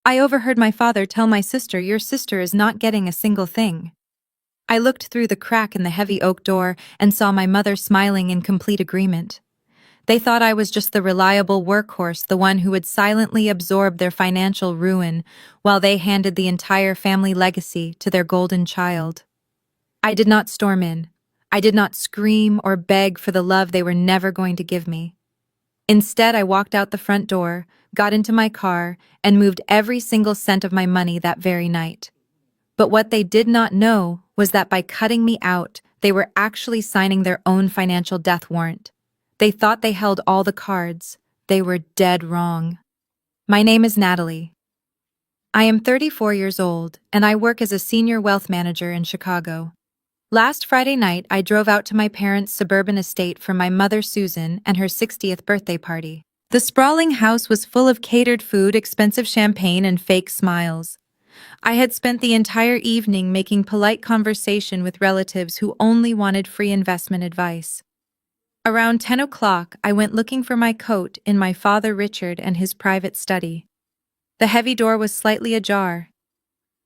I overheard my father tell my sister your sister is not getting a single thing. I looked through the crack in the heavy oak door and saw my mother smiling in complete agreement. They thought I was just the reliable workhorse, the one who would silently absorb their financial ruin, while they handed the entire family legacy to their golden child. I did not storm in. I did not scream or beg for the love they were never going to give me. Instead, I walked out the front door, got into my car, and moved every single cent of my money that very night. But what they did not know was that by cutting me out, they were actually signing their own financial death warrant. They thought they held all the cards. They were dead wrong. My name is Natalie. I am 34 years old, and I work as a senior wealth manager in Chicago. Last Friday night, I drove out to my parents' suburban estate for my mother Susan and her 60th birthday party. The sprawling house was full of catered food, expensive champagne, and fake smiles. I had spent the entire evening making polite conversation with relatives who only wanted free investment advice. Around 10 o'clock, I went looking for my coat in my father Richard and his private study. The heavy door was slightly ajar.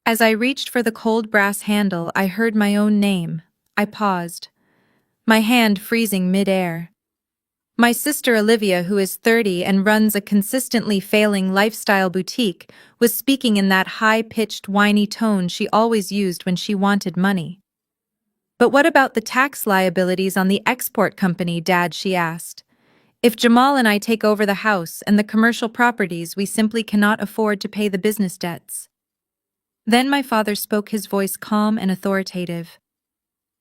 As I reached for the cold brass handle, I heard my own name. I paused, my hand freezing mid-air. My sister Olivia, who is 30 and runs a consistently failing lifestyle boutique, was speaking in that high-pitched, whiny tone she always used when she wanted money. "But what about the tax liabilities on the export company, Dad?" she asked. "If Jamal and I take over the house and the commercial properties, we simply cannot afford to pay the business debts." Then my father spoke, his voice calm and authoritative.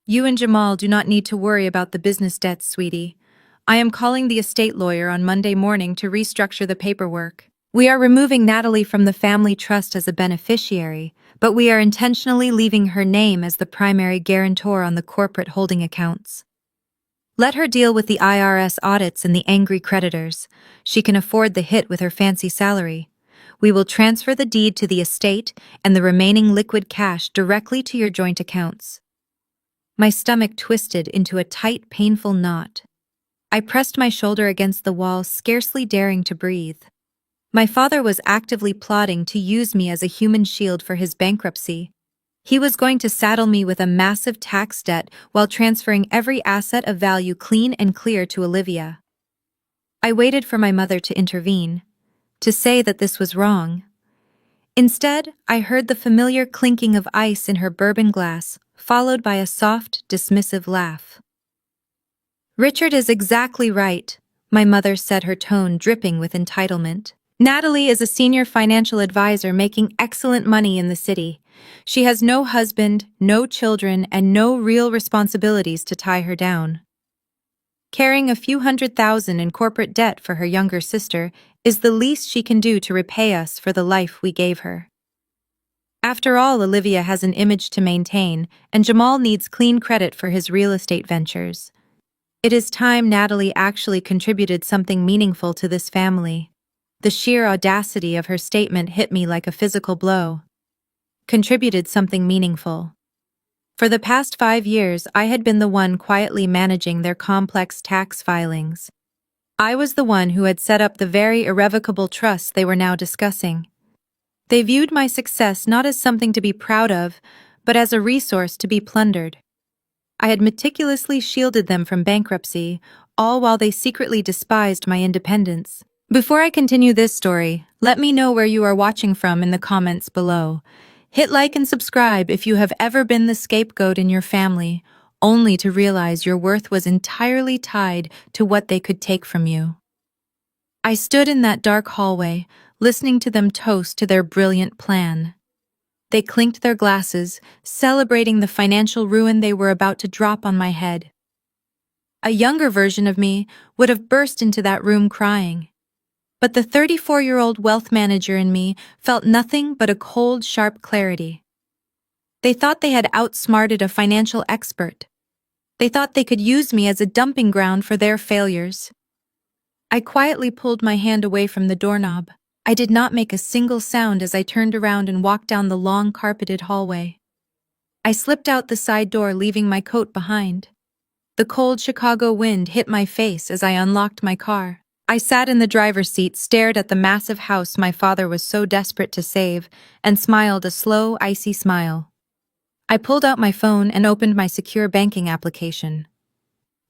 "You and Jamal do not need to worry about the business debts, sweetie. I am calling the estate lawyer on Monday morning to restructure the paperwork. We are removing Natalie from the family trust as a beneficiary, but we are intentionally leaving her name as the primary guarantor on the corporate holding accounts. Let her deal with the IRS audits and the angry creditors. She can afford the hit with her fancy salary. We will transfer the deed to the estate and the remaining liquid cash directly to your joint accounts." My stomach twisted into a tight, painful knot. I pressed my shoulder against the wall, scarcely daring to breathe. My father was actively plotting to use me as a human shield for his bankruptcy. He was going to saddle me with a massive tax debt while transferring every asset of value clean and clear to Olivia. I waited for my mother to intervene, to say that this was wrong. Instead, I heard the familiar clinking of ice in her bourbon glass, followed by a soft, dismissive laugh. "Richard is exactly right," my mother said, her tone dripping with entitlement. "Natalie is a senior financial advisor making excellent money in the city. She has no husband, no children, and no real responsibilities to tie her down. Carrying a few $100,000 in corporate debt for her younger sister is the least she can do to repay us for the life we gave her. After all, Olivia has an image to maintain, and Jamal needs clean credit for his real estate ventures. It is time Natalie actually contributed something meaningful to this family." The sheer audacity of her statement hit me like a physical blow. Contributed something meaningful. For the past 5 years, I had been the one quietly managing their complex tax filings. I was the one who had set up the very irrevocable trusts they were now discussing. They viewed my success not as something to be proud of, but as a resource to be plundered. I had meticulously shielded them from bankruptcy, all while they secretly despised my independence. Before I continue this story, let me know where you are watching from in the comments below. Hit like and subscribe if you have ever been the scapegoat in your family, only to realize your worth was entirely tied to what they could take from you. I stood in that dark hallway, listening to them toast to their brilliant plan. They clinked their glasses, celebrating the financial ruin they were about to drop on my head. A younger version of me would have burst into that room crying. But the 34-year-old wealth manager in me felt nothing but a cold, sharp clarity. They thought they had outsmarted a financial expert. They thought they could use me as a dumping ground for their failures. I quietly pulled my hand away from the doorknob. I did not make a single sound as I turned around and walked down the long, carpeted hallway. I slipped out the side door, leaving my coat behind. The cold Chicago wind hit my face as I unlocked my car. I sat in the driver's seat, stared at the massive house my father was so desperate to save, and smiled a slow, icy smile. I pulled out my phone and opened my secure banking application.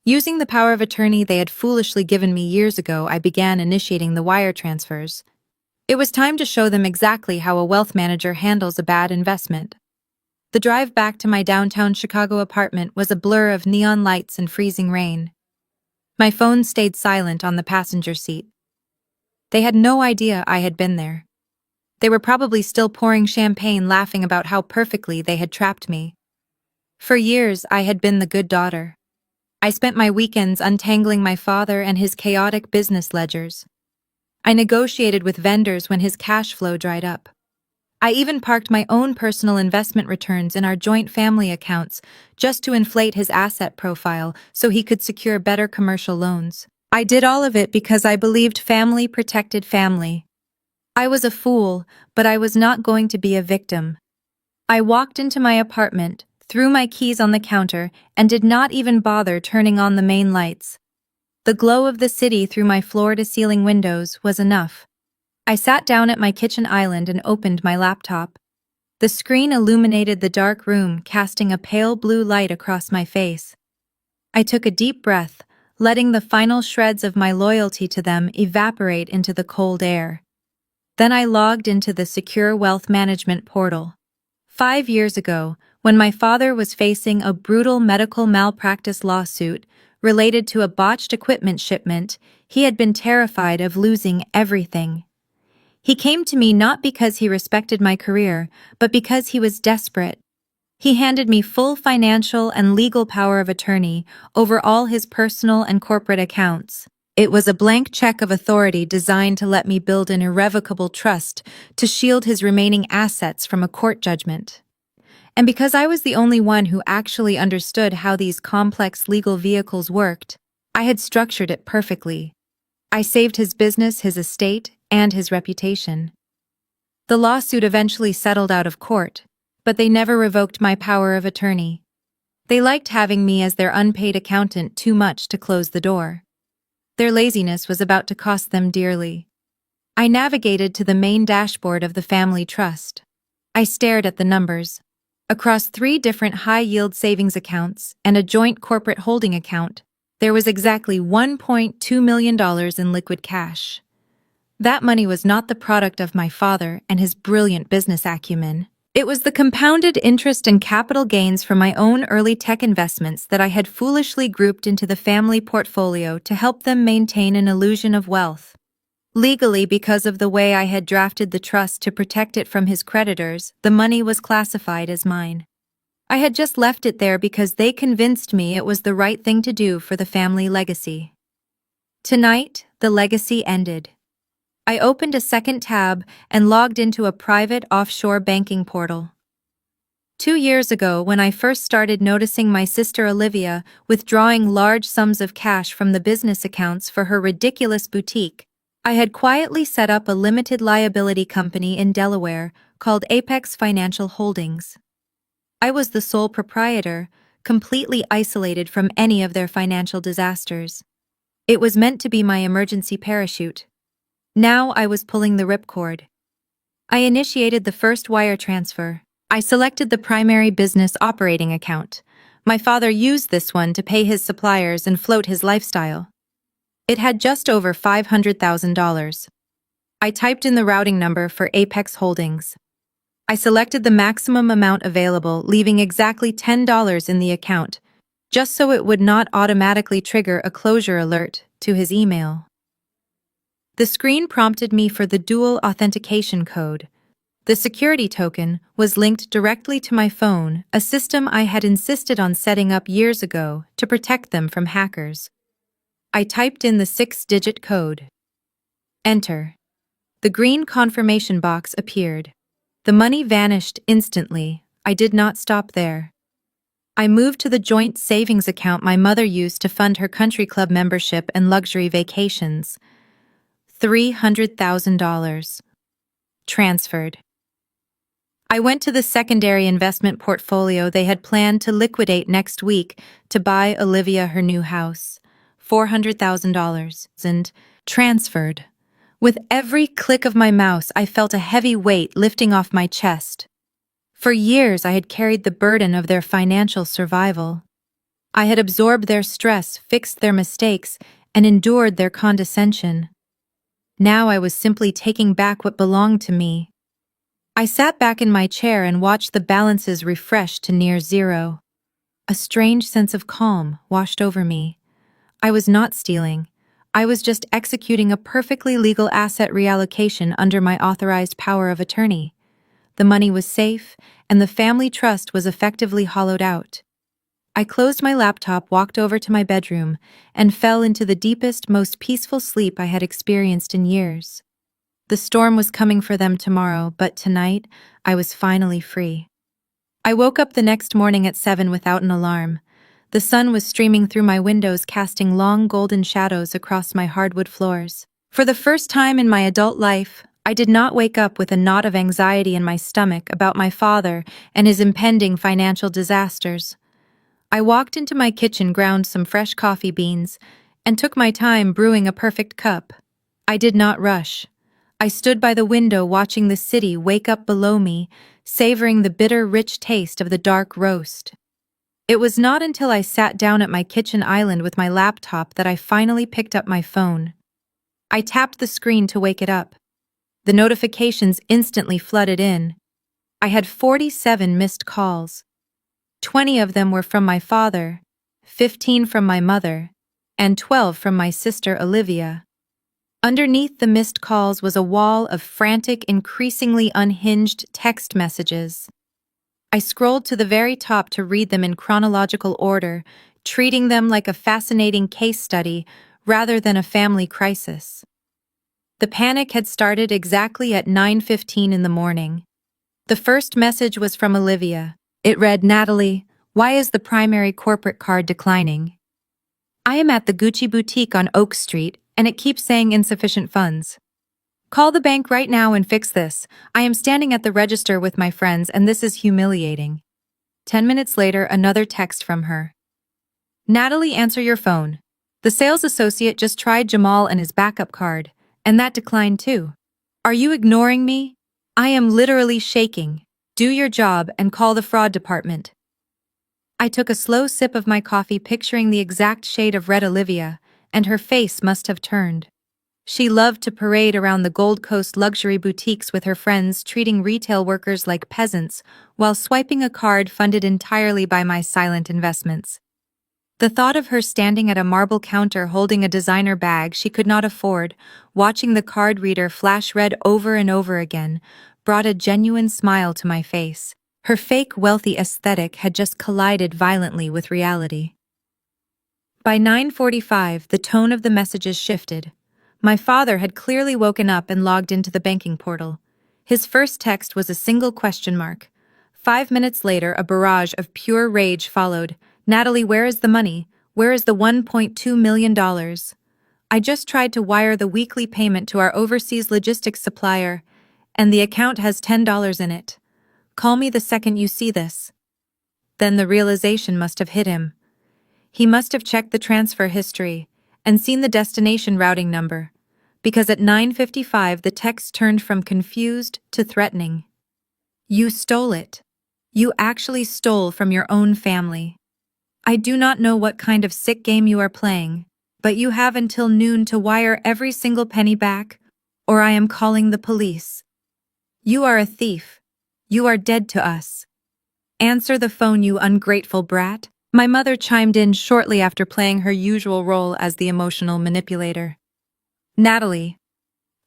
Using the power of attorney they had foolishly given me years ago, I began initiating the wire transfers. It was time to show them exactly how a wealth manager handles a bad investment. The drive back to my downtown Chicago apartment was a blur of neon lights and freezing rain. My phone stayed silent on the passenger seat. They had no idea I had been there. They were probably still pouring champagne, laughing about how perfectly they had trapped me. For years, I had been the good daughter. I spent my weekends untangling my father and his chaotic business ledgers. I negotiated with vendors when his cash flow dried up. I even parked my own personal investment returns in our joint family accounts just to inflate his asset profile so he could secure better commercial loans. I did all of it because I believed family protected family. I was a fool, but I was not going to be a victim. I walked into my apartment, threw my keys on the counter, and did not even bother turning on the main lights. The glow of the city through my floor-to-ceiling windows was enough. I sat down at my kitchen island and opened my laptop. The screen illuminated the dark room, casting a pale blue light across my face. I took a deep breath, letting the final shreds of my loyalty to them evaporate into the cold air. Then I logged into the Secure Wealth Management portal. 5 years ago, when my father was facing a brutal medical malpractice lawsuit related to a botched equipment shipment, he had been terrified of losing everything. He came to me not because he respected my career, but because he was desperate. He handed me full financial and legal power of attorney over all his personal and corporate accounts. It was a blank check of authority designed to let me build an irrevocable trust to shield his remaining assets from a court judgment. And because I was the only one who actually understood how these complex legal vehicles worked, I had structured it perfectly. I saved his business, his estate, and his reputation. The lawsuit eventually settled out of court, but they never revoked my power of attorney. They liked having me as their unpaid accountant too much to close the door. Their laziness was about to cost them dearly. I navigated to the main dashboard of the family trust. I stared at the numbers. Across 3 different high-yield savings accounts and a joint corporate holding account, there was exactly $1.2 million in liquid cash. That money was not the product of my father and his brilliant business acumen. It was the compounded interest and capital gains from my own early tech investments that I had foolishly grouped into the family portfolio to help them maintain an illusion of wealth. Legally, because of the way I had drafted the trust to protect it from his creditors, the money was classified as mine. I had just left it there because they convinced me it was the right thing to do for the family legacy. Tonight, the legacy ended. I opened a second tab and logged into a private offshore banking portal. 2 years ago, when I first started noticing my sister Olivia withdrawing large sums of cash from the business accounts for her ridiculous boutique, I had quietly set up a limited liability company in Delaware called Apex Financial Holdings. I was the sole proprietor, completely isolated from any of their financial disasters. It was meant to be my emergency parachute. Now I was pulling the ripcord. I initiated the first wire transfer. I selected the primary business operating account. My father used this one to pay his suppliers and float his lifestyle. It had just over $500,000. I typed in the routing number for Apex Holdings. I selected the maximum amount available, leaving exactly $10 in the account, just so it would not automatically trigger a closure alert to his email. The screen prompted me for the dual authentication code. The security token was linked directly to my phone, a system I had insisted on setting up years ago to protect them from hackers. I typed in the 6-digit code. Enter. The green confirmation box appeared. The money vanished instantly. I did not stop there. I moved to the joint savings account my mother used to fund her country club membership and luxury vacations. $300,000. Transferred. I went to the secondary investment portfolio they had planned to liquidate next week to buy Olivia her new house. $400,000. And Transferred. With every click of my mouse, I felt a heavy weight lifting off my chest. For years, I had carried the burden of their financial survival. I had absorbed their stress, fixed their mistakes, and endured their condescension. Now I was simply taking back what belonged to me. I sat back in my chair and watched the balances refresh to near zero. A strange sense of calm washed over me. I was not stealing. I was just executing a perfectly legal asset reallocation under my authorized power of attorney. The money was safe, and the family trust was effectively hollowed out. I closed my laptop, walked over to my bedroom, and fell into the deepest, most peaceful sleep I had experienced in years. The storm was coming for them tomorrow, but tonight, I was finally free. I woke up the next morning at 7 without an alarm. The sun was streaming through my windows, casting long golden shadows across my hardwood floors. For the first time in my adult life, I did not wake up with a knot of anxiety in my stomach about my father and his impending financial disasters. I walked into my kitchen, ground some fresh coffee beans, and took my time brewing a perfect cup. I did not rush. I stood by the window watching the city wake up below me, savoring the bitter, rich taste of the dark roast. It was not until I sat down at my kitchen island with my laptop that I finally picked up my phone. I tapped the screen to wake it up. The notifications instantly flooded in. I had 47 missed calls. 20 of them were from my father, 15 from my mother, and 12 from my sister Olivia. Underneath the missed calls was a wall of frantic, increasingly unhinged text messages. I scrolled to the very top to read them in chronological order, treating them like a fascinating case study rather than a family crisis. The panic had started exactly at 9:15 in the morning. The first message was from Olivia. It read, "Natalie, why is the primary corporate card declining? I am at the Gucci boutique on Oak Street, and it keeps saying insufficient funds. Call the bank right now and fix this. I am standing at the register with my friends, and this is humiliating." 10 minutes later, another text from her. "Natalie, answer your phone. The sales associate just tried Jamal and his backup card, and that declined too. Are you ignoring me? I am literally shaking. Do your job and call the fraud department." I took a slow sip of my coffee, picturing the exact shade of red Olivia, and her face must have turned. She loved to parade around the Gold Coast luxury boutiques with her friends, treating retail workers like peasants while swiping a card funded entirely by my silent investments. The thought of her standing at a marble counter holding a designer bag she could not afford, watching the card reader flash red over and over again, brought a genuine smile to my face. Her fake wealthy aesthetic had just collided violently with reality. By 9:45, the tone of the messages shifted. My father had clearly woken up and logged into the banking portal. His first text was a single question mark. 5 minutes later, a barrage of pure rage followed. "Natalie, where is the money? Where is the $1.2 million? I just tried to wire the weekly payment to our overseas logistics supplier, and the account has $10 in it. Call me the second you see this." Then the realization must have hit him. He must have checked the transfer history and seen the destination routing number, because at 9:55 the text turned from confused to threatening. "You stole it. You actually stole from your own family. I do not know what kind of sick game you are playing, but you have until noon to wire every single penny back, or I am calling the police. You are a thief. You are dead to us. Answer the phone, you ungrateful brat." My mother chimed in shortly after, playing her usual role as the emotional manipulator. "Natalie,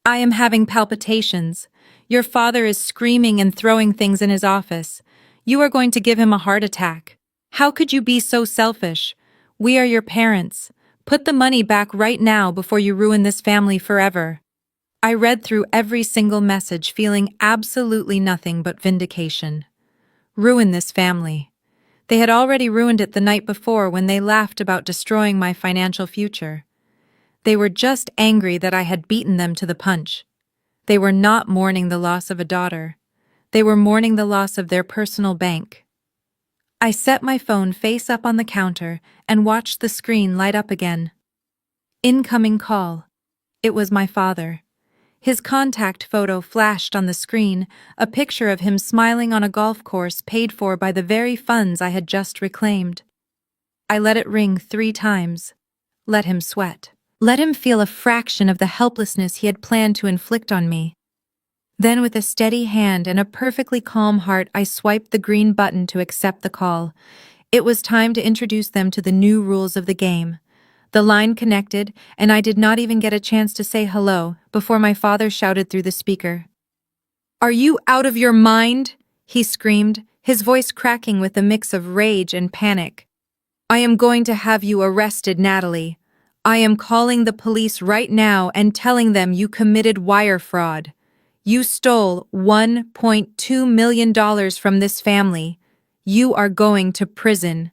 I am having palpitations. Your father is screaming and throwing things in his office. You are going to give him a heart attack. How could you be so selfish? We are your parents. Put the money back right now before you ruin this family forever." I read through every single message, feeling absolutely nothing but vindication. Ruin this family. They had already ruined it the night before when they laughed about destroying my financial future. They were just angry that I had beaten them to the punch. They were not mourning the loss of a daughter. They were mourning the loss of their personal bank. I set my phone face up on the counter and watched the screen light up again. Incoming call. It was my father. His contact photo flashed on the screen, a picture of him smiling on a golf course paid for by the very funds I had just reclaimed. I let it ring 3 times. Let him sweat. Let him feel a fraction of the helplessness he had planned to inflict on me. Then with a steady hand and a perfectly calm heart, I swiped the green button to accept the call. It was time to introduce them to the new rules of the game. The line connected, and I did not even get a chance to say hello before my father shouted through the speaker. "Are you out of your mind?" he screamed, his voice cracking with a mix of rage and panic. "I am going to have you arrested, Natalie. I am calling the police right now and telling them you committed wire fraud. You stole $1.2 million from this family. You are going to prison."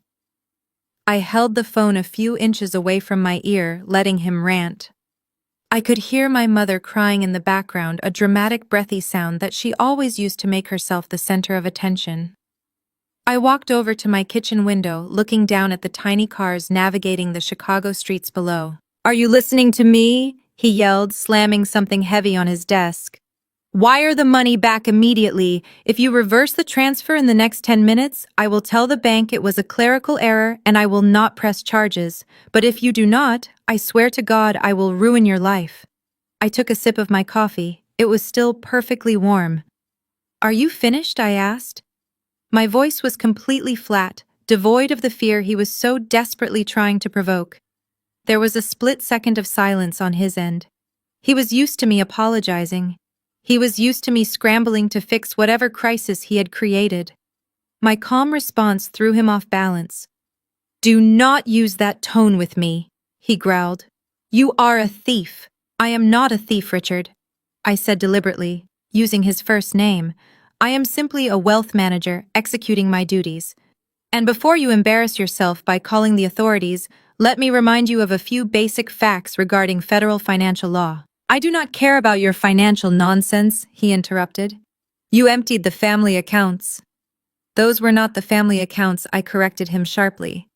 I held the phone a few inches away from my ear, letting him rant. I could hear my mother crying in the background, a dramatic breathy sound that she always used to make herself the center of attention. I walked over to my kitchen window, looking down at the tiny cars navigating the Chicago streets below. "Are you listening to me?" he yelled, slamming something heavy on his desk. "Wire the money back immediately. If you reverse the transfer in the next 10 minutes, I will tell the bank it was a clerical error and I will not press charges. But if you do not, I swear to God I will ruin your life." I took a sip of my coffee. It was still perfectly warm. "Are you finished?" I asked. My voice was completely flat, devoid of the fear he was so desperately trying to provoke. There was a split second of silence on his end. He was used to me apologizing. He was used to me scrambling to fix whatever crisis he had created. My calm response threw him off balance. "Do not use that tone with me," he growled. "You are a thief." "I am not a thief, Richard," I said deliberately, using his first name. "I am simply a wealth manager executing my duties. And before you embarrass yourself by calling the authorities, let me remind you of a few basic facts regarding federal financial law." "I do not care about your financial nonsense," he interrupted. "You emptied the family accounts." "Those were not the family accounts," I corrected him sharply.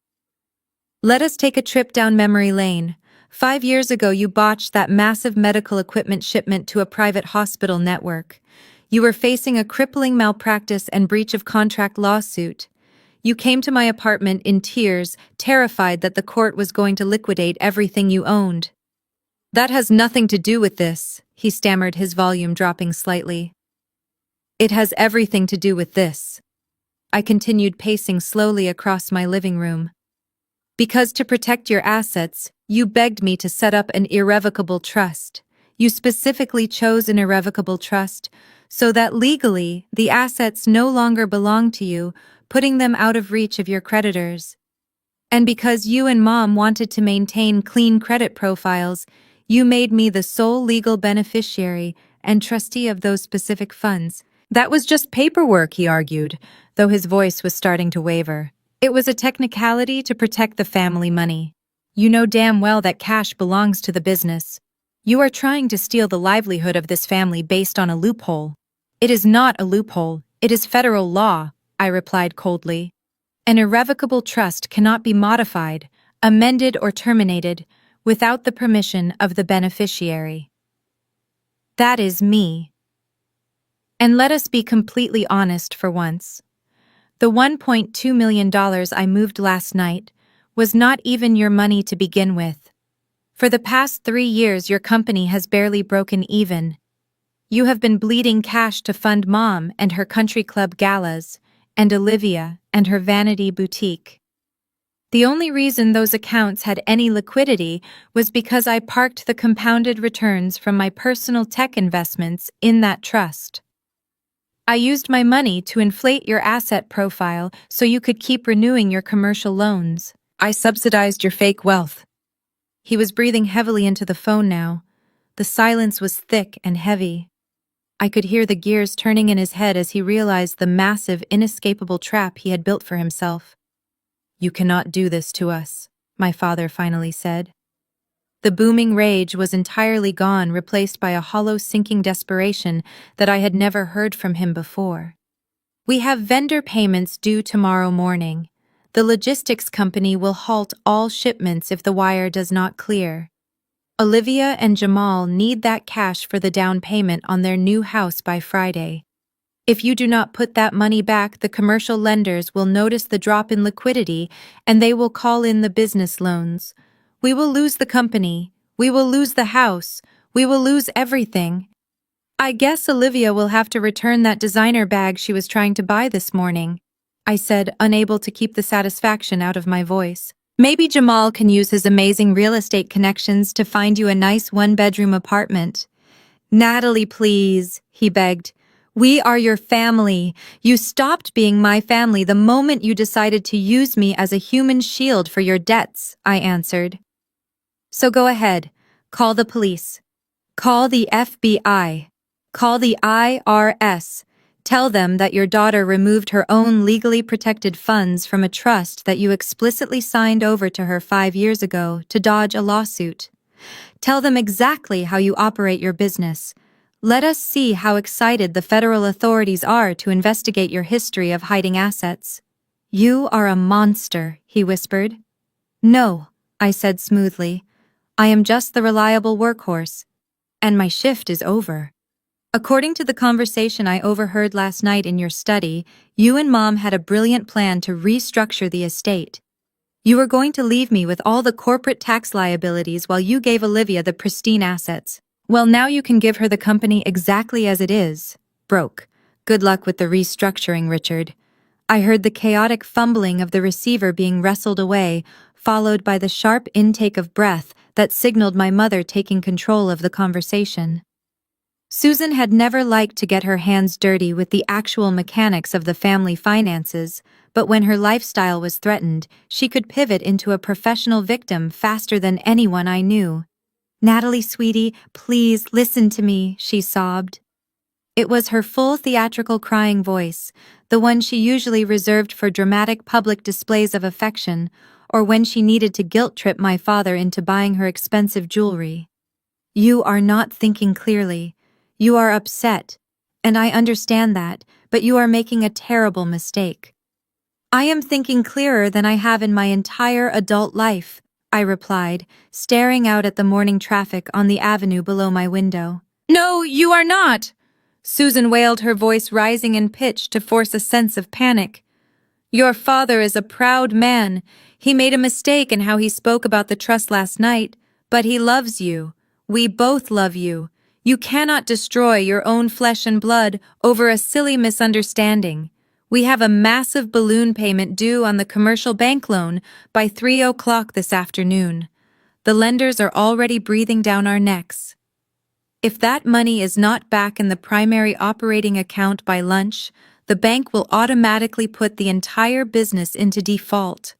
"Let us take a trip down memory lane. 5 years ago you botched that massive medical equipment shipment to a private hospital network. You were facing a crippling malpractice and breach of contract lawsuit. You came to my apartment in tears, terrified that the court was going to liquidate everything you owned." "That has nothing to do with this," he stammered, his volume dropping slightly. "It has everything to do with this." I continued pacing slowly across my living room. "Because to protect your assets, you begged me to set up an irrevocable trust. You specifically chose an irrevocable trust, so that legally the assets no longer belong to you, putting them out of reach of your creditors. And because you and Mom wanted to maintain clean credit profiles, you made me the sole legal beneficiary and trustee of those specific funds." "That was just paperwork," he argued, though his voice was starting to waver. "It was a technicality to protect the family money. You know damn well that cash belongs to the business. You are trying to steal the livelihood of this family based on a loophole." "It is not a loophole, it is federal law," I replied coldly. "An irrevocable trust cannot be modified, amended, or terminated without the permission of the beneficiary. That is me. And let us be completely honest for once. The $1.2 million I moved last night was not even your money to begin with. For the past 3 years, your company has barely broken even. You have been bleeding cash to fund Mom and her country club galas, and Olivia and her vanity boutique. The only reason those accounts had any liquidity was because I parked the compounded returns from my personal tech investments in that trust. I used my money to inflate your asset profile so you could keep renewing your commercial loans. I subsidized your fake wealth." He was breathing heavily into the phone now. The silence was thick and heavy. I could hear the gears turning in his head as he realized the massive, inescapable trap he had built for himself. "You cannot do this to us," my father finally said. The booming rage was entirely gone, replaced by a hollow, sinking desperation that I had never heard from him before. "We have vendor payments due tomorrow morning. The logistics company will halt all shipments if the wire does not clear. Olivia and Jamal need that cash for the down payment on their new house by Friday. If you do not put that money back, the commercial lenders will notice the drop in liquidity and they will call in the business loans. We will lose the company. We will lose the house. We will lose everything. I guess Olivia will have to return that designer bag she was trying to buy this morning, I said, unable to keep the satisfaction out of my voice. Maybe Jamal can use his amazing real estate connections to find you a nice one-bedroom apartment. Natalie, please, he begged. We are your family. You stopped being my family the moment you decided to use me as a human shield for your debts, I answered. So go ahead. Call the police. Call the FBI. Call the IRS. Tell them that your daughter removed her own legally protected funds from a trust that you explicitly signed over to her 5 years ago to dodge a lawsuit. Tell them exactly how you operate your business. Let us see how excited the federal authorities are to investigate your history of hiding assets. You are a monster, he whispered. No, I said smoothly. I am just the reliable workhorse. And my shift is over. According to the conversation I overheard last night in your study, you and Mom had a brilliant plan to restructure the estate. You were going to leave me with all the corporate tax liabilities while you gave Olivia the pristine assets. Well, now you can give her the company exactly as it is. Broke. Good luck with the restructuring, Richard. I heard the chaotic fumbling of the receiver being wrestled away, followed by the sharp intake of breath that signaled my mother taking control of the conversation. Susan had never liked to get her hands dirty with the actual mechanics of the family finances, but when her lifestyle was threatened, she could pivot into a professional victim faster than anyone I knew. Natalie, sweetie, please listen to me, she sobbed. It was her full theatrical crying voice, the one she usually reserved for dramatic public displays of affection, or when she needed to guilt-trip my father into buying her expensive jewelry. You are not thinking clearly. You are upset, and I understand that, but you are making a terrible mistake. I am thinking clearer than I have in my entire adult life, I replied, staring out at the morning traffic on the avenue below my window. No, you are not! Susan wailed, her voice rising in pitch to force a sense of panic. Your father is a proud man. He made a mistake in how he spoke about the trust last night, but he loves you. We both love you. You cannot destroy your own flesh and blood over a silly misunderstanding. We have a massive balloon payment due on the commercial bank loan by 3 o'clock this afternoon. The lenders are already breathing down our necks. If that money is not back in the primary operating account by lunch, the bank will automatically put the entire business into default.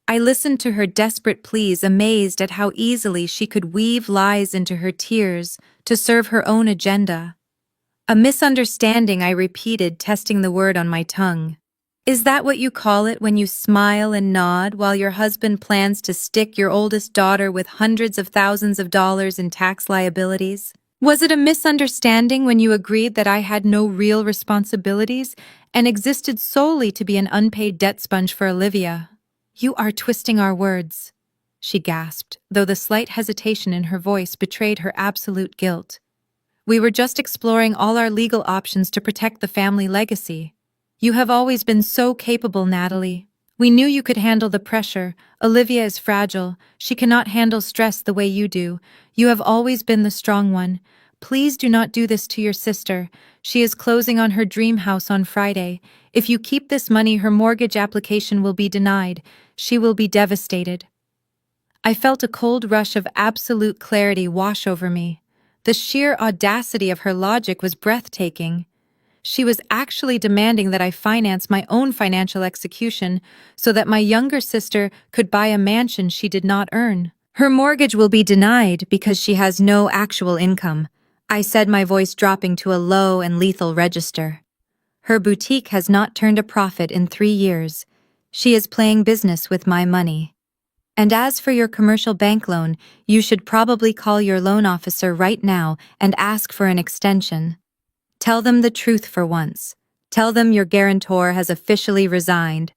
I listened to her desperate pleas, amazed at how easily she could weave lies into her tears to serve her own agenda. A misunderstanding, I repeated, testing the word on my tongue. Is that what you call it when you smile and nod while your husband plans to stick your oldest daughter with hundreds of thousands of dollars in tax liabilities? Was it a misunderstanding when you agreed that I had no real responsibilities and existed solely to be an unpaid debt sponge for Olivia? You are twisting our words, she gasped, though the slight hesitation in her voice betrayed her absolute guilt. We were just exploring all our legal options to protect the family legacy. You have always been so capable, Natalie. We knew you could handle the pressure. Olivia is fragile. She cannot handle stress the way you do. You have always been the strong one. Please do not do this to your sister. She is closing on her dream house on Friday. If you keep this money, her mortgage application will be denied. She will be devastated. I felt a cold rush of absolute clarity wash over me. The sheer audacity of her logic was breathtaking. She was actually demanding that I finance my own financial execution so that my younger sister could buy a mansion she did not earn. Her mortgage will be denied because she has no actual income, I said, my voice dropping to a low and lethal register. Her boutique has not turned a profit in 3 years. She is playing business with my money. And as for your commercial bank loan, you should probably call your loan officer right now and ask for an extension. Tell them the truth for once. Tell them your guarantor has officially resigned.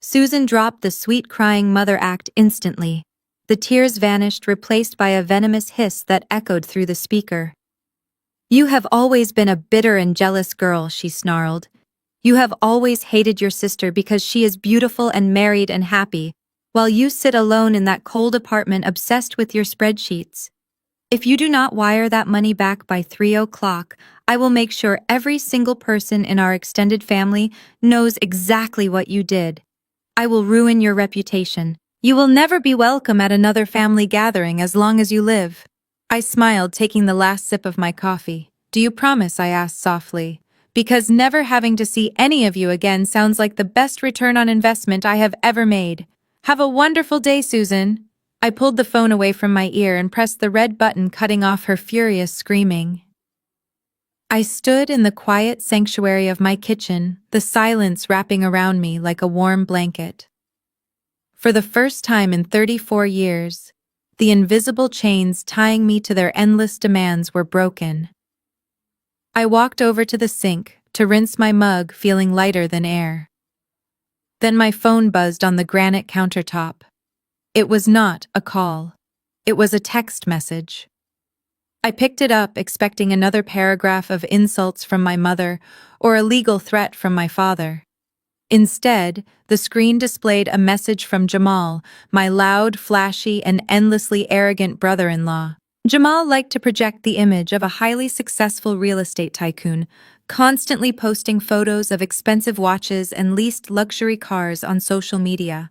Susan dropped the sweet crying mother act instantly. The tears vanished, replaced by a venomous hiss that echoed through the speaker. "You have always been a bitter and jealous girl," she snarled. "You have always hated your sister because she is beautiful and married and happy, while you sit alone in that cold apartment obsessed with your spreadsheets. If you do not wire that money back by 3 o'clock, I will make sure every single person in our extended family knows exactly what you did. I will ruin your reputation. You will never be welcome at another family gathering as long as you live." I smiled, taking the last sip of my coffee. "Do you promise?" I asked softly. "Because never having to see any of you again sounds like the best return on investment I have ever made. Have a wonderful day, Susan." I pulled the phone away from my ear and pressed the red button, cutting off her furious screaming. I stood in the quiet sanctuary of my kitchen, the silence wrapping around me like a warm blanket. For the first time in 34 years, the invisible chains tying me to their endless demands were broken. I walked over to the sink to rinse my mug, feeling lighter than air. Then my phone buzzed on the granite countertop. It was not a call. It was a text message. I picked it up, expecting another paragraph of insults from my mother or a legal threat from my father. Instead, the screen displayed a message from Jamal, my loud, flashy, and endlessly arrogant brother-in-law. Jamal liked to project the image of a highly successful real estate tycoon, constantly posting photos of expensive watches and leased luxury cars on social media.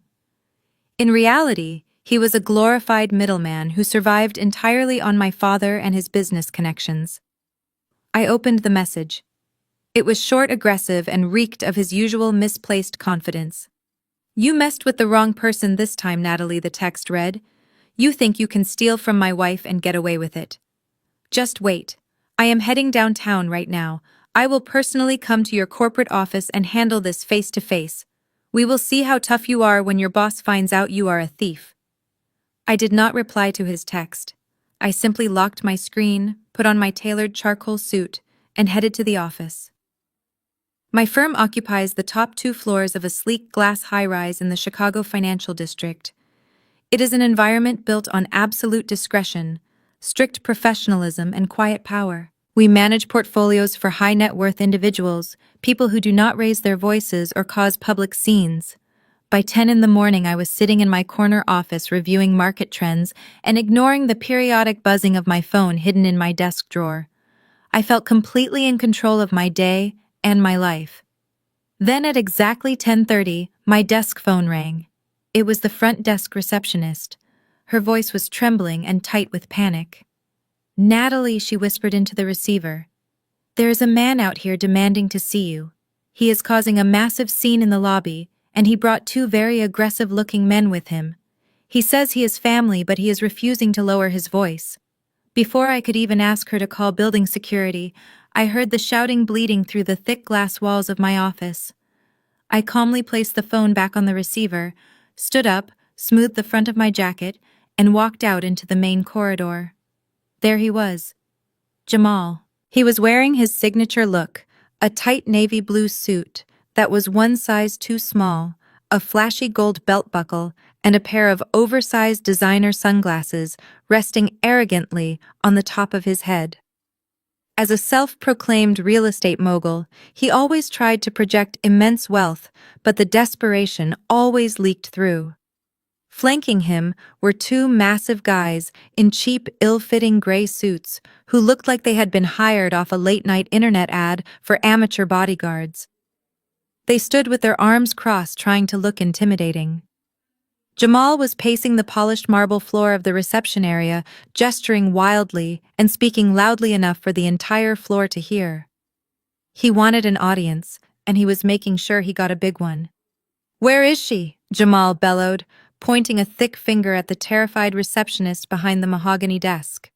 In reality, he was a glorified middleman who survived entirely on my father and his business connections. I opened the message. It was short, aggressive, and reeked of his usual misplaced confidence. "You messed with the wrong person this time, Natalie," the text read. "You think you can steal from my wife and get away with it. Just wait. I am heading downtown right now. I will personally come to your corporate office and handle this face to face. We will see how tough you are when your boss finds out you are a thief." I did not reply to his text. I simply locked my screen, put on my tailored charcoal suit, and headed to the office. My firm occupies the top 2 floors of a sleek glass high-rise in the Chicago financial district. It is an environment built on absolute discretion, strict professionalism, and quiet power. We manage portfolios for high-net-worth individuals, people who do not raise their voices or cause public scenes. By 10 in the morning, I was sitting in my corner office reviewing market trends and ignoring the periodic buzzing of my phone hidden in my desk drawer. I felt completely in control of my day and my life. Then at exactly 10:30, my desk phone rang. It was the front desk receptionist. Her voice was trembling and tight with panic. "Natalie," she whispered into the receiver. "There is a man out here demanding to see you. He is causing a massive scene in the lobby, and he brought 2 very aggressive-looking men with him. He says he is family, but he is refusing to lower his voice." Before I could even ask her to call building security, I heard the shouting bleeding through the thick glass walls of my office. I calmly placed the phone back on the receiver, stood up, smoothed the front of my jacket, and walked out into the main corridor. There he was. Jamal. He was wearing his signature look, a tight navy blue suit that was one size too small, a flashy gold belt buckle, and a pair of oversized designer sunglasses resting arrogantly on the top of his head. As a self-proclaimed real estate mogul, he always tried to project immense wealth, but the desperation always leaked through. Flanking him were 2 massive guys in cheap, ill-fitting gray suits who looked like they had been hired off a late-night internet ad for amateur bodyguards. They stood with their arms crossed, trying to look intimidating. Jamal was pacing the polished marble floor of the reception area, gesturing wildly and speaking loudly enough for the entire floor to hear. He wanted an audience, and he was making sure he got a big one. "Where is she?" Jamal bellowed, pointing a thick finger at the terrified receptionist behind the mahogany desk.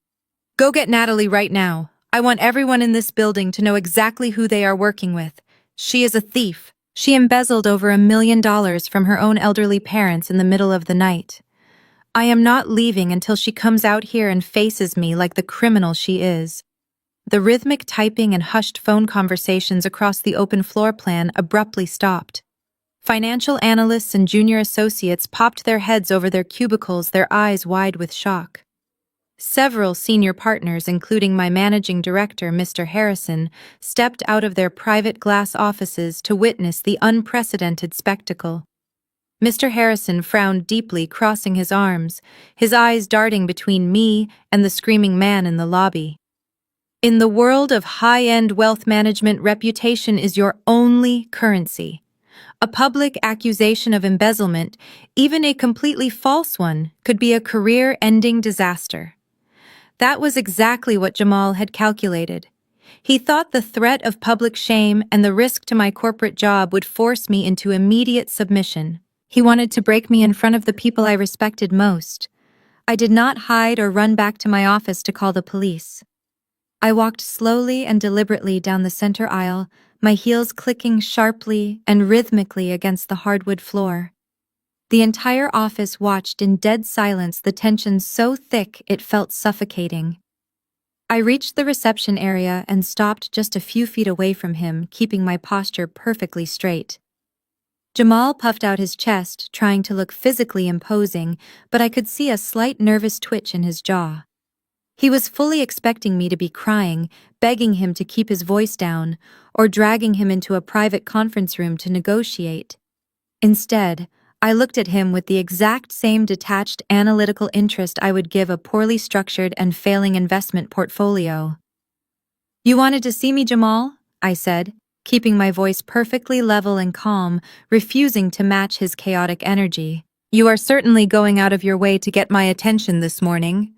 "Go get Natalie right now. I want everyone in this building to know exactly who they are working with. She is a thief. She embezzled over $1 million from her own elderly parents in the middle of the night. I am not leaving until she comes out here and faces me like the criminal she is." The rhythmic typing and hushed phone conversations across the open floor plan abruptly stopped. Financial analysts and junior associates popped their heads over their cubicles, their eyes wide with shock. Several senior partners, including my managing director, Mr. Harrison, stepped out of their private glass offices to witness the unprecedented spectacle. Mr. Harrison frowned deeply, crossing his arms, his eyes darting between me and the screaming man in the lobby. In the world of high-end wealth management, reputation is your only currency. A public accusation of embezzlement, even a completely false one, could be a career-ending disaster. That was exactly what Jamal had calculated. He thought the threat of public shame and the risk to my corporate job would force me into immediate submission. He wanted to break me in front of the people I respected most. I did not hide or run back to my office to call the police. I walked slowly and deliberately down the center aisle, my heels clicking sharply and rhythmically against the hardwood floor. The entire office watched in dead silence, the tension so thick it felt suffocating. I reached the reception area and stopped just a few feet away from him, keeping my posture perfectly straight. Jamal puffed out his chest, trying to look physically imposing, but I could see a slight nervous twitch in his jaw. He was fully expecting me to be crying, begging him to keep his voice down, or dragging him into a private conference room to negotiate. Instead, I looked at him with the exact same detached analytical interest I would give a poorly structured and failing investment portfolio. "You wanted to see me, Jamal?" I said, keeping my voice perfectly level and calm, refusing to match his chaotic energy. "You are certainly going out of your way to get my attention this morning."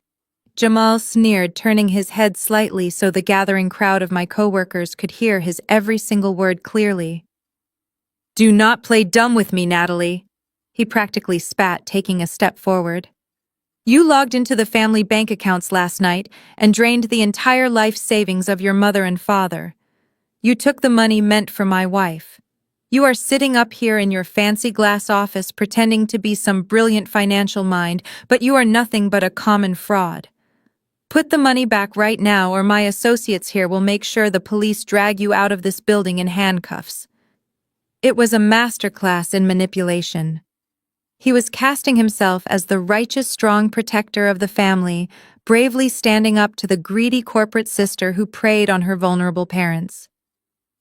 Jamal sneered, turning his head slightly so the gathering crowd of my coworkers could hear his every single word clearly. "Do not play dumb with me, Natalie," he practically spat, taking a step forward. "You logged into the family bank accounts last night and drained the entire life savings of your mother and father. You took the money meant for my wife. You are sitting up here in your fancy glass office pretending to be some brilliant financial mind, but you are nothing but a common fraud. Put the money back right now, or my associates here will make sure the police drag you out of this building in handcuffs." It was a masterclass in manipulation. He was casting himself as the righteous, strong protector of the family, bravely standing up to the greedy corporate sister who preyed on her vulnerable parents.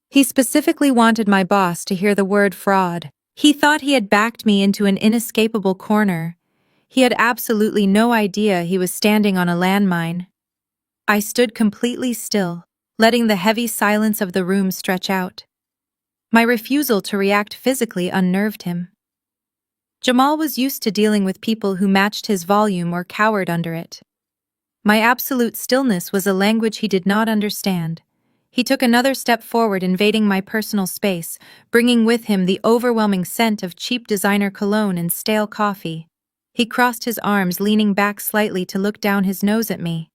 He specifically wanted my boss to hear the word fraud. He thought he had backed me into an inescapable corner. He had absolutely no idea he was standing on a landmine. I stood completely still, letting the heavy silence of the room stretch out. My refusal to react physically unnerved him. Jamal was used to dealing with people who matched his volume or cowered under it. My absolute stillness was a language he did not understand. He took another step forward, invading my personal space, bringing with him the overwhelming scent of cheap designer cologne and stale coffee. He crossed his arms, leaning back slightly to look down his nose at me.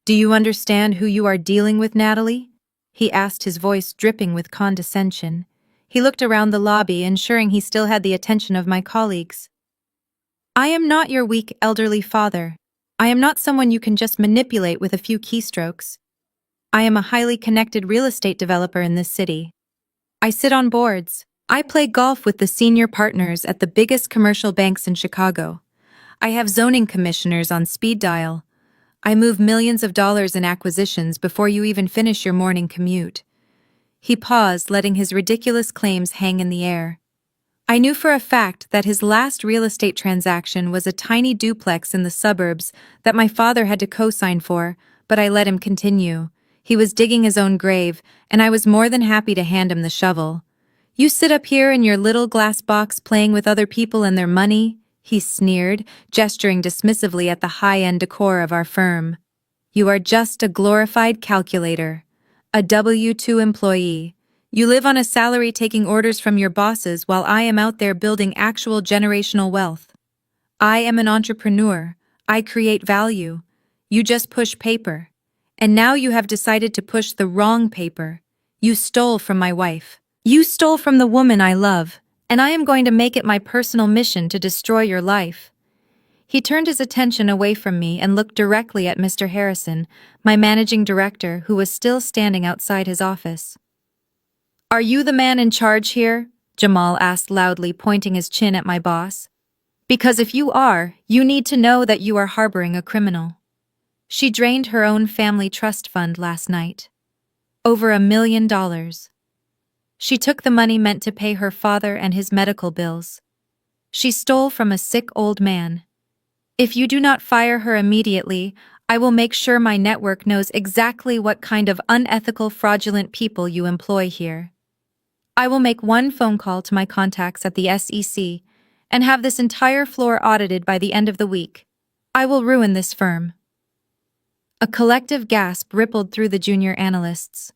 "Do you understand who you are dealing with, Natalie?" he asked, his voice dripping with condescension. He looked around the lobby, ensuring he still had the attention of my colleagues. "I am not your weak, elderly father. I am not someone you can just manipulate with a few keystrokes. I am a highly connected real estate developer in this city. I sit on boards. I play golf with the senior partners at the biggest commercial banks in Chicago. I have zoning commissioners on speed dial. I move millions of dollars in acquisitions before you even finish your morning commute." He paused, letting his ridiculous claims hang in the air. I knew for a fact that his last real estate transaction was a tiny duplex in the suburbs that my father had to co-sign for, but I let him continue. He was digging his own grave, and I was more than happy to hand him the shovel. "You sit up here in your little glass box playing with other people and their money," he sneered, gesturing dismissively at the high-end decor of our firm. "You are just a glorified calculator, a W-2 employee. You live on a salary taking orders from your bosses while I am out there building actual generational wealth. I am an entrepreneur. I create value. You just push paper. And now you have decided to push the wrong paper. You stole from my wife. You stole from the woman I love, and I am going to make it my personal mission to destroy your life." He turned his attention away from me and looked directly at Mr. Harrison, my managing director, who was still standing outside his office. "Are you the man in charge here?" Jamal asked loudly, pointing his chin at my boss. Because if you are, you need to know that you are harboring a criminal. She drained her own family trust fund last night. Over $1 million. She took the money meant to pay her father and his medical bills. She stole from a sick old man. If you do not fire her immediately, I will make sure my network knows exactly what kind of unethical, fraudulent people you employ here. I will make one phone call to my contacts at the SEC and have this entire floor audited by the end of the week. I will ruin this firm. A collective gasp rippled through the junior analysts.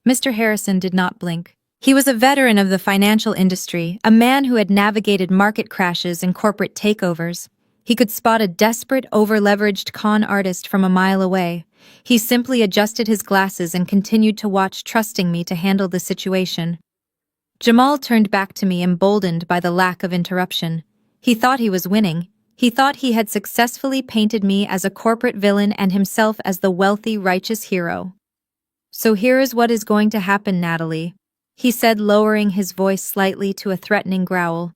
Mr. Harrison did not blink. He was a veteran of the financial industry, a man who had navigated market crashes and corporate takeovers. He could spot a desperate, over-leveraged con artist from a mile away. He simply adjusted his glasses and continued to watch, trusting me to handle the situation. Jamal turned back to me, emboldened by the lack of interruption. He thought he was winning. He thought he had successfully painted me as a corporate villain and himself as the wealthy, righteous hero. So here is what is going to happen, Natalie, he said, lowering his voice slightly to a threatening growl.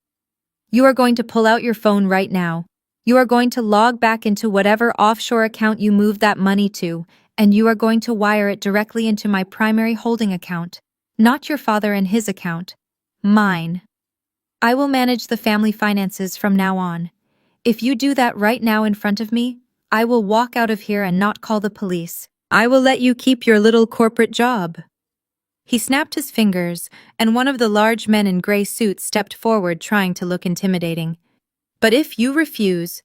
You are going to pull out your phone right now. You are going to log back into whatever offshore account you moved that money to, and you are going to wire it directly into my primary holding account. Not your father and his account. Mine. I will manage the family finances from now on. If you do that right now in front of me, I will walk out of here and not call the police. I will let you keep your little corporate job. He snapped his fingers, and one of the large men in gray suits stepped forward, trying to look intimidating. But if you refuse,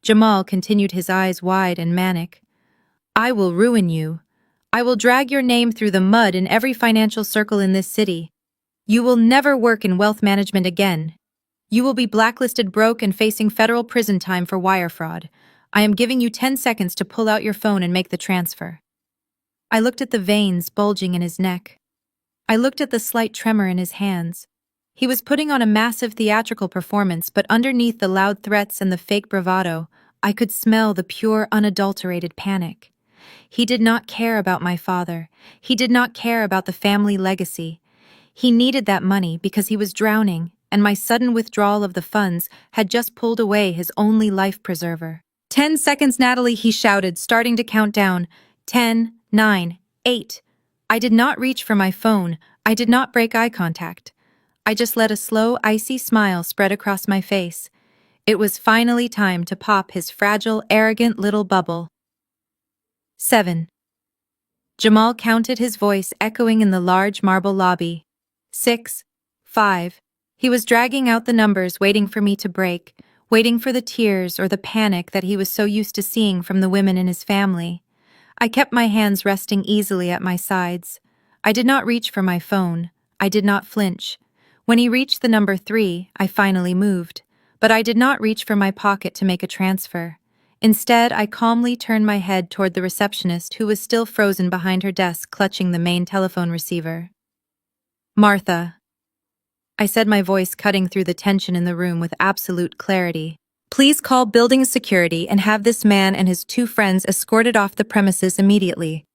Jamal continued, his eyes wide and manic, I will ruin you. I will drag your name through the mud in every financial circle in this city. You will never work in wealth management again. You will be blacklisted, broke, and facing federal prison time for wire fraud. I am giving you 10 seconds to pull out your phone and make the transfer. I looked at the veins bulging in his neck. I looked at the slight tremor in his hands. He was putting on a massive theatrical performance, but underneath the loud threats and the fake bravado, I could smell the pure, unadulterated panic. He did not care about my father. He did not care about the family legacy. He needed that money because he was drowning, and my sudden withdrawal of the funds had just pulled away his only life preserver. 10 seconds, Natalie, he shouted, starting to count down. 10, 9, 8. I did not reach for my phone. I did not break eye contact. I just let a slow, icy smile spread across my face. It was finally time to pop his fragile, arrogant little bubble. 7. Jamal counted, his voice echoing in the large marble lobby. 6, 5. He was dragging out the numbers, waiting for me to break, waiting for the tears or the panic that he was so used to seeing from the women in his family. I kept my hands resting easily at my sides. I did not reach for my phone. I did not flinch. When he reached the number 3, I finally moved. But I did not reach for my pocket to make a transfer. Instead, I calmly turned my head toward the receptionist, who was still frozen behind her desk, clutching the main telephone receiver. Martha, I said, my voice cutting through the tension in the room with absolute clarity. Please call building security and have this man and his 2 friends escorted off the premises immediately.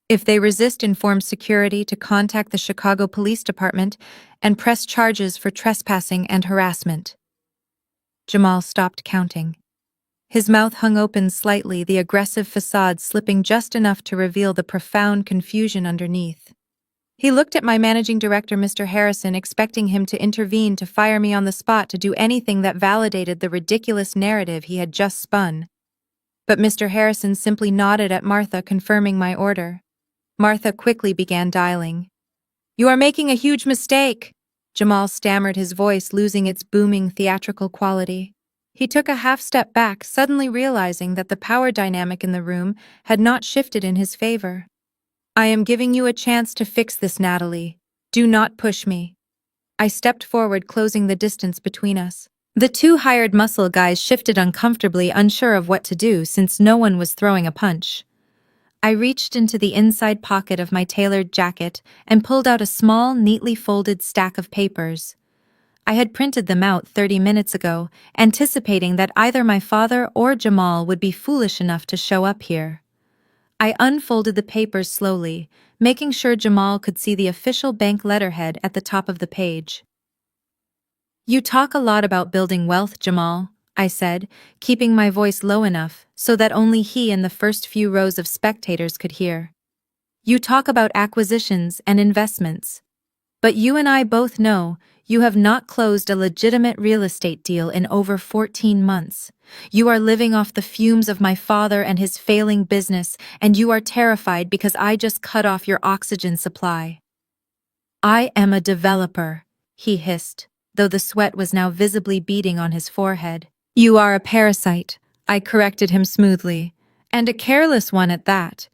If they resist, inform security to contact the Chicago Police Department and press charges for trespassing and harassment. Jamal stopped counting. His mouth hung open slightly, the aggressive facade slipping just enough to reveal the profound confusion underneath. He looked at my managing director, Mr. Harrison, expecting him to intervene, to fire me on the spot, to do anything that validated the ridiculous narrative he had just spun. But Mr. Harrison simply nodded at Martha, confirming my order. Martha quickly began dialing. You are making a huge mistake, Jamal stammered, his voice losing its booming theatrical quality. He took a half step back, suddenly realizing that the power dynamic in the room had not shifted in his favor. I am giving you a chance to fix this, Natalie. Do not push me. I stepped forward, closing the distance between us. The 2 hired muscle guys shifted uncomfortably, unsure of what to do since no one was throwing a punch. I reached into the inside pocket of my tailored jacket and pulled out a small, neatly folded stack of papers. I had printed them out 30 minutes ago, anticipating that either my father or Jamal would be foolish enough to show up here. I unfolded the papers slowly, making sure Jamal could see the official bank letterhead at the top of the page. You talk a lot about building wealth, Jamal, I said, keeping my voice low enough so that only he and the first few rows of spectators could hear. You talk about acquisitions and investments. But you and I both know you have not closed a legitimate real estate deal in over 14 months. You are living off the fumes of my father and his failing business, and you are terrified because I just cut off your oxygen supply. I am a developer, he hissed, though the sweat was now visibly beading on his forehead. You are a parasite, I corrected him smoothly, and a careless one at that.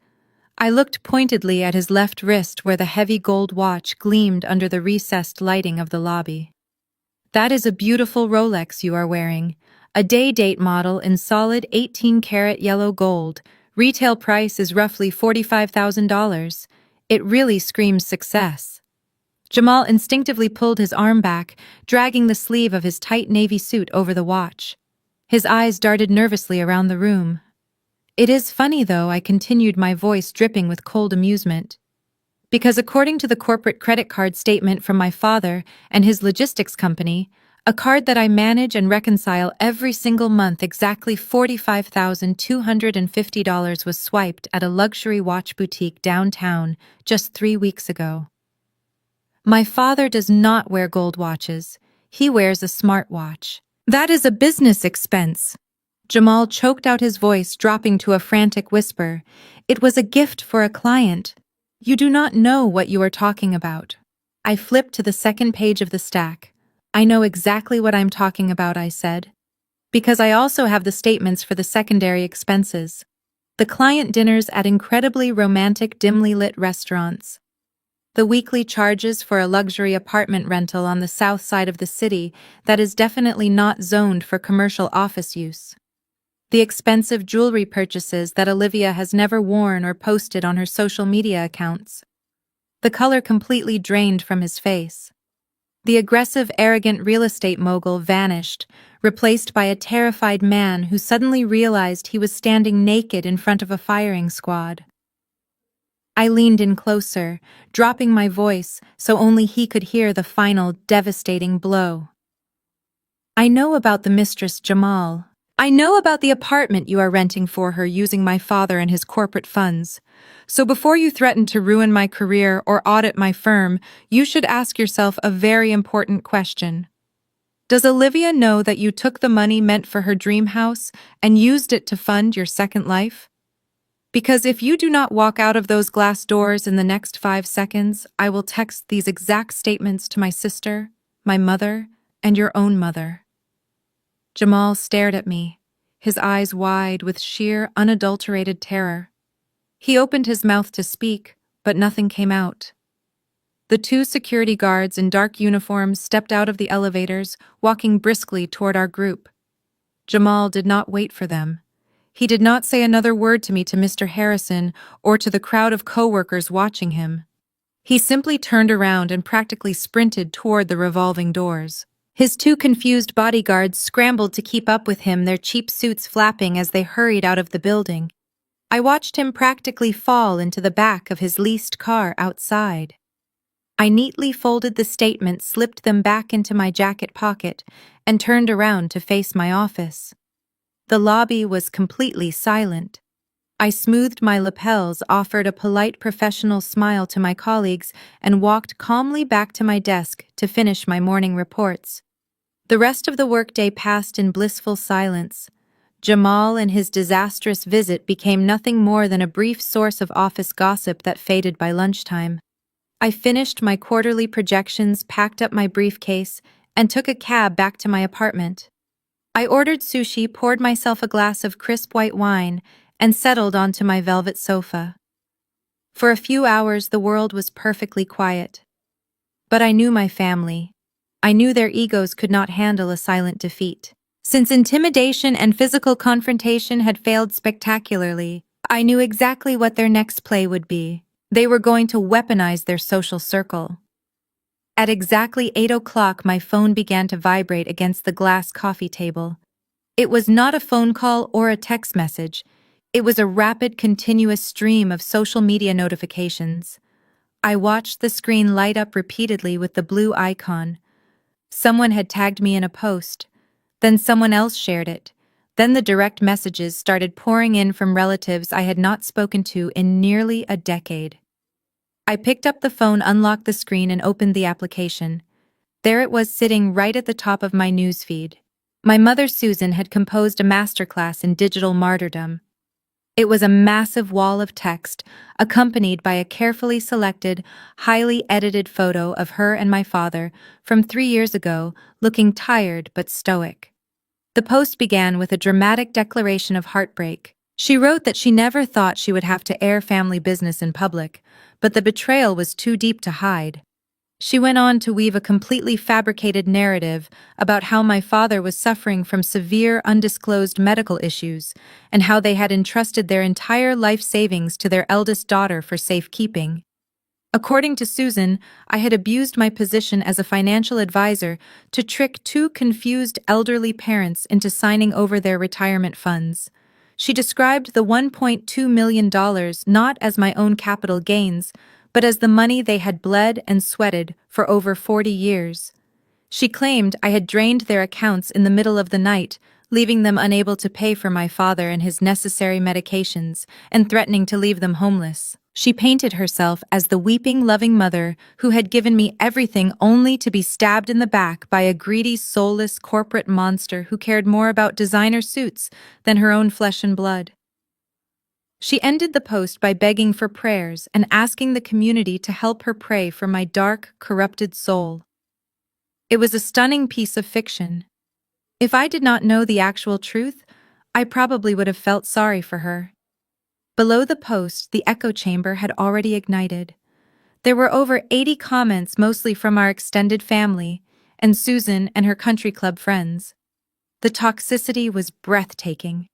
I looked pointedly at his left wrist where the heavy gold watch gleamed under the recessed lighting of the lobby. That is a beautiful Rolex you are wearing, a day-date model in solid 18-karat yellow gold. Retail price is roughly $45,000. It really screams success. Jamal instinctively pulled his arm back, dragging the sleeve of his tight navy suit over the watch. His eyes darted nervously around the room. It is funny, though, I continued, my voice dripping with cold amusement. Because according to the corporate credit card statement from my father and his logistics company, a card that I manage and reconcile every single month, exactly $45,250 was swiped at a luxury watch boutique downtown just 3 weeks ago. My father does not wear gold watches. He wears a smartwatch. That is a business expense. Jamal choked out his voice, dropping to a frantic whisper. It was a gift for a client. You do not know what you are talking about. I flipped to the second page of the stack. I know exactly what I'm talking about, I said. Because I also have the statements for the secondary expenses. The client dinners at incredibly romantic, dimly lit restaurants. The weekly charges for a luxury apartment rental on the south side of the city that is definitely not zoned for commercial office use. The expensive jewelry purchases that Olivia has never worn or posted on her social media accounts. The color completely drained from his face. The aggressive, arrogant real estate mogul vanished, replaced by a terrified man who suddenly realized he was standing naked in front of a firing squad. I leaned in closer, dropping my voice so only he could hear the final, devastating blow. I know about the mistress, Jamal. I know about the apartment you are renting for her using my father and his corporate funds. So before you threaten to ruin my career or audit my firm, you should ask yourself a very important question. Does Olivia know that you took the money meant for her dream house and used it to fund your second life? Because if you do not walk out of those glass doors in the next 5 seconds, I will text these exact statements to my sister, my mother, and your own mother. Jamal stared at me, his eyes wide with sheer, unadulterated terror. He opened his mouth to speak, but nothing came out. The 2 security guards in dark uniforms stepped out of the elevators, walking briskly toward our group. Jamal did not wait for them. He did not say another word to me, to Mr. Harrison, or to the crowd of coworkers watching him. He simply turned around and practically sprinted toward the revolving doors. His 2 confused bodyguards scrambled to keep up with him, their cheap suits flapping as they hurried out of the building. I watched him practically fall into the back of his leased car outside. I neatly folded the statements, slipped them back into my jacket pocket, and turned around to face my office. The lobby was completely silent. I smoothed my lapels, offered a polite professional smile to my colleagues, and walked calmly back to my desk to finish my morning reports. The rest of the workday passed in blissful silence. Jamal and his disastrous visit became nothing more than a brief source of office gossip that faded by lunchtime. I finished my quarterly projections, packed up my briefcase, and took a cab back to my apartment. I ordered sushi, poured myself a glass of crisp white wine, and settled onto my velvet sofa. For a few hours, the world was perfectly quiet. But I knew my family. I knew their egos could not handle a silent defeat. Since intimidation and physical confrontation had failed spectacularly, I knew exactly what their next play would be. They were going to weaponize their social circle. At exactly 8 o'clock, my phone began to vibrate against the glass coffee table. It was not a phone call or a text message. It was a rapid, continuous stream of social media notifications. I watched the screen light up repeatedly with the blue icon. Someone had tagged me in a post. Then someone else shared it. Then the direct messages started pouring in from relatives I had not spoken to in nearly a decade. I picked up the phone, unlocked the screen, and opened the application. There it was, sitting right at the top of my newsfeed. My mother, Susan, had composed a masterclass in digital martyrdom. It was a massive wall of text, accompanied by a carefully selected, highly edited photo of her and my father from 3 years ago, looking tired but stoic. The post began with a dramatic declaration of heartbreak. She wrote that she never thought she would have to air family business in public, but the betrayal was too deep to hide. She went on to weave a completely fabricated narrative about how my father was suffering from severe, undisclosed medical issues and how they had entrusted their entire life savings to their eldest daughter for safekeeping. According to Susan, I had abused my position as a financial advisor to trick two confused elderly parents into signing over their retirement funds. She described the $1.2 million not as my own capital gains, but as the money they had bled and sweated for over 40 years. She claimed I had drained their accounts in the middle of the night, leaving them unable to pay for my father and his necessary medications, and threatening to leave them homeless. She painted herself as the weeping, loving mother who had given me everything only to be stabbed in the back by a greedy, soulless corporate monster who cared more about designer suits than her own flesh and blood. She ended the post by begging for prayers and asking the community to help her pray for my dark, corrupted soul. It was a stunning piece of fiction. If I did not know the actual truth, I probably would have felt sorry for her. Below the post, the echo chamber had already ignited. There were over 80 comments, mostly from our extended family, and Susan and her country club friends. The toxicity was breathtaking.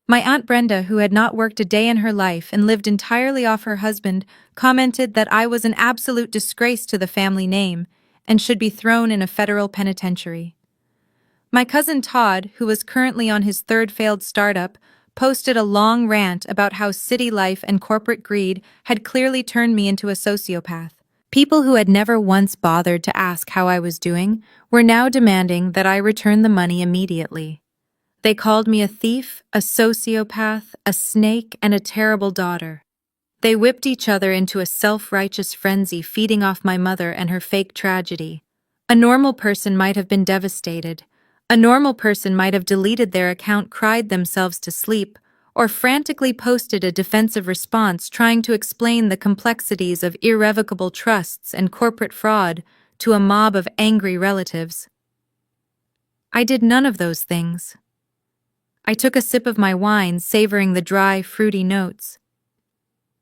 My Aunt Brenda, who had not worked a day in her life and lived entirely off her husband, commented that I was an absolute disgrace to the family name and should be thrown in a federal penitentiary. My cousin Todd, who was currently on his third failed startup, posted a long rant about how city life and corporate greed had clearly turned me into a sociopath. People who had never once bothered to ask how I was doing were now demanding that I return the money immediately. They called me a thief, a sociopath, a snake, and a terrible daughter. They whipped each other into a self-righteous frenzy, feeding off my mother and her fake tragedy. A normal person might have been devastated. A normal person might have deleted their account, cried themselves to sleep, or frantically posted a defensive response trying to explain the complexities of irrevocable trusts and corporate fraud to a mob of angry relatives. I did none of those things. I took a sip of my wine, savoring the dry, fruity notes.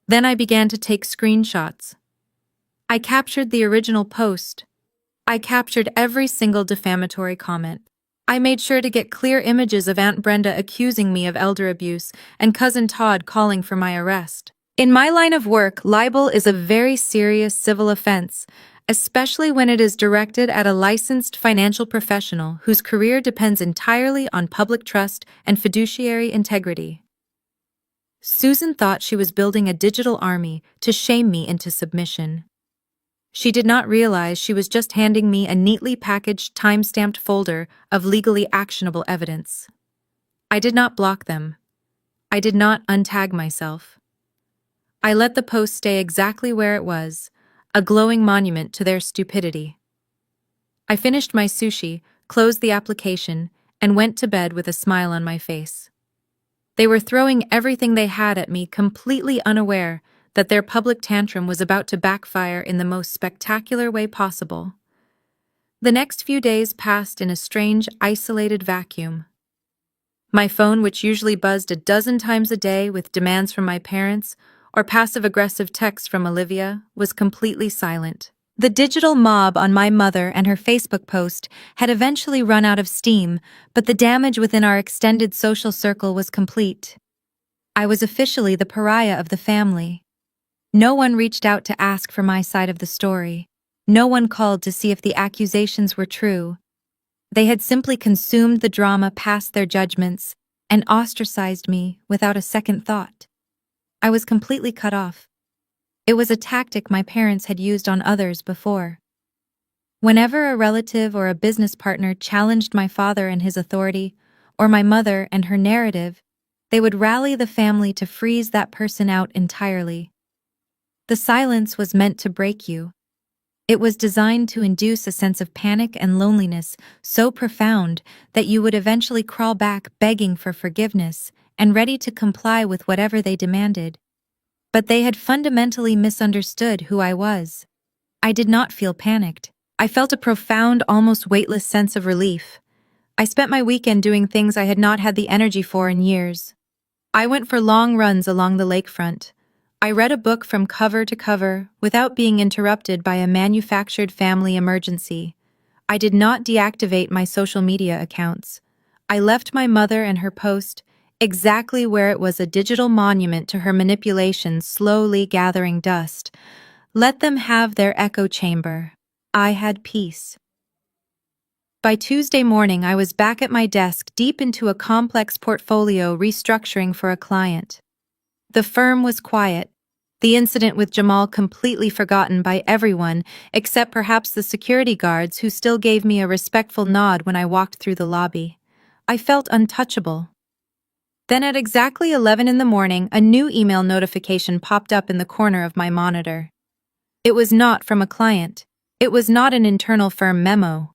Then I began to take screenshots. I captured the original post. I captured every single defamatory comment. I made sure to get clear images of Aunt Brenda accusing me of elder abuse and Cousin Todd calling for my arrest. In my line of work, libel is a very serious civil offense, especially when it is directed at a licensed financial professional whose career depends entirely on public trust and fiduciary integrity. Susan thought she was building a digital army to shame me into submission. She did not realize she was just handing me a neatly packaged, time-stamped folder of legally actionable evidence. I did not block them. I did not untag myself. I let the post stay exactly where it was, a glowing monument to their stupidity. I finished my sushi, closed the application, and went to bed with a smile on my face. They were throwing everything they had at me, completely unaware that their public tantrum was about to backfire in the most spectacular way possible. The next few days passed in a strange, isolated vacuum. My phone, which usually buzzed a dozen times a day with demands from my parents or passive-aggressive texts from Olivia, was completely silent. The digital mob on my mother and her Facebook post had eventually run out of steam, but the damage within our extended social circle was complete. I was officially the pariah of the family. No one reached out to ask for my side of the story. No one called to see if the accusations were true. They had simply consumed the drama, passed their judgments, and ostracized me without a second thought. I was completely cut off. It was a tactic my parents had used on others before. Whenever a relative or a business partner challenged my father and his authority, or my mother and her narrative, they would rally the family to freeze that person out entirely. The silence was meant to break you. It was designed to induce a sense of panic and loneliness so profound that you would eventually crawl back begging for forgiveness and ready to comply with whatever they demanded. But they had fundamentally misunderstood who I was. I did not feel panicked. I felt a profound, almost weightless sense of relief. I spent my weekend doing things I had not had the energy for in years. I went for long runs along the lakefront. I read a book from cover to cover without being interrupted by a manufactured family emergency. I did not deactivate my social media accounts. I left my mother and her post exactly where it was, a digital monument to her manipulation slowly gathering dust. Let them have their echo chamber. I had peace. By Tuesday morning, I was back at my desk, deep into a complex portfolio restructuring for a client. The firm was quiet, the incident with Jamal completely forgotten by everyone except perhaps the security guards who still gave me a respectful nod when I walked through the lobby. I felt untouchable. Then at exactly 11 in the morning, a new email notification popped up in the corner of my monitor. It was not from a client. It was not an internal firm memo.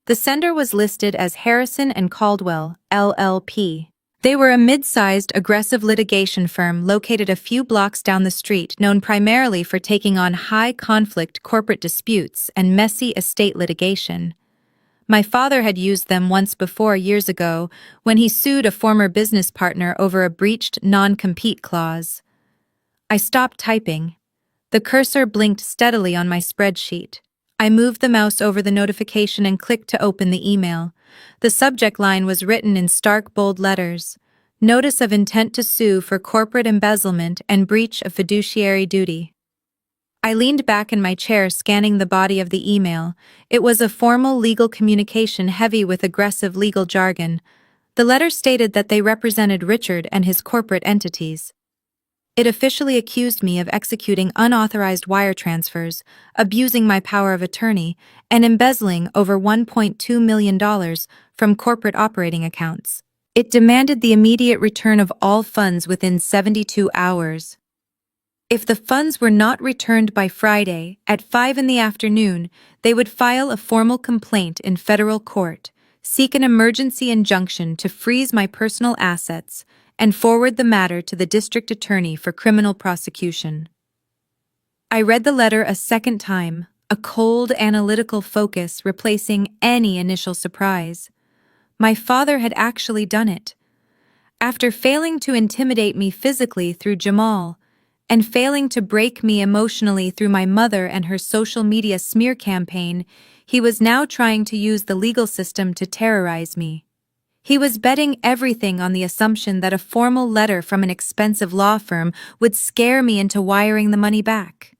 The sender was listed as Harrison and Caldwell, LLP. They were a mid-sized, aggressive litigation firm located a few blocks down the street, known primarily for taking on high-conflict corporate disputes and messy estate litigation. My father had used them once before years ago when he sued a former business partner over a breached non-compete clause. I stopped typing. The cursor blinked steadily on my spreadsheet. I moved the mouse over the notification and clicked to open the email. The subject line was written in stark, bold letters. Notice of intent to sue for corporate embezzlement and breach of fiduciary duty. I leaned back in my chair, scanning the body of the email. It was a formal legal communication heavy with aggressive legal jargon. The letter stated that they represented Richard and his corporate entities. It officially accused me of executing unauthorized wire transfers, abusing my power of attorney, and embezzling over $1.2 million from corporate operating accounts. It demanded the immediate return of all funds within 72 hours. If the funds were not returned by Friday at 5 in the afternoon, they would file a formal complaint in federal court, seek an emergency injunction to freeze my personal assets, and forward the matter to the district attorney for criminal prosecution. I read the letter a second time, a cold, analytical focus replacing any initial surprise. My father had actually done it. After failing to intimidate me physically through Jamal, and failing to break me emotionally through my mother and her social media smear campaign, he was now trying to use the legal system to terrorize me. He was betting everything on the assumption that a formal letter from an expensive law firm would scare me into wiring the money back.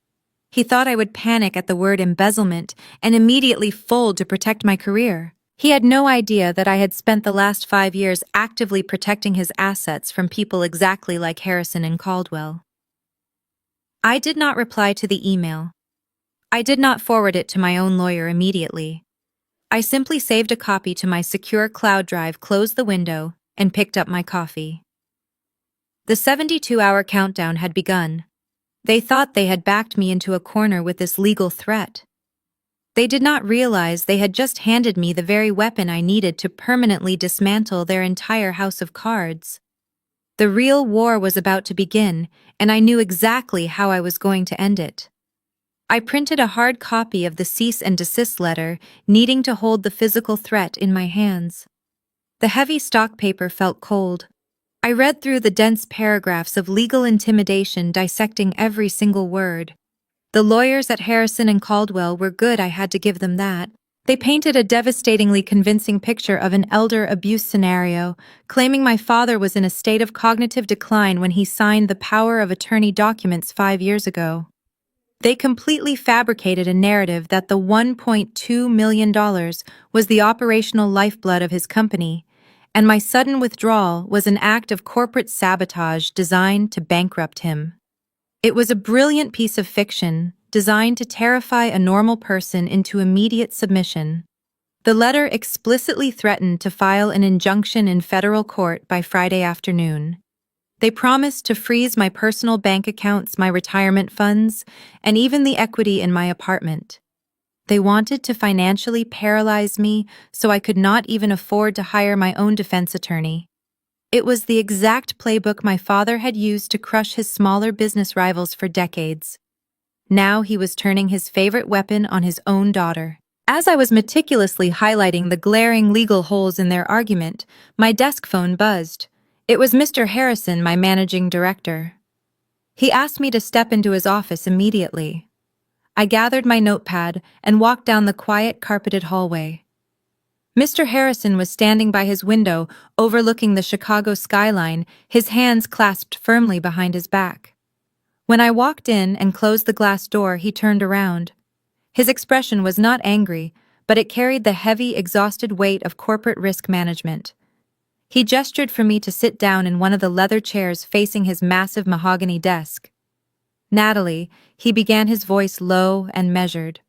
He thought I would panic at the word embezzlement and immediately fold to protect my career. He had no idea that I had spent the last 5 years actively protecting his assets from people exactly like Harrison and Caldwell. I did not reply to the email. I did not forward it to my own lawyer immediately. I simply saved a copy to my secure cloud drive, closed the window, and picked up my coffee. The 72-hour countdown had begun. They thought they had backed me into a corner with this legal threat. They did not realize they had just handed me the very weapon I needed to permanently dismantle their entire house of cards. The real war was about to begin, and I knew exactly how I was going to end it. I printed a hard copy of the cease and desist letter, needing to hold the physical threat in my hands. The heavy stock paper felt cold. I read through the dense paragraphs of legal intimidation, dissecting every single word. The lawyers at Harrison and Caldwell were good, I had to give them that. They painted a devastatingly convincing picture of an elder abuse scenario, claiming my father was in a state of cognitive decline when he signed the power of attorney documents 5 years ago. They completely fabricated a narrative that the $1.2 million was the operational lifeblood of his company, and my sudden withdrawal was an act of corporate sabotage designed to bankrupt him. It was a brilliant piece of fiction, designed to terrify a normal person into immediate submission. The letter explicitly threatened to file an injunction in federal court by Friday afternoon. They promised to freeze my personal bank accounts, my retirement funds, and even the equity in my apartment. They wanted to financially paralyze me so I could not even afford to hire my own defense attorney. It was the exact playbook my father had used to crush his smaller business rivals for decades. Now he was turning his favorite weapon on his own daughter. As I was meticulously highlighting the glaring legal holes in their argument, my desk phone buzzed. It was Mr. Harrison, my managing director. He asked me to step into his office immediately. I gathered my notepad and walked down the quiet, carpeted hallway. Mr. Harrison was standing by his window, overlooking the Chicago skyline, his hands clasped firmly behind his back. When I walked in and closed the glass door, he turned around. His expression was not angry, but it carried the heavy, exhausted weight of corporate risk management. He gestured for me to sit down in one of the leather chairs facing his massive mahogany desk. "Natalie," he began, his voice low and measured.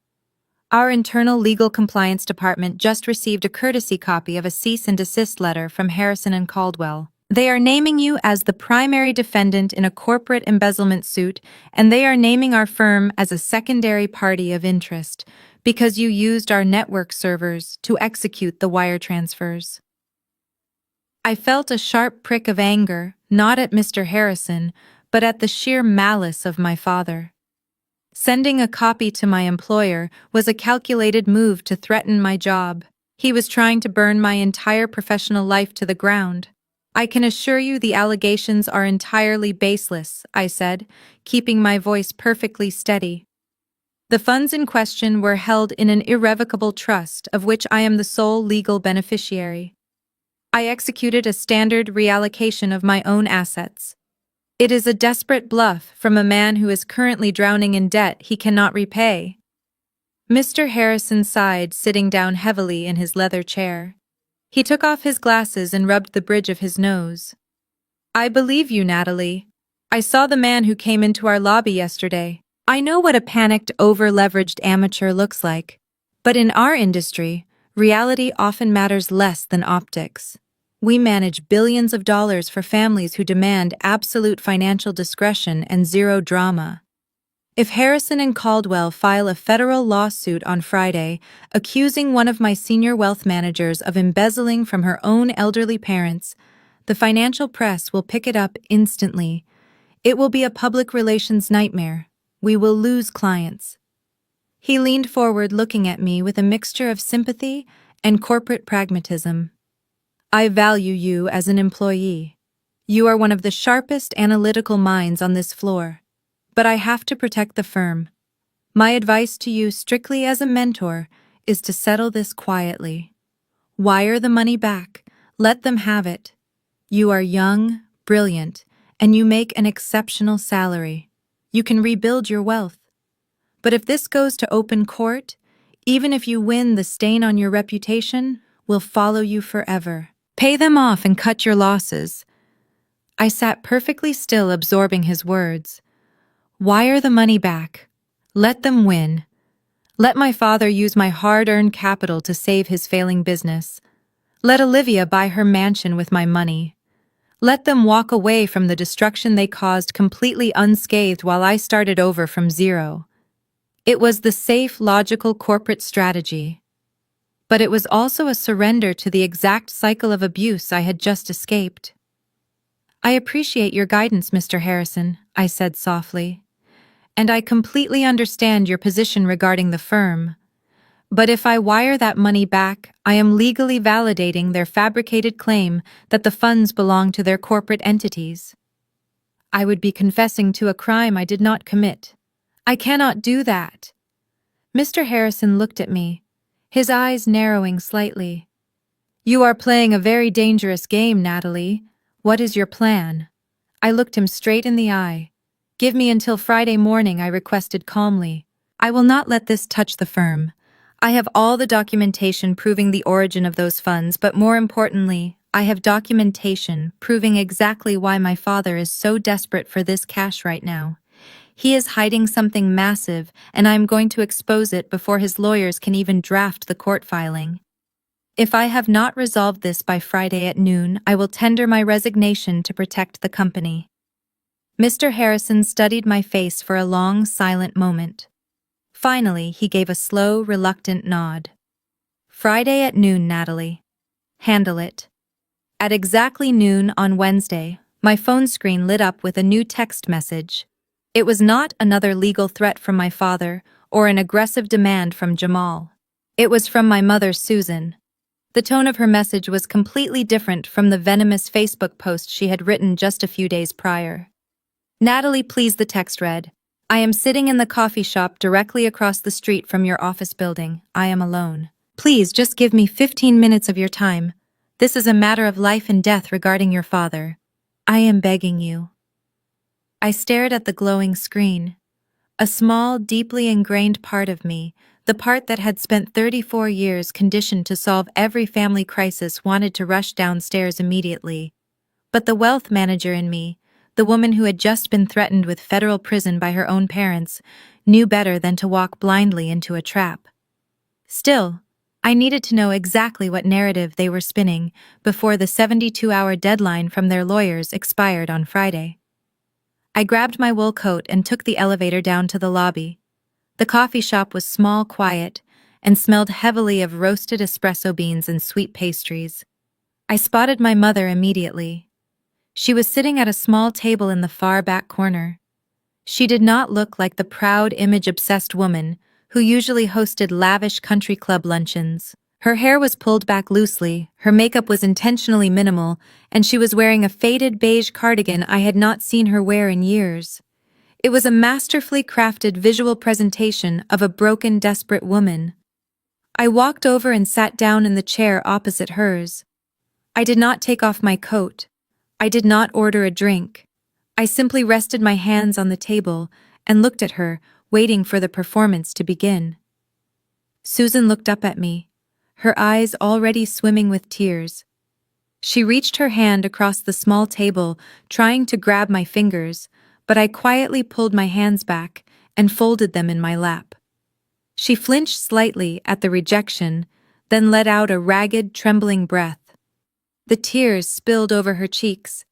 "Our internal legal compliance department just received a courtesy copy of a cease and desist letter from Harrison and Caldwell. They are naming you as the primary defendant in a corporate embezzlement suit, and they are naming our firm as a secondary party of interest because you used our network servers to execute the wire transfers." I felt a sharp prick of anger, not at Mr. Harrison, but at the sheer malice of my father. Sending a copy to my employer was a calculated move to threaten my job. He was trying to burn my entire professional life to the ground. "I can assure you the allegations are entirely baseless," I said, keeping my voice perfectly steady. "The funds in question were held in an irrevocable trust of which I am the sole legal beneficiary. I executed a standard reallocation of my own assets. It is a desperate bluff from a man who is currently drowning in debt he cannot repay." Mr. Harrison sighed, sitting down heavily in his leather chair. He took off his glasses and rubbed the bridge of his nose. "I believe you, Natalie. I saw the man who came into our lobby yesterday. I know what a panicked, over-leveraged amateur looks like. But in our industry, reality often matters less than optics. We manage billions of dollars for families who demand absolute financial discretion and zero drama. If Harrison and Caldwell file a federal lawsuit on Friday, accusing one of my senior wealth managers of embezzling from her own elderly parents, the financial press will pick it up instantly. It will be a public relations nightmare. We will lose clients." He leaned forward, looking at me with a mixture of sympathy and corporate pragmatism. "I value you as an employee. You are one of the sharpest analytical minds on this floor. But I have to protect the firm. My advice to you, strictly as a mentor, is to settle this quietly. Wire the money back. Let them have it. You are young, brilliant, and you make an exceptional salary. You can rebuild your wealth. But if this goes to open court, even if you win, the stain on your reputation will follow you forever. Pay them off and cut your losses." I sat perfectly still, absorbing his words. Wire the money back. Let them win. Let my father use my hard-earned capital to save his failing business. Let Olivia buy her mansion with my money. Let them walk away from the destruction they caused completely unscathed while I started over from zero. It was the safe, logical corporate strategy. But it was also a surrender to the exact cycle of abuse I had just escaped. "I appreciate your guidance, Mr. Harrison," I said softly. "And I completely understand your position regarding the firm. But if I wire that money back, I am legally validating their fabricated claim that the funds belong to their corporate entities. I would be confessing to a crime I did not commit. I cannot do that." Mr. Harrison looked at me, his eyes narrowing slightly. "You are playing a very dangerous game, Natalie. What is your plan?" I looked him straight in the eye. "Give me until Friday morning," I requested calmly. "I will not let this touch the firm. I have all the documentation proving the origin of those funds, but more importantly, I have documentation proving exactly why my father is so desperate for this cash right now. He is hiding something massive, and I am going to expose it before his lawyers can even draft the court filing. If I have not resolved this by Friday at noon, I will tender my resignation to protect the company." Mr. Harrison studied my face for a long, silent moment. Finally, he gave a slow, reluctant nod. "Friday at noon, Natalie. Handle it." At exactly noon on Wednesday, my phone screen lit up with a new text message. It was not another legal threat from my father or an aggressive demand from Jamal. It was from my mother, Susan. The tone of her message was completely different from the venomous Facebook post she had written just a few days prior. "Natalie, please," the text read. "I am sitting in the coffee shop directly across the street from your office building. I am alone. Please just give me 15 minutes of your time. This is a matter of life and death regarding your father. I am begging you." I stared at the glowing screen. A small, deeply ingrained part of me, the part that had spent 34 years conditioned to solve every family crisis, wanted to rush downstairs immediately. But the wealth manager in me, the woman who had just been threatened with federal prison by her own parents, knew better than to walk blindly into a trap. Still, I needed to know exactly what narrative they were spinning before the 72-hour deadline from their lawyers expired on Friday. I grabbed my wool coat and took the elevator down to the lobby. The coffee shop was small, quiet, and smelled heavily of roasted espresso beans and sweet pastries. I spotted my mother immediately. She was sitting at a small table in the far back corner. She did not look like the proud, image-obsessed woman who usually hosted lavish country club luncheons. Her hair was pulled back loosely, her makeup was intentionally minimal, and she was wearing a faded beige cardigan I had not seen her wear in years. It was a masterfully crafted visual presentation of a broken, desperate woman. I walked over and sat down in the chair opposite hers. I did not take off my coat. I did not order a drink. I simply rested my hands on the table and looked at her, waiting for the performance to begin. Susan looked up at me, her eyes already swimming with tears. She reached her hand across the small table, trying to grab my fingers, but I quietly pulled my hands back and folded them in my lap. She flinched slightly at the rejection, then let out a ragged, trembling breath. The tears spilled over her cheeks.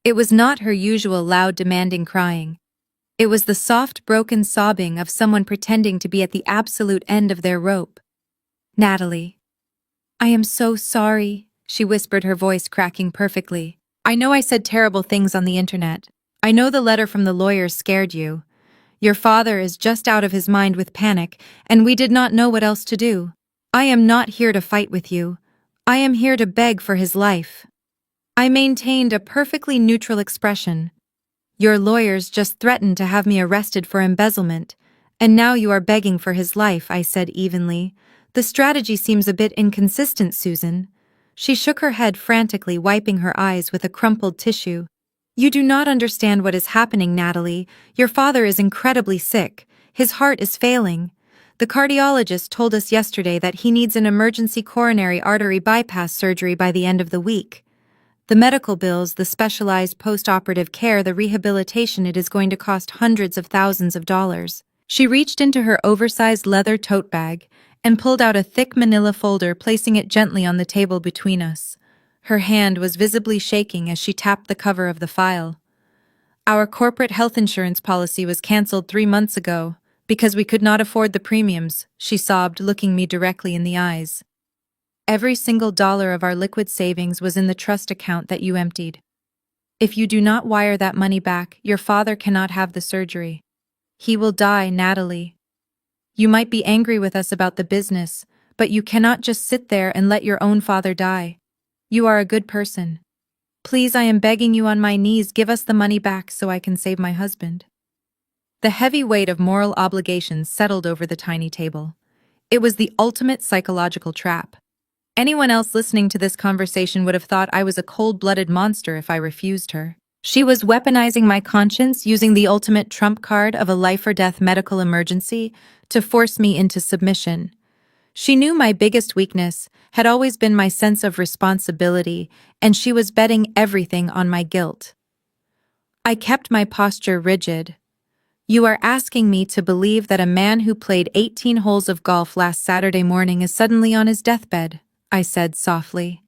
It was not her usual loud, demanding crying. It was the soft, broken sobbing of someone pretending to be at the absolute end of their rope. "Natalie, I am so sorry," she whispered, her voice cracking perfectly. "I know I said terrible things on the internet. I know the letter from the lawyers scared you. Your father is just out of his mind with panic, and we did not know what else to do. I am not here to fight with you. I am here to beg for his life." I maintained a perfectly neutral expression. "Your lawyers just threatened to have me arrested for embezzlement, and now you are begging for his life," I said evenly. "The strategy seems a bit inconsistent, Susan." She shook her head frantically, wiping her eyes with a crumpled tissue. "You do not understand what is happening, Natalie. Your father is incredibly sick. His heart is failing. The cardiologist told us yesterday that he needs an emergency coronary artery bypass surgery by the end of the week. The medical bills, the specialized post-operative care, the rehabilitation, it is going to cost hundreds of thousands of dollars." She reached into her oversized leather tote bag and pulled out a thick manila folder, placing it gently on the table between us. Her hand was visibly shaking as she tapped the cover of the file. "Our corporate health insurance policy was canceled 3 months ago because we could not afford the premiums," she sobbed, looking me directly in the eyes. "Every single dollar of our liquid savings was in the trust account that you emptied. If you do not wire that money back, your father cannot have the surgery. He will die, Natalie. You might be angry with us about the business, but you cannot just sit there and let your own father die. You are a good person. Please, I am begging you on my knees, give us the money back so I can save my husband." The heavy weight of moral obligations settled over the tiny table. It was the ultimate psychological trap. Anyone else listening to this conversation would have thought I was a cold-blooded monster if I refused her. She was weaponizing my conscience, using the ultimate trump card of a life-or-death medical emergency to force me into submission. She knew my biggest weakness had always been my sense of responsibility, and she was betting everything on my guilt. I kept my posture rigid. You are asking me to believe that a man who played 18 holes of golf last Saturday morning is suddenly on his deathbed, I said softly.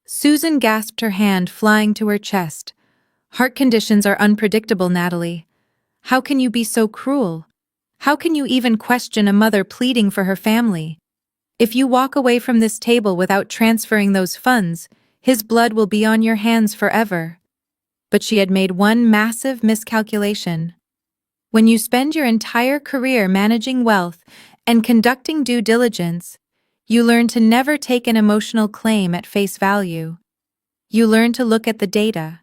Susan gasped, her hand flying to her chest. Heart conditions are unpredictable, Natalie. How can you be so cruel? How can you even question a mother pleading for her family? If you walk away from this table without transferring those funds, his blood will be on your hands forever. But she had made one massive miscalculation. When you spend your entire career managing wealth and conducting due diligence, you learn to never take an emotional claim at face value. You learn to look at the data.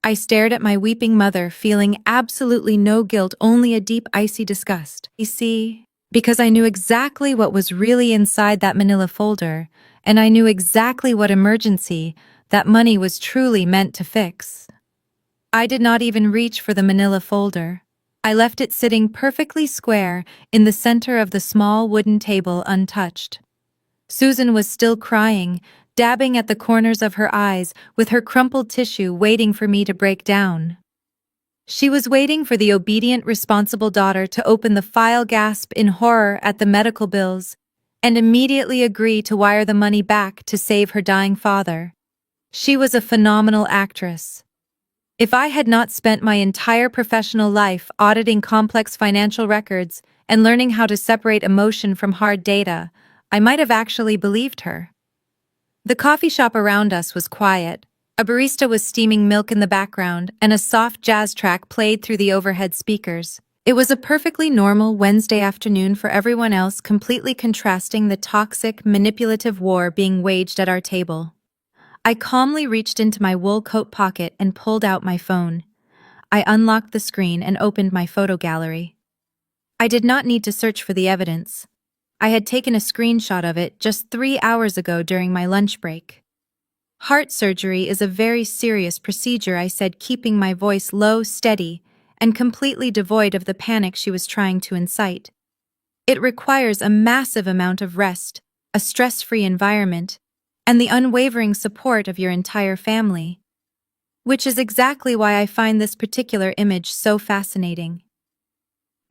I stared at my weeping mother, feeling absolutely no guilt, only a deep, icy disgust. You see, because I knew exactly what was really inside that manila folder, and I knew exactly what emergency that money was truly meant to fix. I did not even reach for the manila folder. I left it sitting perfectly square in the center of the small wooden table, untouched. Susan was still crying, dabbing at the corners of her eyes with her crumpled tissue, waiting for me to break down. She was waiting for the obedient, responsible daughter to open the file, gasp in horror at the medical bills, and immediately agree to wire the money back to save her dying father. She was a phenomenal actress. If I had not spent my entire professional life auditing complex financial records and learning how to separate emotion from hard data, I might have actually believed her. The coffee shop around us was quiet. A barista was steaming milk in the background, and a soft jazz track played through the overhead speakers. It was a perfectly normal Wednesday afternoon for everyone else, completely contrasting the toxic, manipulative war being waged at our table. I calmly reached into my wool coat pocket and pulled out my phone. I unlocked the screen and opened my photo gallery. I did not need to search for the evidence. I had taken a screenshot of it just 3 hours ago during my lunch break. Heart surgery is a very serious procedure, I said, keeping my voice low, steady, and completely devoid of the panic she was trying to incite. It requires a massive amount of rest, a stress-free environment, and the unwavering support of your entire family. Which is exactly why I find this particular image so fascinating.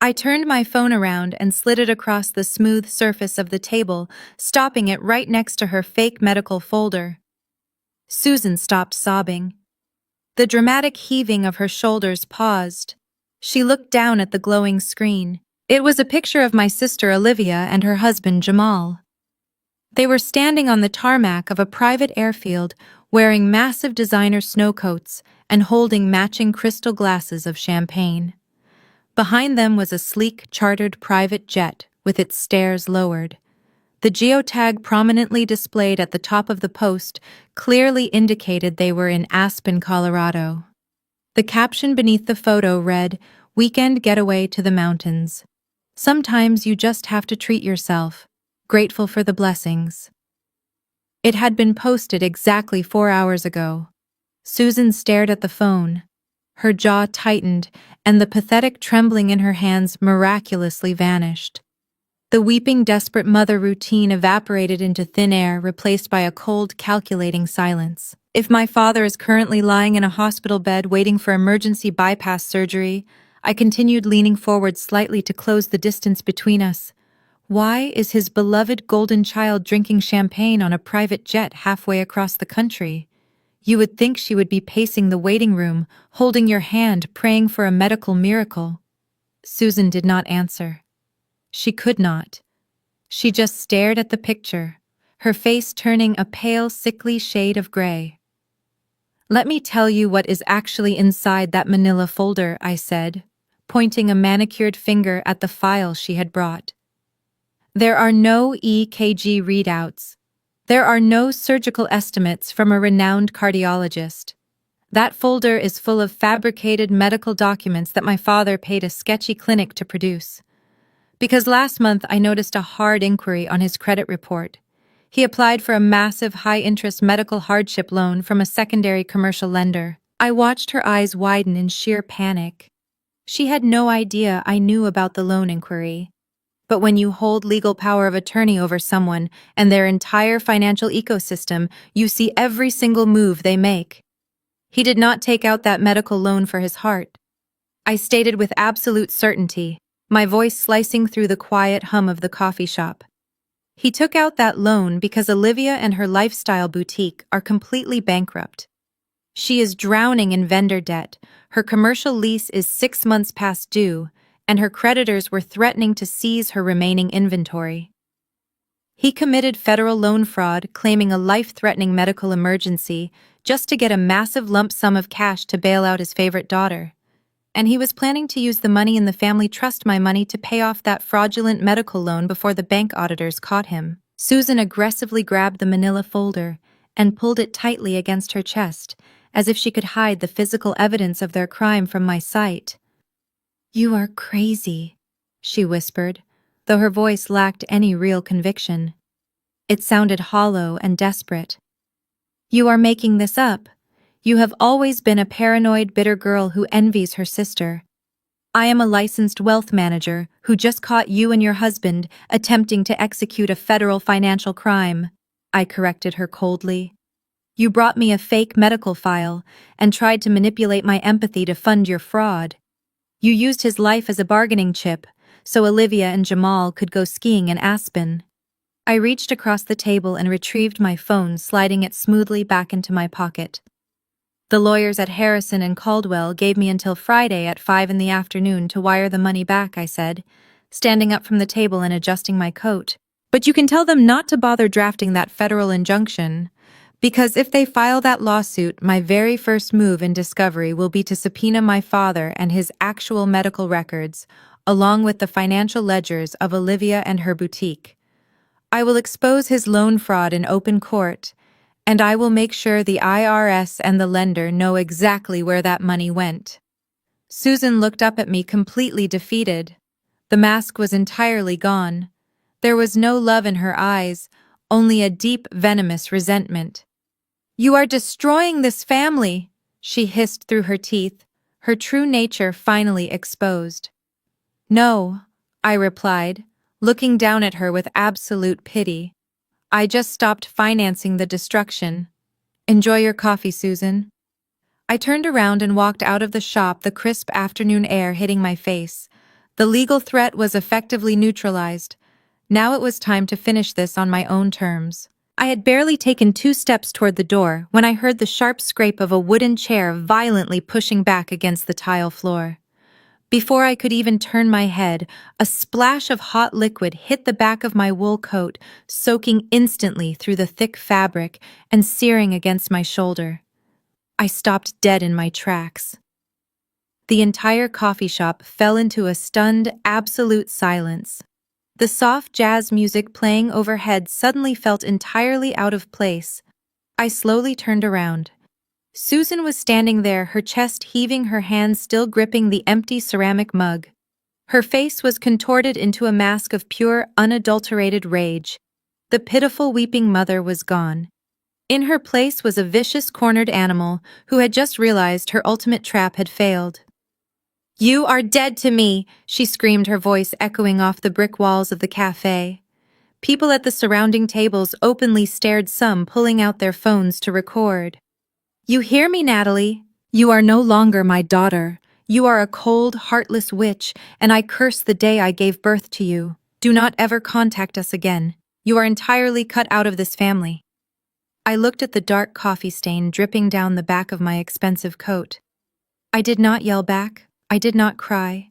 I turned my phone around and slid it across the smooth surface of the table, stopping it right next to her fake medical folder. Susan stopped sobbing. The dramatic heaving of her shoulders paused. She looked down at the glowing screen. It was a picture of my sister Olivia and her husband Jamal. They were standing on the tarmac of a private airfield, wearing massive designer snowcoats and holding matching crystal glasses of champagne. Behind them was a sleek, chartered private jet with its stairs lowered. The geotag prominently displayed at the top of the post clearly indicated they were in Aspen, Colorado. The caption beneath the photo read, "Weekend getaway to the mountains. Sometimes you just have to treat yourself. Grateful for the blessings." It had been posted exactly 4 hours ago. Susan stared at the phone. Her jaw tightened, and the pathetic trembling in her hands miraculously vanished. The weeping, desperate mother routine evaporated into thin air, replaced by a cold, calculating silence. If my father is currently lying in a hospital bed waiting for emergency bypass surgery, I continued, leaning forward slightly to close the distance between us. Why is his beloved golden child drinking champagne on a private jet halfway across the country? You would think she would be pacing the waiting room, holding your hand, praying for a medical miracle. Susan did not answer. She could not. She just stared at the picture, her face turning a pale, sickly shade of gray. "Let me tell you what is actually inside that manila folder," I said, pointing a manicured finger at the file she had brought. "There are no EKG readouts. There are no surgical estimates from a renowned cardiologist. That folder is full of fabricated medical documents that my father paid a sketchy clinic to produce. Because last month I noticed a hard inquiry on his credit report. He applied for a massive high-interest medical hardship loan from a secondary commercial lender." I watched her eyes widen in sheer panic. She had no idea I knew about the loan inquiry. But when you hold legal power of attorney over someone and their entire financial ecosystem, you see every single move they make. He did not take out that medical loan for his heart. I stated with absolute certainty, my voice slicing through the quiet hum of the coffee shop. He took out that loan because Olivia and her lifestyle boutique are completely bankrupt. She is drowning in vendor debt, her commercial lease is 6 months past due, and her creditors were threatening to seize her remaining inventory. He committed federal loan fraud, claiming a life-threatening medical emergency just to get a massive lump sum of cash to bail out his favorite daughter. And he was planning to use the money in the family trust my money to pay off that fraudulent medical loan before the bank auditors caught him. Susan aggressively grabbed the manila folder and pulled it tightly against her chest, as if she could hide the physical evidence of their crime from my sight. "You are crazy," she whispered, though her voice lacked any real conviction. It sounded hollow and desperate. "You are making this up. You have always been a paranoid, bitter girl who envies her sister. I am a licensed wealth manager who just caught you and your husband attempting to execute a federal financial crime," I corrected her coldly. "You brought me a fake medical file and tried to manipulate my empathy to fund your fraud. You used his life as a bargaining chip so Olivia and Jamal could go skiing in Aspen." I reached across the table and retrieved my phone, sliding it smoothly back into my pocket. "The lawyers at Harrison and Caldwell gave me until Friday at 5 in the afternoon to wire the money back," I said, standing up from the table and adjusting my coat. "But you can tell them not to bother drafting that federal injunction, because if they file that lawsuit, my very first move in discovery will be to subpoena my father and his actual medical records, along with the financial ledgers of Olivia and her boutique. I will expose his loan fraud in open court, and I will make sure the IRS and the lender know exactly where that money went." Susan looked up at me completely defeated. The mask was entirely gone. There was no love in her eyes, only a deep, venomous resentment. "You are destroying this family," she hissed through her teeth, her true nature finally exposed. "No," I replied, looking down at her with absolute pity. "I just stopped financing the destruction. Enjoy your coffee, Susan." I turned around and walked out of the shop, the crisp afternoon air hitting my face. The legal threat was effectively neutralized. Now it was time to finish this on my own terms. I had barely taken 2 steps toward the door when I heard the sharp scrape of a wooden chair violently pushing back against the tile floor. Before I could even turn my head, a splash of hot liquid hit the back of my wool coat, soaking instantly through the thick fabric and searing against my shoulder. I stopped dead in my tracks. The entire coffee shop fell into a stunned, absolute silence. The soft jazz music playing overhead suddenly felt entirely out of place. I slowly turned around. Susan was standing there, her chest heaving, her hands still gripping the empty ceramic mug. Her face was contorted into a mask of pure, unadulterated rage. The pitiful weeping mother was gone. In her place was a vicious, cornered animal who had just realized her ultimate trap had failed. "You are dead to me," she screamed, her voice echoing off the brick walls of the cafe. People at the surrounding tables openly stared, some pulling out their phones to record. "You hear me, Natalie? You are no longer my daughter. You are a cold, heartless witch, and I curse the day I gave birth to you. Do not ever contact us again. You are entirely cut out of this family." I looked at the dark coffee stain dripping down the back of my expensive coat. I did not yell back. I did not cry.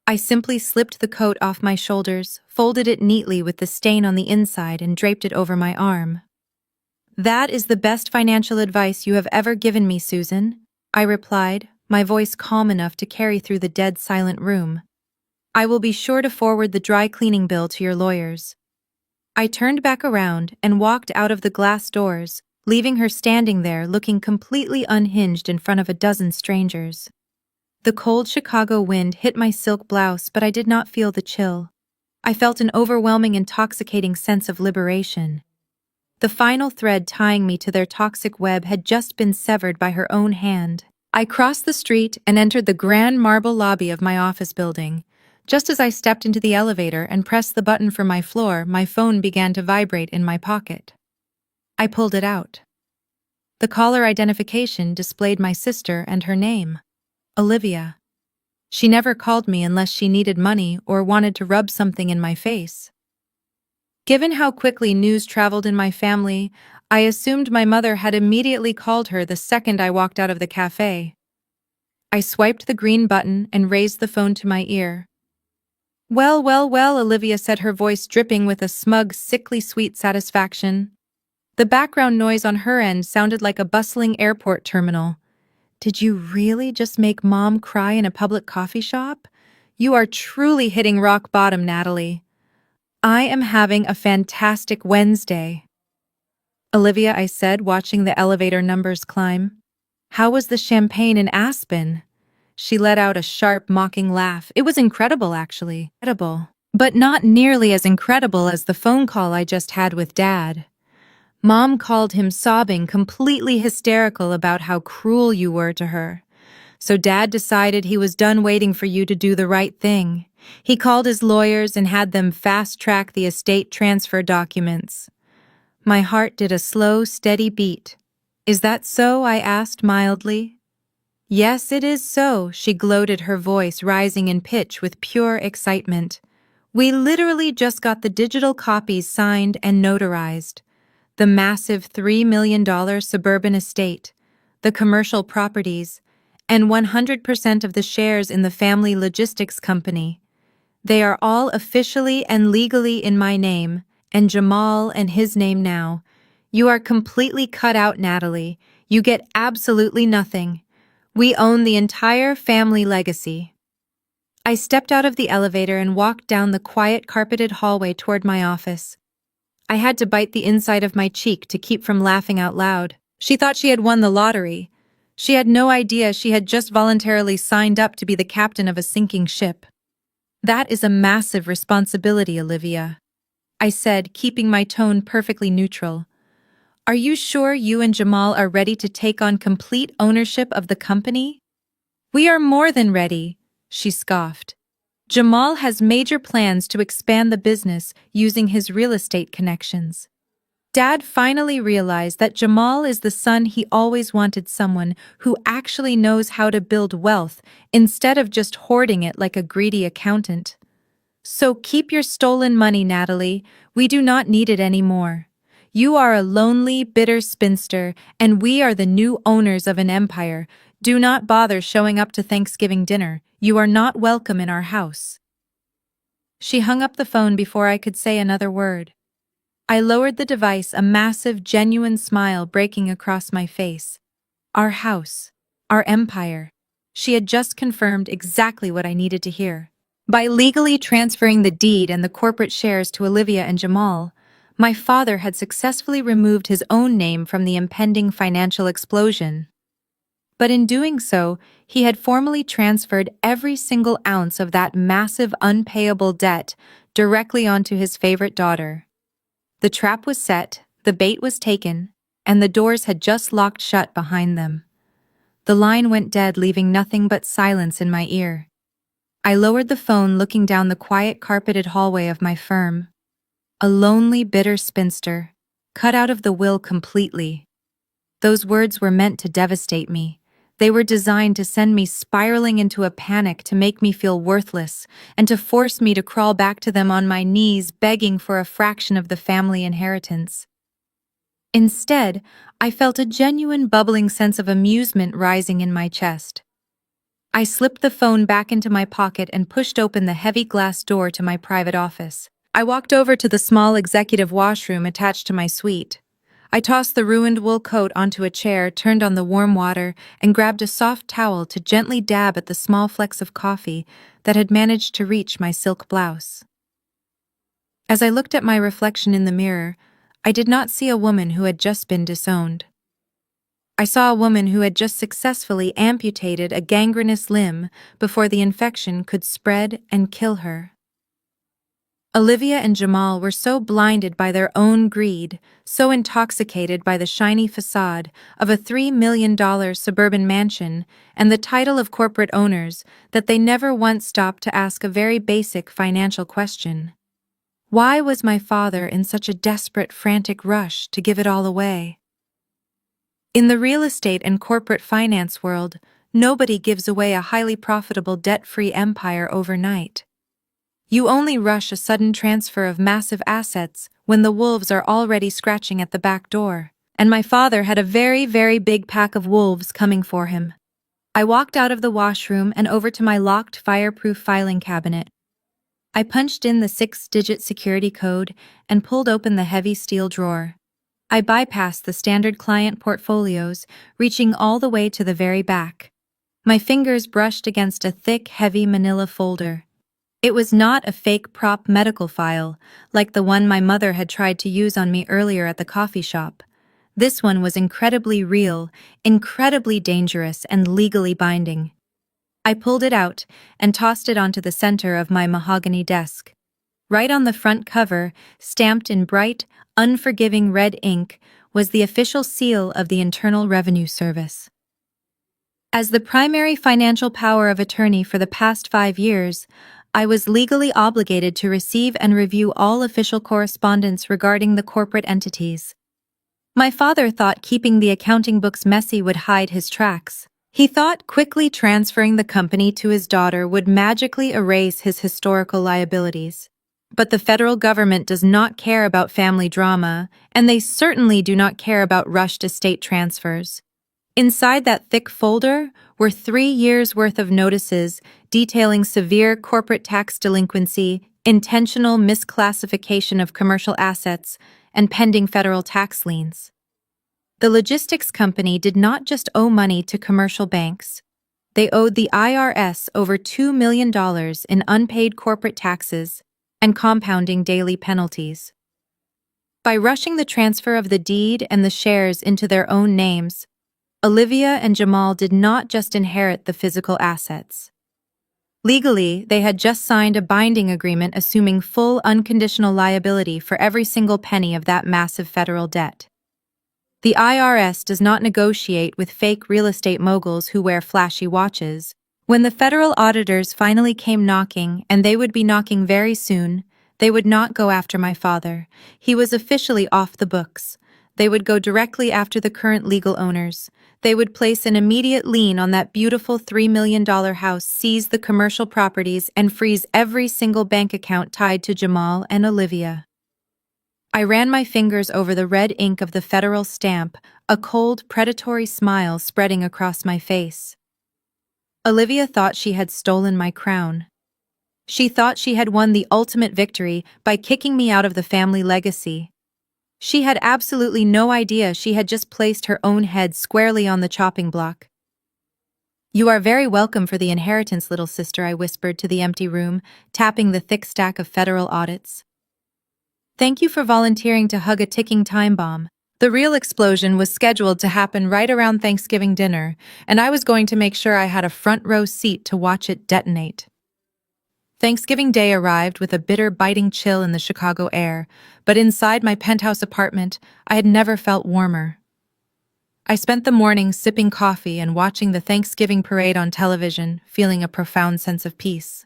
I simply slipped the coat off my shoulders, folded it neatly with the stain on the inside, and draped it over my arm. "That is the best financial advice you have ever given me, Susan," I replied, my voice calm enough to carry through the dead silent room. "I will be sure to forward the dry cleaning bill to your lawyers." I turned back around and walked out of the glass doors, leaving her standing there looking completely unhinged in front of a dozen strangers. The cold Chicago wind hit my silk blouse, but I did not feel the chill. I felt an overwhelming, intoxicating sense of liberation. The final thread tying me to their toxic web had just been severed by her own hand. I crossed the street and entered the grand marble lobby of my office building. Just as I stepped into the elevator and pressed the button for my floor, my phone began to vibrate in my pocket. I pulled it out. The caller identification displayed my sister and her name, Olivia. She never called me unless she needed money or wanted to rub something in my face. Given how quickly news traveled in my family, I assumed my mother had immediately called her the second I walked out of the cafe. I swiped the green button and raised the phone to my ear. Well, well, well, Olivia said, her voice dripping with a smug, sickly sweet satisfaction. The background noise on her end sounded like a bustling airport terminal. Did you really just make Mom cry in a public coffee shop? You are truly hitting rock bottom, Natalie. I am having a fantastic Wednesday. Olivia, I said, watching the elevator numbers climb. How was the champagne in Aspen? She let out a sharp, mocking laugh. It was incredible, actually. Incredible. But not nearly as incredible as the phone call I just had with Dad. Mom called him sobbing, completely hysterical about how cruel you were to her. So Dad decided he was done waiting for you to do the right thing. He called his lawyers and had them fast-track the estate transfer documents. My heart did a slow, steady beat. Is that so? I asked mildly. Yes, it is so, she gloated, her voice rising in pitch with pure excitement. We literally just got the digital copies signed and notarized. The massive $3 million suburban estate, the commercial properties, and 100% of the shares in the family logistics company. They are all officially and legally in my name, and Jamal and his name now. You are completely cut out, Natalie. You get absolutely nothing. We own the entire family legacy. I stepped out of the elevator and walked down the quiet, carpeted hallway toward my office. I had to bite the inside of my cheek to keep from laughing out loud. She thought she had won the lottery. She had no idea she had just voluntarily signed up to be the captain of a sinking ship. That is a massive responsibility, Olivia, I said, keeping my tone perfectly neutral. Are you sure you and Jamal are ready to take on complete ownership of the company? We are more than ready, she scoffed. Jamal has major plans to expand the business using his real estate connections. Dad finally realized that Jamal is the son he always wanted, someone who actually knows how to build wealth instead of just hoarding it like a greedy accountant. So keep your stolen money, Natalie. We do not need it anymore. You are a lonely, bitter spinster, and we are the new owners of an empire. Do not bother showing up to Thanksgiving dinner. You are not welcome in our house. She hung up the phone before I could say another word. I lowered the device, a massive, genuine smile breaking across my face. Our house. Our empire. She had just confirmed exactly what I needed to hear. By legally transferring the deed and the corporate shares to Olivia and Jamal, my father had successfully removed his own name from the impending financial explosion. But in doing so, he had formally transferred every single ounce of that massive unpayable debt directly onto his favorite daughter. The trap was set, the bait was taken, and the doors had just locked shut behind them. The line went dead, leaving nothing but silence in my ear. I lowered the phone, looking down the quiet, carpeted hallway of my firm. A lonely, bitter spinster, cut out of the will completely. Those words were meant to devastate me. They were designed to send me spiraling into a panic, to make me feel worthless, and to force me to crawl back to them on my knees, begging for a fraction of the family inheritance. Instead, I felt a genuine bubbling sense of amusement rising in my chest. I slipped the phone back into my pocket and pushed open the heavy glass door to my private office. I walked over to the small executive washroom attached to my suite. I tossed the ruined wool coat onto a chair, turned on the warm water, and grabbed a soft towel to gently dab at the small flecks of coffee that had managed to reach my silk blouse. As I looked at my reflection in the mirror, I did not see a woman who had just been disowned. I saw a woman who had just successfully amputated a gangrenous limb before the infection could spread and kill her. Olivia and Jamal were so blinded by their own greed, so intoxicated by the shiny facade of a $3 million suburban mansion and the title of corporate owners, that they never once stopped to ask a very basic financial question. Why was my father in such a desperate, frantic rush to give it all away? In the real estate and corporate finance world, Nobody gives away a highly profitable debt-free empire overnight. You only rush a sudden transfer of massive assets when the wolves are already scratching at the back door. And my father had a very, very big pack of wolves coming for him. I walked out of the washroom and over to my locked fireproof filing cabinet. I punched in the 6-digit security code and pulled open the heavy steel drawer. I bypassed the standard client portfolios, reaching all the way to the very back. My fingers brushed against a thick, heavy manila folder. It was not a fake prop medical file, like the one my mother had tried to use on me earlier at the coffee shop. This one was incredibly real, incredibly dangerous, and legally binding. I pulled it out and tossed it onto the center of my mahogany desk. Right on the front cover, stamped in bright, unforgiving red ink, was the official seal of the Internal Revenue Service. As the primary financial power of attorney for the past 5 years, I was legally obligated to receive and review all official correspondence regarding the corporate entities. My father thought keeping the accounting books messy would hide his tracks. He thought quickly transferring the company to his daughter would magically erase his historical liabilities. But the federal government does not care about family drama, and they certainly do not care about rushed estate transfers. Inside that thick folder were 3 years' worth of notices detailing severe corporate tax delinquency, intentional misclassification of commercial assets, and pending federal tax liens. The logistics company did not just owe money to commercial banks. They owed the IRS over $2 million in unpaid corporate taxes and compounding daily penalties. By rushing the transfer of the deed and the shares into their own names, Olivia and Jamal did not just inherit the physical assets. Legally, they had just signed a binding agreement assuming full unconditional liability for every single penny of that massive federal debt. The IRS does not negotiate with fake real estate moguls who wear flashy watches. When the federal auditors finally came knocking, and they would be knocking very soon, they would not go after my father. He was officially off the books. They would go directly after the current legal owners. They would place an immediate lien on that beautiful $3 million house, seize the commercial properties, and freeze every single bank account tied to Jamal and Olivia. I ran my fingers over the red ink of the federal stamp, a cold, predatory smile spreading across my face. Olivia thought she had stolen my crown. She thought she had won the ultimate victory by kicking me out of the family legacy. She had absolutely no idea she had just placed her own head squarely on the chopping block. "You are very welcome for the inheritance, little sister," I whispered to the empty room, tapping the thick stack of federal audits. "Thank you for volunteering to hug a ticking time bomb." The real explosion was scheduled to happen right around Thanksgiving dinner, and I was going to make sure I had a front row seat to watch it detonate. Thanksgiving Day arrived with a bitter, biting chill in the Chicago air, but inside my penthouse apartment, I had never felt warmer. I spent the morning sipping coffee and watching the Thanksgiving parade on television, feeling a profound sense of peace.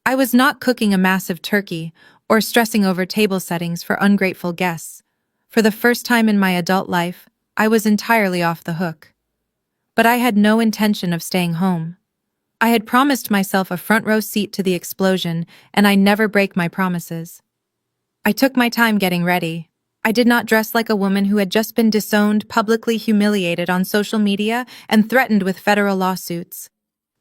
I was not cooking a massive turkey or stressing over table settings for ungrateful guests. For the first time in my adult life, I was entirely off the hook. But I had no intention of staying home. I had promised myself a front row seat to the explosion, and I never break my promises. I took my time getting ready. I did not dress like a woman who had just been disowned, publicly humiliated on social media, and threatened with federal lawsuits.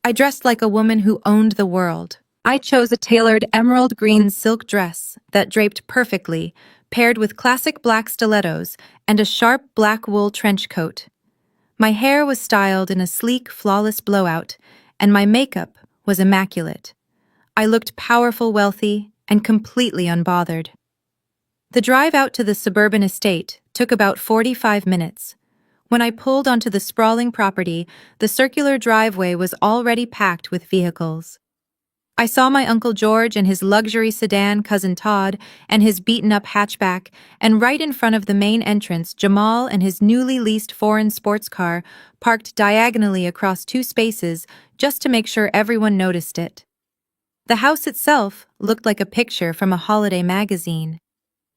I dressed like a woman who owned the world. I chose a tailored emerald green silk dress that draped perfectly, paired with classic black stilettos and a sharp black wool trench coat. My hair was styled in a sleek, flawless blowout, and my makeup was immaculate. I looked powerful, wealthy, and completely unbothered. The drive out to the suburban estate took about 45 minutes. When I pulled onto the sprawling property, the circular driveway was already packed with vehicles. I saw my Uncle George and his luxury sedan, Cousin Todd, and his beaten-up hatchback, and right in front of the main entrance, Jamal and his newly leased foreign sports car parked diagonally across 2 spaces just to make sure everyone noticed it. The house itself looked like a picture from a holiday magazine.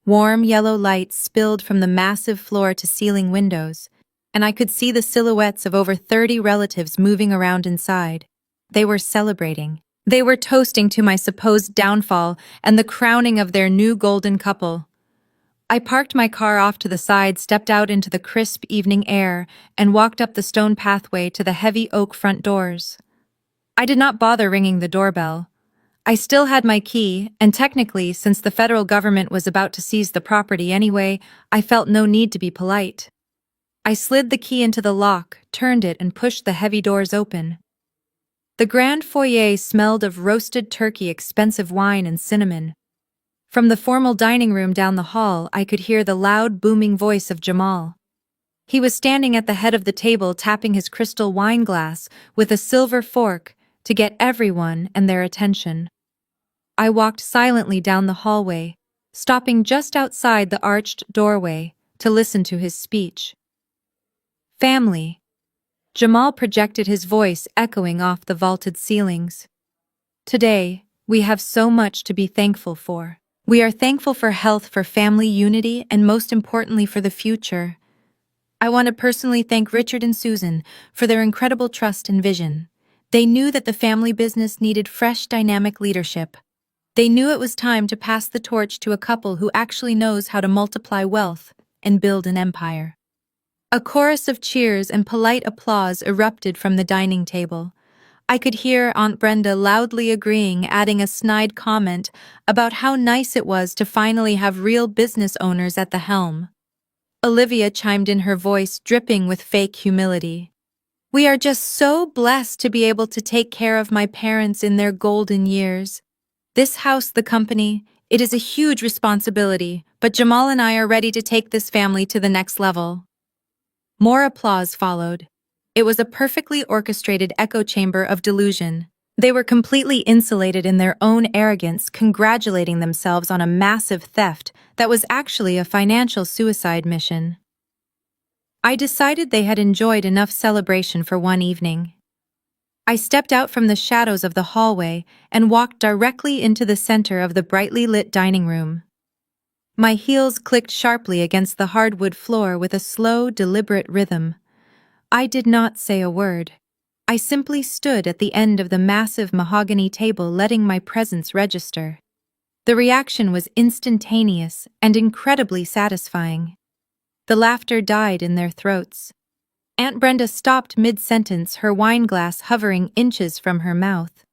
Warm yellow lights spilled from the massive floor-to-ceiling windows, and I could see the silhouettes of over 30 relatives moving around inside. They were celebrating. They were toasting to my supposed downfall and the crowning of their new golden couple. I parked my car off to the side, stepped out into the crisp evening air, and walked up the stone pathway to the heavy oak front doors. I did not bother ringing the doorbell. I still had my key, and technically, since the federal government was about to seize the property anyway, I felt no need to be polite. I slid the key into the lock, turned it, and pushed the heavy doors open. The grand foyer smelled of roasted turkey, expensive wine, and cinnamon. From the formal dining room down the hall, I could hear the loud, booming voice of Jamal. He was standing at the head of the table, tapping his crystal wine glass with a silver fork to get everyone and their attention. I walked silently down the hallway, stopping just outside the arched doorway to listen to his speech. Family. Jamal projected his voice, echoing off the vaulted ceilings. Today, we have so much to be thankful for. We are thankful for health, for family unity, and most importantly for the future. I want to personally thank Richard and Susan for their incredible trust and vision. They knew that the family business needed fresh, dynamic leadership. They knew it was time to pass the torch to a couple who actually knows how to multiply wealth and build an empire. A chorus of cheers and polite applause erupted from the dining table. I could hear Aunt Brenda loudly agreeing, adding a snide comment about how nice it was to finally have real business owners at the helm. Olivia chimed in, her voice dripping with fake humility. We are just so blessed to be able to take care of my parents in their golden years. This house, the company, it is a huge responsibility, but Jamal and I are ready to take this family to the next level. More applause followed. It was a perfectly orchestrated echo chamber of delusion. They were completely insulated in their own arrogance, congratulating themselves on a massive theft that was actually a financial suicide mission. I decided they had enjoyed enough celebration for one evening. I stepped out from the shadows of the hallway and walked directly into the center of the brightly lit dining room. My heels clicked sharply against the hardwood floor with a slow, deliberate rhythm. I did not say a word. I simply stood at the end of the massive mahogany table, letting my presence register. The reaction was instantaneous and incredibly satisfying. The laughter died in their throats. Aunt Brenda stopped mid-sentence, her wine glass hovering inches from her mouth.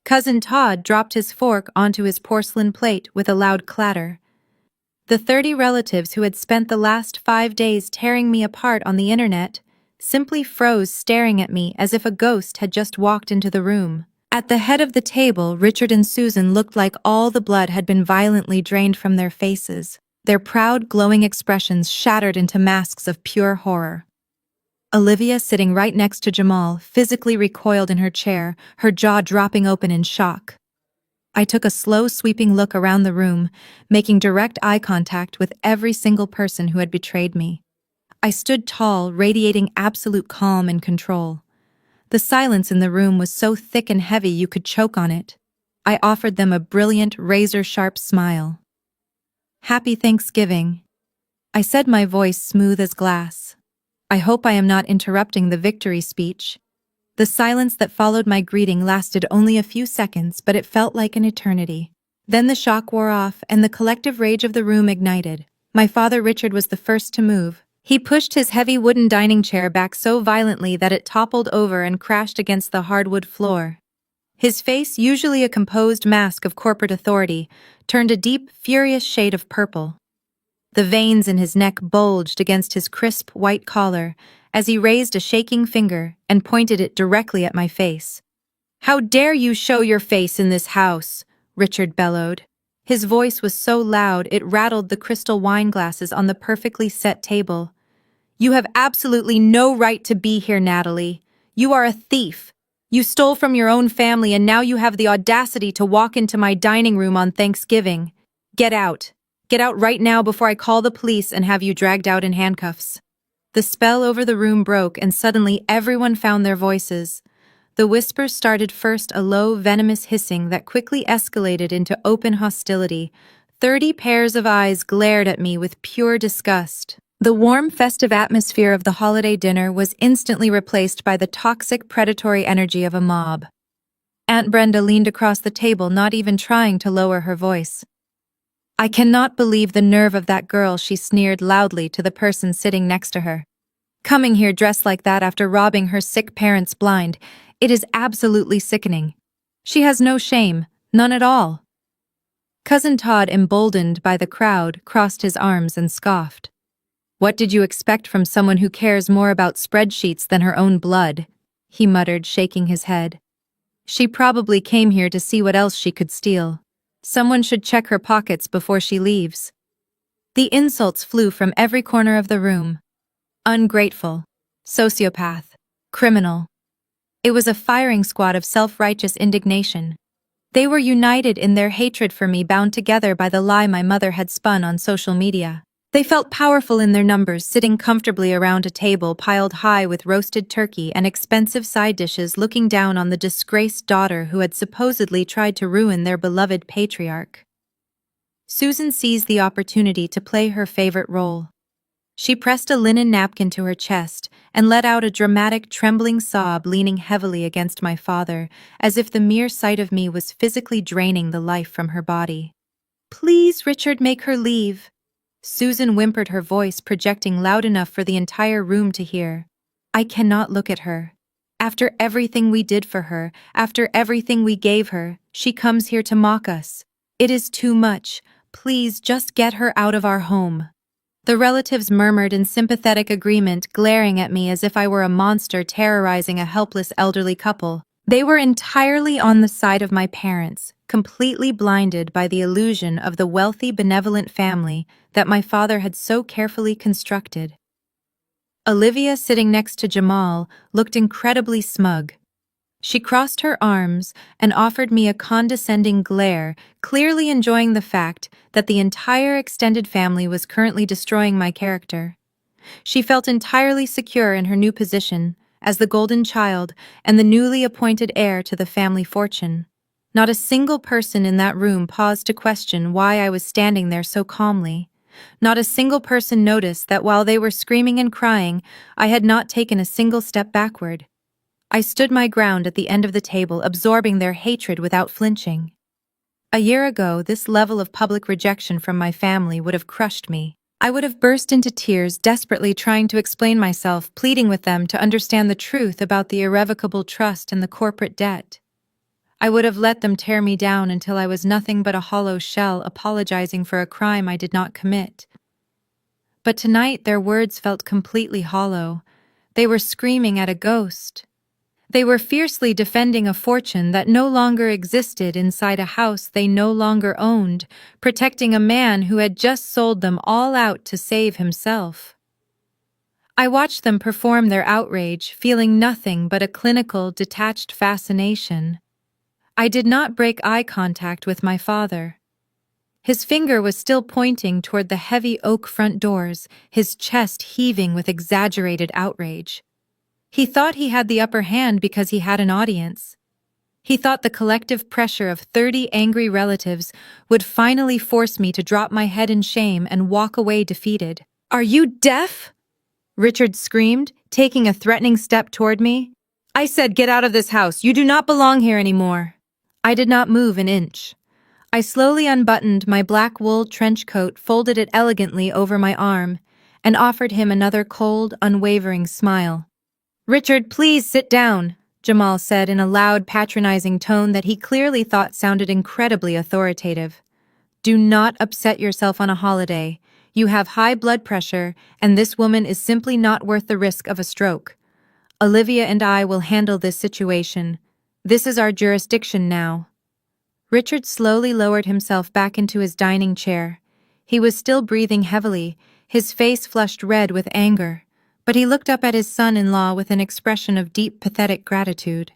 Cousin Todd dropped his fork onto his porcelain plate with a loud clatter. The 30 relatives who had spent the last 5 days tearing me apart on the internet simply froze, staring at me as if a ghost had just walked into the room. At the head of the table, Richard and Susan looked like all the blood had been violently drained from their faces, their proud, glowing expressions shattered into masks of pure horror. Olivia, sitting right next to Jamal, physically recoiled in her chair, her jaw dropping open in shock. I took a slow, sweeping look around the room, making direct eye contact with every single person who had betrayed me. I stood tall, radiating absolute calm and control. The silence in the room was so thick and heavy you could choke on it. I offered them a brilliant, razor-sharp smile. Happy Thanksgiving. I said, my voice smooth as glass. I hope I am not interrupting the victory speech. The silence that followed my greeting lasted only a few seconds, but it felt like an eternity. Then the shock wore off, and the collective rage of the room ignited. My father Richard was the first to move. He pushed his heavy wooden dining chair back so violently that it toppled over and crashed against the hardwood floor. His face, usually a composed mask of corporate authority, turned a deep, furious shade of purple. The veins in his neck bulged against his crisp, white collar as he raised a shaking finger and pointed it directly at my face. "How dare you show your face in this house?" Richard bellowed. His voice was so loud it rattled the crystal wine glasses on the perfectly set table. "You have absolutely no right to be here, Natalie. You are a thief. You stole from your own family and now you have the audacity to walk into my dining room on Thanksgiving. Get out. Get out right now before I call the police and have you dragged out in handcuffs." The spell over the room broke and suddenly everyone found their voices. The whispers started, first a low, venomous hissing that quickly escalated into open hostility. 30 pairs of eyes glared at me with pure disgust. The warm, festive atmosphere of the holiday dinner was instantly replaced by the toxic, predatory energy of a mob. Aunt Brenda leaned across the table, not even trying to lower her voice. "I cannot believe the nerve of that girl," she sneered loudly to the person sitting next to her. "Coming here dressed like that after robbing her sick parents blind. It is absolutely sickening. She has no shame, none at all." Cousin Todd, emboldened by the crowd, crossed his arms and scoffed. "What did you expect from someone who cares more about spreadsheets than her own blood?" he muttered, shaking his head. "She probably came here to see what else she could steal. Someone should check her pockets before she leaves." The insults flew from every corner of the room. Ungrateful, sociopath, criminal. It was a firing squad of self-righteous indignation. They were united in their hatred for me, bound together by the lie my mother had spun on social media. They felt powerful in their numbers, sitting comfortably around a table piled high with roasted turkey and expensive side dishes, looking down on the disgraced daughter who had supposedly tried to ruin their beloved patriarch. Susan seized the opportunity to play her favorite role. She pressed a linen napkin to her chest and let out a dramatic, trembling sob, leaning heavily against my father, as if the mere sight of me was physically draining the life from her body. "Please, Richard, make her leave." Susan whimpered, her voice projecting loud enough for the entire room to hear. "I cannot look at her. After everything we did for her, after everything we gave her, she comes here to mock us. It is too much. Please, just get her out of our home." The relatives murmured in sympathetic agreement, glaring at me as if I were a monster terrorizing a helpless elderly couple. They were entirely on the side of my parents, completely blinded by the illusion of the wealthy, benevolent family that my father had so carefully constructed. Olivia, sitting next to Jamal, looked incredibly smug. She crossed her arms and offered me a condescending glare, clearly enjoying the fact that the entire extended family was currently destroying my character. She felt entirely secure in her new position as the golden child and the newly appointed heir to the family fortune. Not a single person in that room paused to question why I was standing there so calmly. Not a single person noticed that while they were screaming and crying, I had not taken a single step backward. I stood my ground at the end of the table, absorbing their hatred without flinching. A year ago, this level of public rejection from my family would have crushed me. I would have burst into tears, desperately trying to explain myself, pleading with them to understand the truth about the irrevocable trust and the corporate debt. I would have let them tear me down until I was nothing but a hollow shell, apologizing for a crime I did not commit. But tonight, their words felt completely hollow. They were screaming at a ghost. They were fiercely defending a fortune that no longer existed inside a house they no longer owned, protecting a man who had just sold them all out to save himself. I watched them perform their outrage, feeling nothing but a clinical, detached fascination. I did not break eye contact with my father. His finger was still pointing toward the heavy oak front doors, his chest heaving with exaggerated outrage. He thought he had the upper hand because he had an audience. He thought the collective pressure of 30 angry relatives would finally force me to drop my head in shame and walk away defeated. "Are you deaf?" Richard screamed, taking a threatening step toward me. "I said get out of this house. You do not belong here anymore." I did not move an inch. I slowly unbuttoned my black wool trench coat, folded it elegantly over my arm, and offered him another cold, unwavering smile. "Richard, please sit down," Jamal said in a loud, patronizing tone that he clearly thought sounded incredibly authoritative. "Do not upset yourself on a holiday. You have high blood pressure, and this woman is simply not worth the risk of a stroke. Olivia and I will handle this situation. This is our jurisdiction now." Richard slowly lowered himself back into his dining chair. He was still breathing heavily, his face flushed red with anger. But he looked up at his son-in-law with an expression of deep, pathetic gratitude.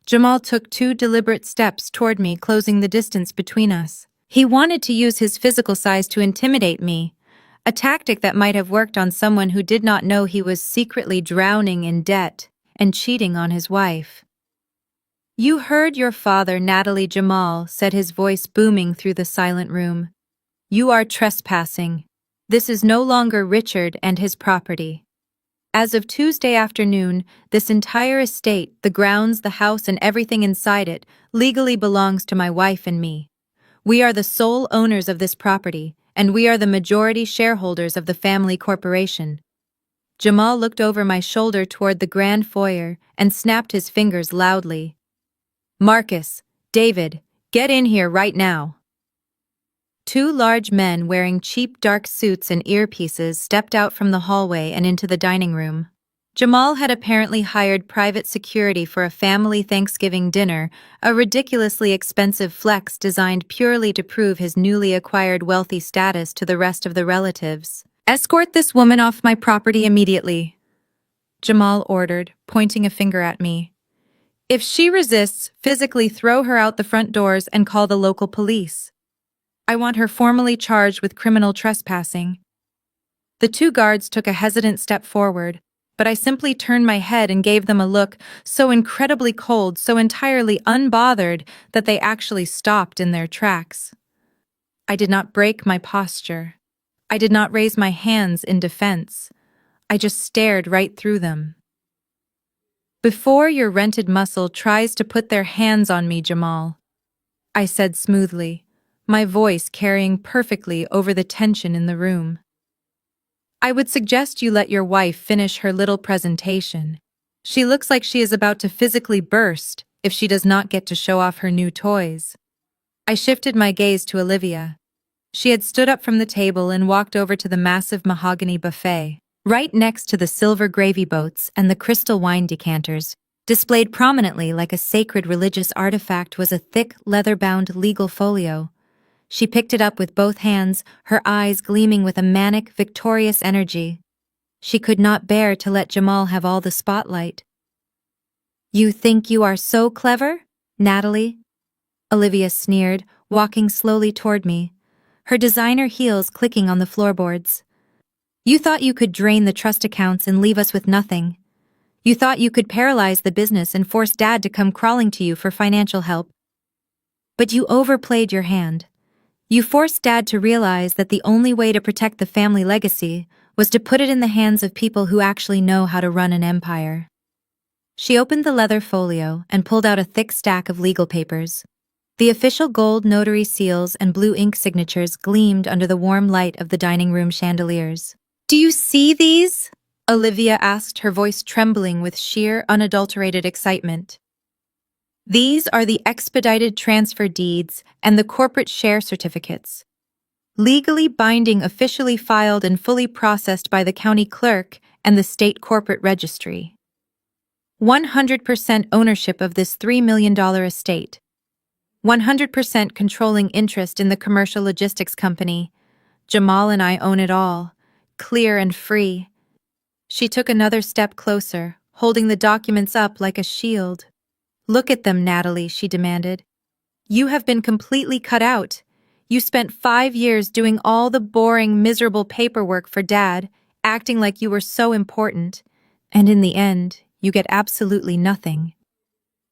Jamal took 2 deliberate steps toward me, closing the distance between us. He wanted to use his physical size to intimidate me, a tactic that might have worked on someone who did not know he was secretly drowning in debt and cheating on his wife. "You heard your father, Natalie," Jamal said, his voice booming through the silent room. "You are trespassing." This is no longer Richard and his property. As of Tuesday afternoon, this entire estate, the grounds, the house, and everything inside it, legally belongs to my wife and me. We are the sole owners of this property, and we are the majority shareholders of the family corporation. Jamal looked over my shoulder toward the grand foyer and snapped his fingers loudly. Marcus, David, get in here right now. Two large men wearing cheap dark suits and earpieces stepped out from the hallway and into the dining room. Jamal had apparently hired private security for a family Thanksgiving dinner, a ridiculously expensive flex designed purely to prove his newly acquired wealthy status to the rest of the relatives. Escort this woman off my property immediately, Jamal ordered, pointing a finger at me. If she resists, physically throw her out the front doors and call the local police. I want her formally charged with criminal trespassing. The two guards took a hesitant step forward, but I simply turned my head and gave them a look so incredibly cold, so entirely unbothered that they actually stopped in their tracks. I did not break my posture. I did not raise my hands in defense. I just stared right through them. Before your rented muscle tries to put their hands on me, Jamal, I said smoothly, my voice carrying perfectly over the tension in the room. I would suggest you let your wife finish her little presentation. She looks like she is about to physically burst if she does not get to show off her new toys. I shifted my gaze to Olivia. She had stood up from the table and walked over to the massive mahogany buffet. Right next to the silver gravy boats and the crystal wine decanters, displayed prominently like a sacred religious artifact, was a thick, leather-bound legal folio. She picked it up with both hands, her eyes gleaming with a manic, victorious energy. She could not bear to let Jamal have all the spotlight. You think you are so clever, Natalie? Olivia sneered, walking slowly toward me, her designer heels clicking on the floorboards. You thought you could drain the trust accounts and leave us with nothing. You thought you could paralyze the business and force Dad to come crawling to you for financial help. But you overplayed your hand. You forced Dad to realize that the only way to protect the family legacy was to put it in the hands of people who actually know how to run an empire. She opened the leather folio and pulled out a thick stack of legal papers. The official gold notary seals and blue ink signatures gleamed under the warm light of the dining room chandeliers. Do you see these? Olivia asked, her voice trembling with sheer, unadulterated excitement. These are the expedited transfer deeds and the corporate share certificates. Legally binding, officially filed and fully processed by the county clerk and the state corporate registry. 100% ownership of this $3 million estate. 100% controlling interest in the commercial logistics company. Jamal and I own it all. Clear and free. She took another step closer, holding the documents up like a shield. Look at them, Natalie, she demanded. You have been completely cut out. You spent 5 years doing all the boring, miserable paperwork for Dad, acting like you were so important. And in the end, you get absolutely nothing.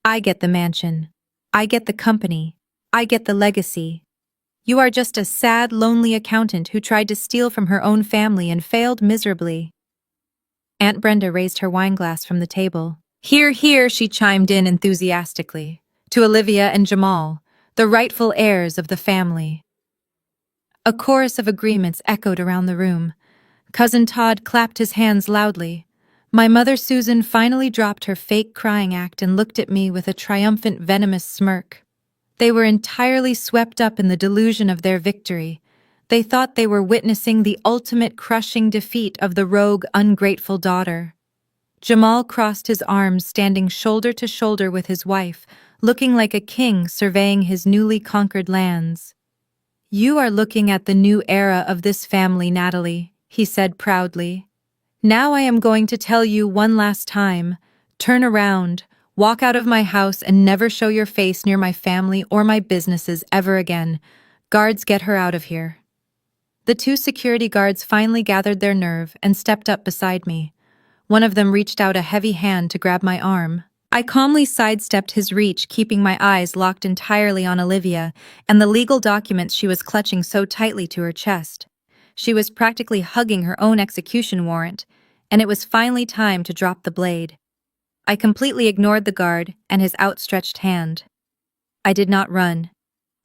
I get the mansion. I get the company. I get the legacy. You are just a sad, lonely accountant who tried to steal from her own family and failed miserably. Aunt Brenda raised her wineglass from the table. Hear, hear, she chimed in enthusiastically, to Olivia and Jamal, the rightful heirs of the family. A chorus of agreements echoed around the room. Cousin Todd clapped his hands loudly. My mother Susan finally dropped her fake crying act and looked at me with a triumphant, venomous smirk. They were entirely swept up in the delusion of their victory. They thought they were witnessing the ultimate crushing defeat of the rogue, ungrateful daughter. Jamal crossed his arms, standing shoulder to shoulder with his wife, looking like a king surveying his newly conquered lands. You are looking at the new era of this family, Natalie, he said proudly. Now I am going to tell you one last time. Turn around. Walk out of my house and never show your face near my family or my businesses ever again. Guards, get her out of here. The two security guards finally gathered their nerve and stepped up beside me. One of them reached out a heavy hand to grab my arm. I calmly sidestepped his reach, keeping my eyes locked entirely on Olivia and the legal documents she was clutching so tightly to her chest. She was practically hugging her own execution warrant, and it was finally time to drop the blade. I completely ignored the guard and his outstretched hand. I did not run.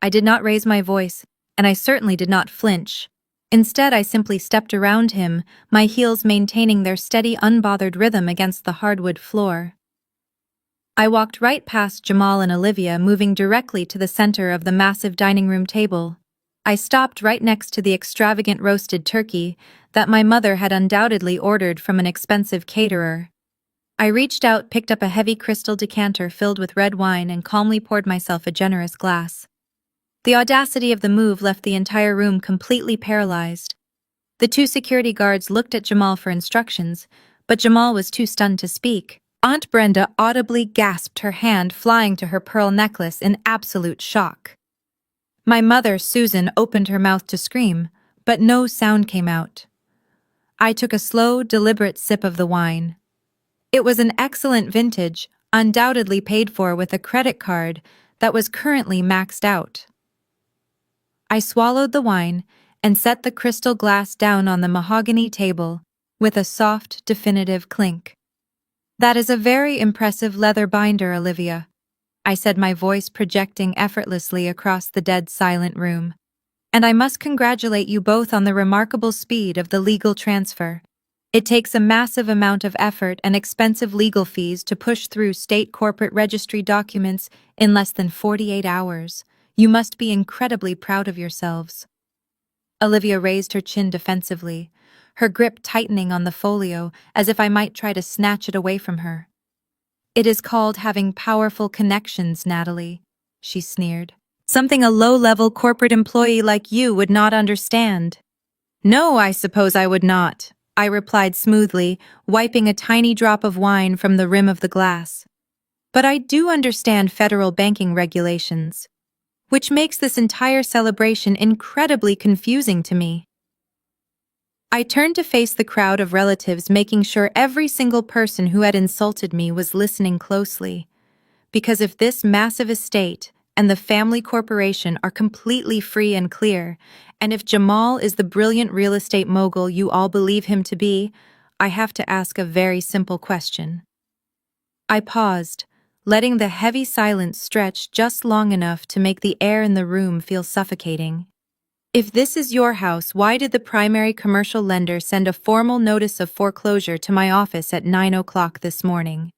I did not raise my voice, and I certainly did not flinch. Instead, I simply stepped around him, my heels maintaining their steady, unbothered rhythm against the hardwood floor. I walked right past Jamal and Olivia, moving directly to the center of the massive dining room table. I stopped right next to the extravagant roasted turkey that my mother had undoubtedly ordered from an expensive caterer. I reached out, picked up a heavy crystal decanter filled with red wine, and calmly poured myself a generous glass. The audacity of the move left the entire room completely paralyzed. The two security guards looked at Jamal for instructions, but Jamal was too stunned to speak. Aunt Brenda audibly gasped, her hand flying to her pearl necklace in absolute shock. My mother, Susan, opened her mouth to scream, but no sound came out. I took a slow, deliberate sip of the wine. It was an excellent vintage, undoubtedly paid for with a credit card that was currently maxed out. I swallowed the wine and set the crystal glass down on the mahogany table with a soft, definitive clink. "That is a very impressive leather binder, Olivia," I said, my voice projecting effortlessly across the dead silent room. "And I must congratulate you both on the remarkable speed of the legal transfer. It takes a massive amount of effort and expensive legal fees to push through state corporate registry documents in less than 48 hours. You must be incredibly proud of yourselves." Olivia raised her chin defensively, her grip tightening on the folio as if I might try to snatch it away from her. "It is called having powerful connections, Natalie," she sneered. "Something a low-level corporate employee like you would not understand." "No, I suppose I would not," I replied smoothly, wiping a tiny drop of wine from the rim of the glass. "But I do understand federal banking regulations, which makes this entire celebration incredibly confusing to me." I turned to face the crowd of relatives, making sure every single person who had insulted me was listening closely. Because if this massive estate and the family corporation are completely free and clear, and if Jamal is the brilliant real estate mogul you all believe him to be, I have to ask a very simple question. I paused, letting the heavy silence stretch just long enough to make the air in the room feel suffocating. If this is your house, why did the primary commercial lender send a formal notice of foreclosure to my office at 9 o'clock this morning?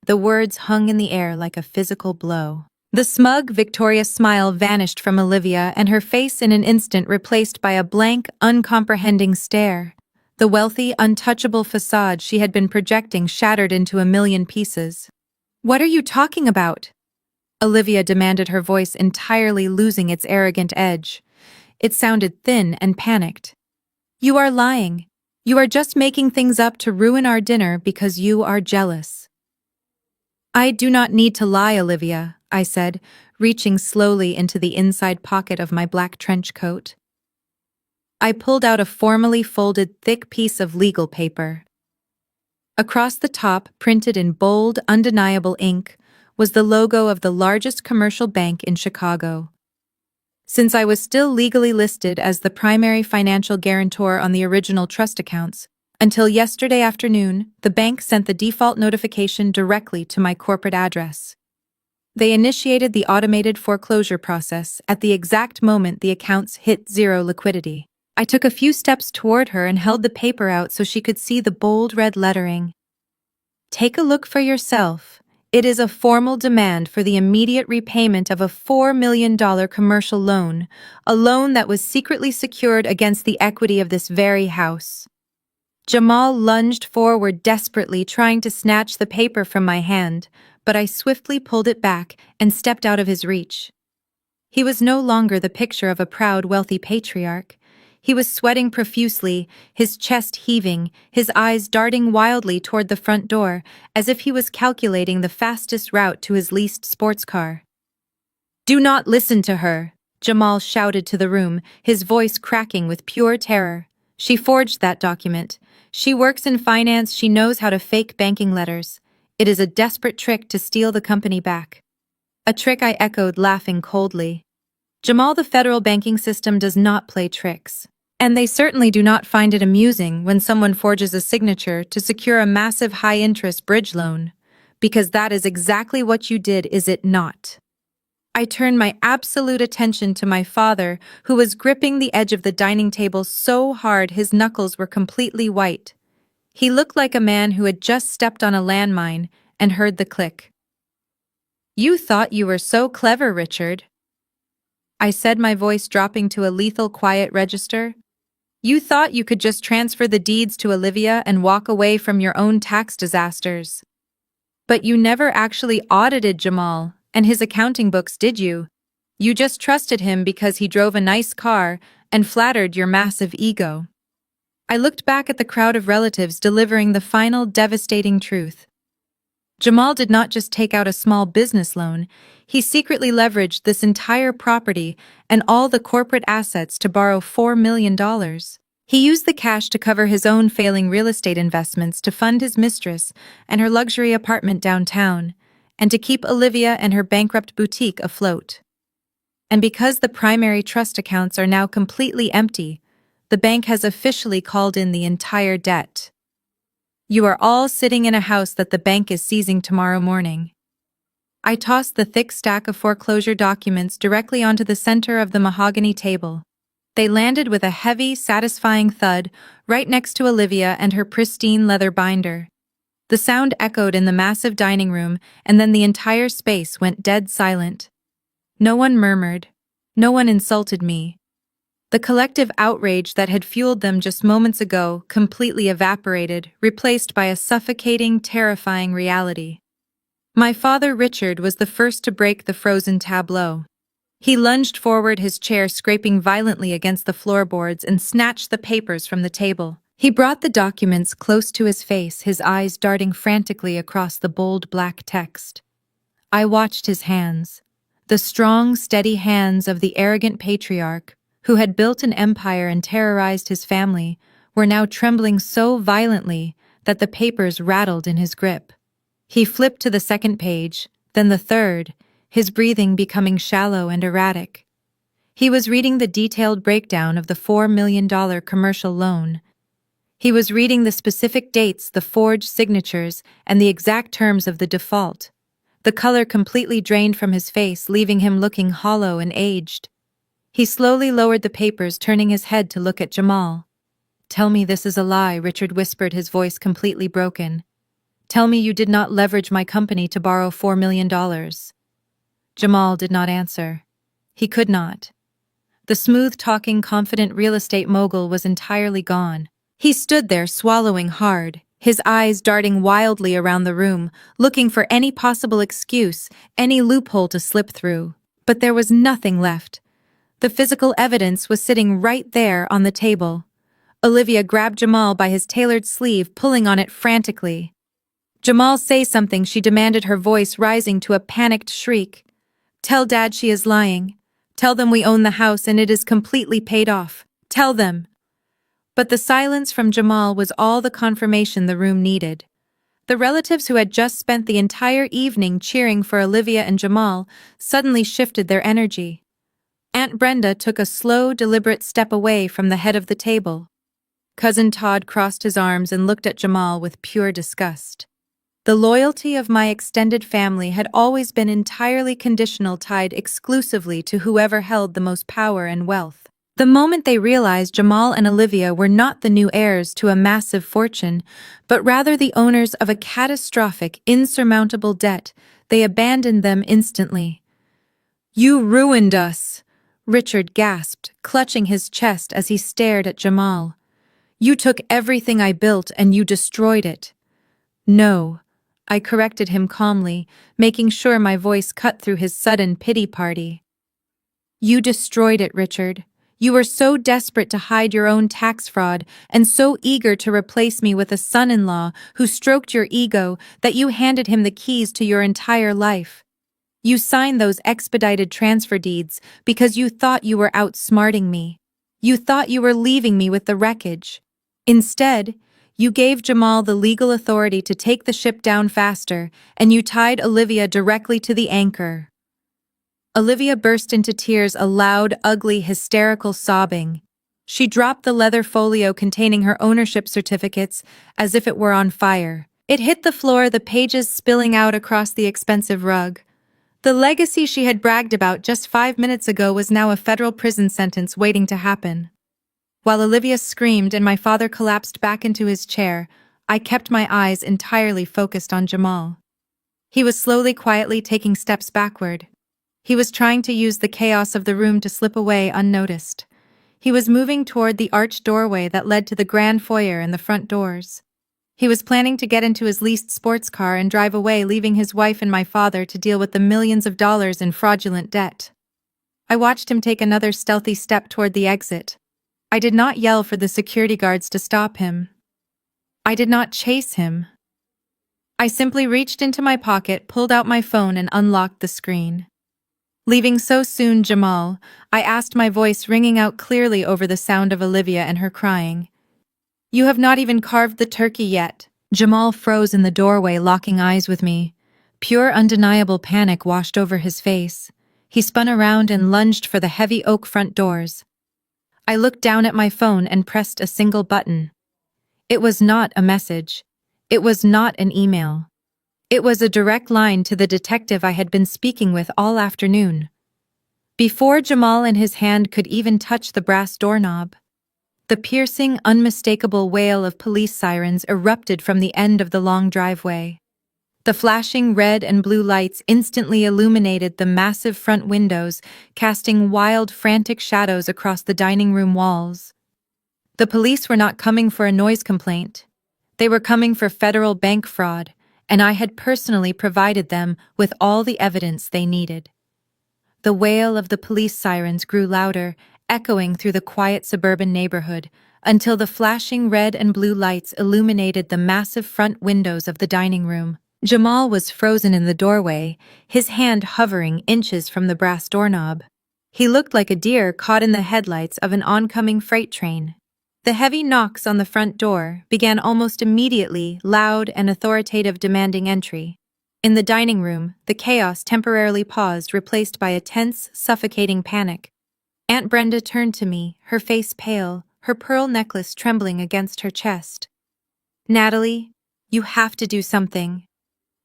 The words hung in the air like a physical blow. The smug, victorious smile vanished from Olivia, and her face in an instant replaced by a blank, uncomprehending stare. The wealthy, untouchable facade she had been projecting shattered into a million pieces. "What are you talking about?" Olivia demanded, her voice entirely losing its arrogant edge. It sounded thin and panicked. "You are lying. You are just making things up to ruin our dinner because you are jealous." "I do not need to lie, Olivia," I said, reaching slowly into the inside pocket of my black trench coat. I pulled out a formally folded, thick piece of legal paper. Across the top, printed in bold, undeniable ink, was the logo of the largest commercial bank in Chicago. Since I was still legally listed as the primary financial guarantor on the original trust accounts, until yesterday afternoon, the bank sent the default notification directly to my corporate address. They initiated the automated foreclosure process at the exact moment the accounts hit zero liquidity. I took a few steps toward her and held the paper out so she could see the bold red lettering. "Take a look for yourself. It is a formal demand for the immediate repayment of a $4 million commercial loan, a loan that was secretly secured against the equity of this very house." Jamal lunged forward desperately, trying to snatch the paper from my hand, but I swiftly pulled it back and stepped out of his reach. He was no longer the picture of a proud, wealthy patriarch. He was sweating profusely, his chest heaving, his eyes darting wildly toward the front door, as if he was calculating the fastest route to his leased sports car. "Do not listen to her," Jamal shouted to the room, his voice cracking with pure terror. "She forged that document. She works in finance, she knows how to fake banking letters. It is a desperate trick to steal the company back." "A trick?" I echoed, laughing coldly. "Jamal, the federal banking system does not play tricks. And they certainly do not find it amusing when someone forges a signature to secure a massive high-interest bridge loan. Because that is exactly what you did, is it not? I turned my absolute attention to my father, who was gripping the edge of the dining table so hard his knuckles were completely white. He looked like a man who had just stepped on a landmine and heard the click. "You thought you were so clever, Richard," I said, my voice dropping to a lethal quiet register. "You thought you could just transfer the deeds to Olivia and walk away from your own tax disasters. But you never actually audited Jamal and his accounting books, did you? You just trusted him because he drove a nice car and flattered your massive ego." I looked back at the crowd of relatives delivering the final devastating truth. Jamal did not just take out a small business loan, he secretly leveraged this entire property and all the corporate assets to borrow $4 million. He used the cash to cover his own failing real estate investments, to fund his mistress and her luxury apartment downtown, and to keep Olivia and her bankrupt boutique afloat. And because the primary trust accounts are now completely empty, the bank has officially called in the entire debt. You are all sitting in a house that the bank is seizing tomorrow morning. I tossed the thick stack of foreclosure documents directly onto the center of the mahogany table. They landed with a heavy, satisfying thud right next to Olivia and her pristine leather binder. The sound echoed in the massive dining room, and then the entire space went dead silent. No one murmured. No one insulted me. The collective outrage that had fueled them just moments ago completely evaporated, replaced by a suffocating, terrifying reality. My father, Richard, was the first to break the frozen tableau. He lunged forward, his chair scraping violently against the floorboards, and snatched the papers from the table. He brought the documents close to his face, his eyes darting frantically across the bold black text. I watched his hands. The strong, steady hands of the arrogant patriarch, who had built an empire and terrorized his family, were now trembling so violently that the papers rattled in his grip. He flipped to the second page, then the third, his breathing becoming shallow and erratic. He was reading the detailed breakdown of the $4 million commercial loan. He was reading the specific dates, the forged signatures, and the exact terms of the default. The color completely drained from his face, leaving him looking hollow and aged. He slowly lowered the papers, turning his head to look at Jamal. "Tell me this is a lie," Richard whispered, his voice completely broken. "Tell me you did not leverage my company to borrow $4 million. Jamal did not answer. He could not. The smooth-talking, confident real estate mogul was entirely gone. He stood there, swallowing hard, his eyes darting wildly around the room, looking for any possible excuse, any loophole to slip through. But there was nothing left. The physical evidence was sitting right there on the table. Olivia grabbed Jamal by his tailored sleeve, pulling on it frantically. "Jamal, say something," she demanded, her voice rising to a panicked shriek. "Tell Dad she is lying. Tell them we own the house and it is completely paid off. Tell them." But the silence from Jamal was all the confirmation the room needed. The relatives who had just spent the entire evening cheering for Olivia and Jamal suddenly shifted their energy. Aunt Brenda took a slow, deliberate step away from the head of the table. Cousin Todd crossed his arms and looked at Jamal with pure disgust. The loyalty of my extended family had always been entirely conditional, tied exclusively to whoever held the most power and wealth. The moment they realized Jamal and Olivia were not the new heirs to a massive fortune, but rather the owners of a catastrophic, insurmountable debt, they abandoned them instantly. "You ruined us," Richard gasped, clutching his chest as he stared at Jamal. "You took everything I built and you destroyed it." "No," I corrected him calmly, making sure my voice cut through his sudden pity party. "You destroyed it, Richard. You were so desperate to hide your own tax fraud and so eager to replace me with a son-in-law who stroked your ego that you handed him the keys to your entire life. You signed those expedited transfer deeds because you thought you were outsmarting me. You thought you were leaving me with the wreckage. Instead, you gave Jamal the legal authority to take the ship down faster, and you tied Olivia directly to the anchor." Olivia burst into tears, a loud, ugly, hysterical sobbing. She dropped the leather folio containing her ownership certificates as if it were on fire. It hit the floor, the pages spilling out across the expensive rug. The legacy she had bragged about just 5 minutes ago was now a federal prison sentence waiting to happen. While Olivia screamed and my father collapsed back into his chair, I kept my eyes entirely focused on Jamal. He was slowly, quietly taking steps backward. He was trying to use the chaos of the room to slip away unnoticed. He was moving toward the arched doorway that led to the grand foyer and the front doors. He was planning to get into his leased sports car and drive away, leaving his wife and my father to deal with the millions of dollars in fraudulent debt. I watched him take another stealthy step toward the exit. I did not yell for the security guards to stop him. I did not chase him. I simply reached into my pocket, pulled out my phone, and unlocked the screen. Leaving so soon, Jamal, I asked, my voice ringing out clearly over the sound of Olivia and her crying. You have not even carved the turkey yet. Jamal froze in the doorway, locking eyes with me. Pure, undeniable panic washed over his face. He spun around and lunged for the heavy oak front doors. I looked down at my phone and pressed a single button. It was not a message. It was not an email. It was a direct line to the detective I had been speaking with all afternoon. Before Jamal and his hand could even touch the brass doorknob, the piercing, unmistakable wail of police sirens erupted from the end of the long driveway. The flashing red and blue lights instantly illuminated the massive front windows, casting wild, frantic shadows across the dining room walls. The police were not coming for a noise complaint. They were coming for federal bank fraud, and I had personally provided them with all the evidence they needed. The wail of the police sirens grew louder, echoing through the quiet suburban neighborhood, until the flashing red and blue lights illuminated the massive front windows of the dining room. Jamal was frozen in the doorway, his hand hovering inches from the brass doorknob. He looked like a deer caught in the headlights of an oncoming freight train. The heavy knocks on the front door began almost immediately, loud and authoritative, demanding entry. In the dining room, the chaos temporarily paused, replaced by a tense, suffocating panic. Aunt Brenda turned to me, her face pale, her pearl necklace trembling against her chest. "Natalie, you have to do something,"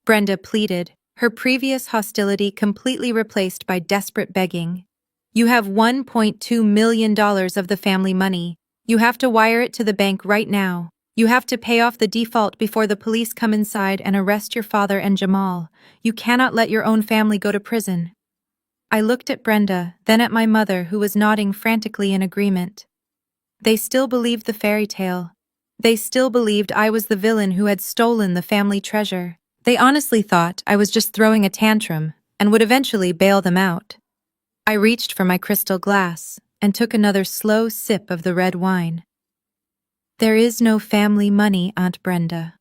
Brenda pleaded, her previous hostility completely replaced by desperate begging. "You have $1.2 million of the family money. You have to wire it to the bank right now. You have to pay off the default before the police come inside and arrest your father and Jamal. You cannot let your own family go to prison." I looked at Brenda, then at my mother, who was nodding frantically in agreement. They still believed the fairy tale. They still believed I was the villain who had stolen the family treasure. They honestly thought I was just throwing a tantrum and would eventually bail them out. I reached for my crystal glass and took another slow sip of the red wine. "There is no family money, Aunt Brenda,"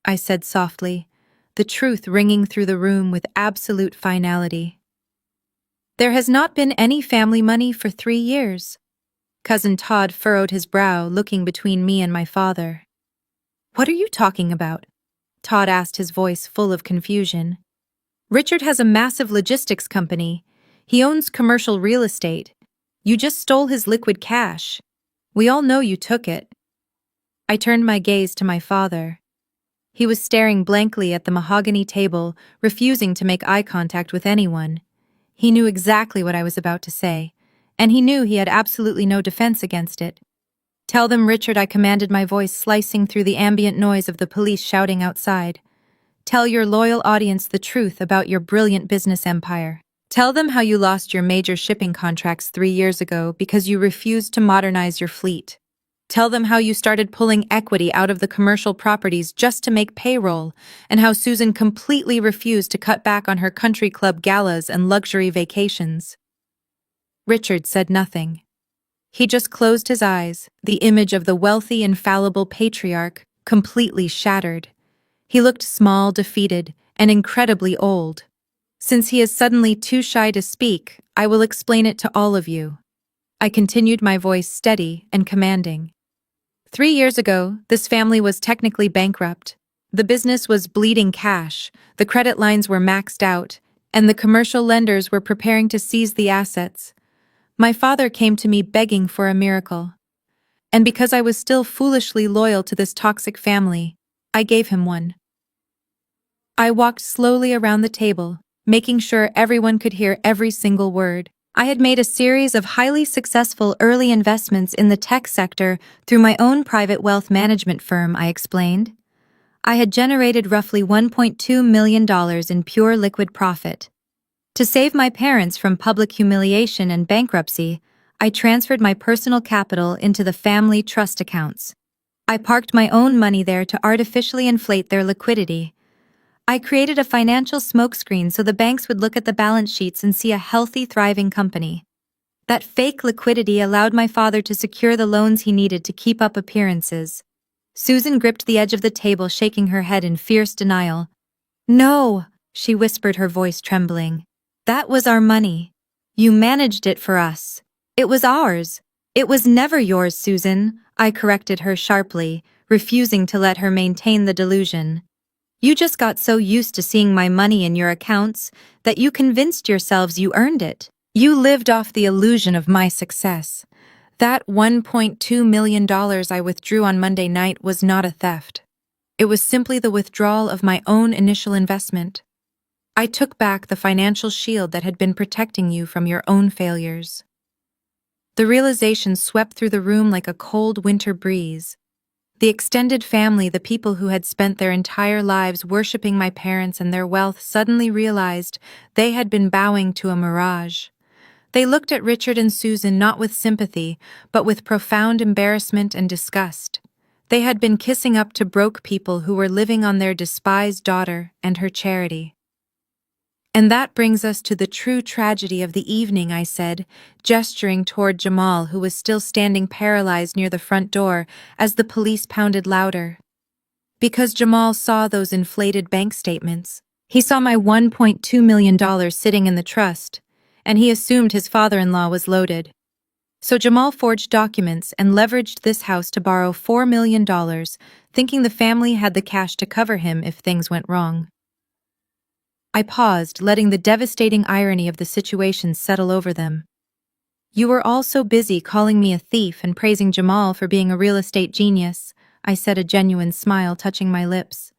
I said softly, the truth ringing through the room with absolute finality. "There has not been any family money for 3 years. Cousin Todd furrowed his brow, looking between me and my father. "What are you talking about?" Todd asked, his voice full of confusion. "Richard has a massive logistics company. He owns commercial real estate. You just stole his liquid cash. We all know you took it." I turned my gaze to my father. He was staring blankly at the mahogany table, refusing to make eye contact with anyone. He knew exactly what I was about to say, and he knew he had absolutely no defense against it. "Tell them, Richard," I commanded, my voice slicing through the ambient noise of the police shouting outside. "Tell your loyal audience the truth about your brilliant business empire. Tell them how you lost your major shipping contracts 3 years ago because you refused to modernize your fleet. Tell them how you started pulling equity out of the commercial properties just to make payroll, and how Susan completely refused to cut back on her country club galas and luxury vacations." Richard said nothing. He just closed his eyes, the image of the wealthy, infallible patriarch completely shattered. He looked small, defeated, and incredibly old. "Since he is suddenly too shy to speak, I will explain it to all of you." I continued, my voice steady and commanding. 3 years ago, this family was technically bankrupt. The business was bleeding cash, the credit lines were maxed out, and the commercial lenders were preparing to seize the assets. My father came to me begging for a miracle. And because I was still foolishly loyal to this toxic family, I gave him one. I walked slowly around the table, making sure everyone could hear every single word. I had made a series of highly successful early investments in the tech sector through my own private wealth management firm, I explained. I had generated roughly $1.2 million in pure liquid profit. To save my parents from public humiliation and bankruptcy, I transferred my personal capital into the family trust accounts. I parked my own money there to artificially inflate their liquidity. I created a financial smokescreen so the banks would look at the balance sheets and see a healthy, thriving company. That fake liquidity allowed my father to secure the loans he needed to keep up appearances. Susan gripped the edge of the table, shaking her head in fierce denial. "No," she whispered, her voice trembling. "That was our money. You managed it for us. It was ours. It was never yours, Susan," I corrected her sharply, refusing to let her maintain the delusion. "You just got so used to seeing my money in your accounts that you convinced yourselves you earned it. You lived off the illusion of my success. That $1.2 million I withdrew on Monday night was not a theft. It was simply the withdrawal of my own initial investment. I took back the financial shield that had been protecting you from your own failures." The realization swept through the room like a cold winter breeze. The extended family, the people who had spent their entire lives worshiping my parents and their wealth, suddenly realized they had been bowing to a mirage. They looked at Richard and Susan not with sympathy, but with profound embarrassment and disgust. They had been kissing up to broke people who were living on their despised daughter and her charity. "And that brings us to the true tragedy of the evening," I said, gesturing toward Jamal, who was still standing paralyzed near the front door as the police pounded louder. Because Jamal saw those inflated bank statements. He saw my $1.2 million sitting in the trust, and he assumed his father-in-law was loaded. So Jamal forged documents and leveraged this house to borrow $4 million, thinking the family had the cash to cover him if things went wrong. I paused, letting the devastating irony of the situation settle over them. "You were all so busy calling me a thief and praising Jamal for being a real estate genius," I said, a genuine smile touching my lips.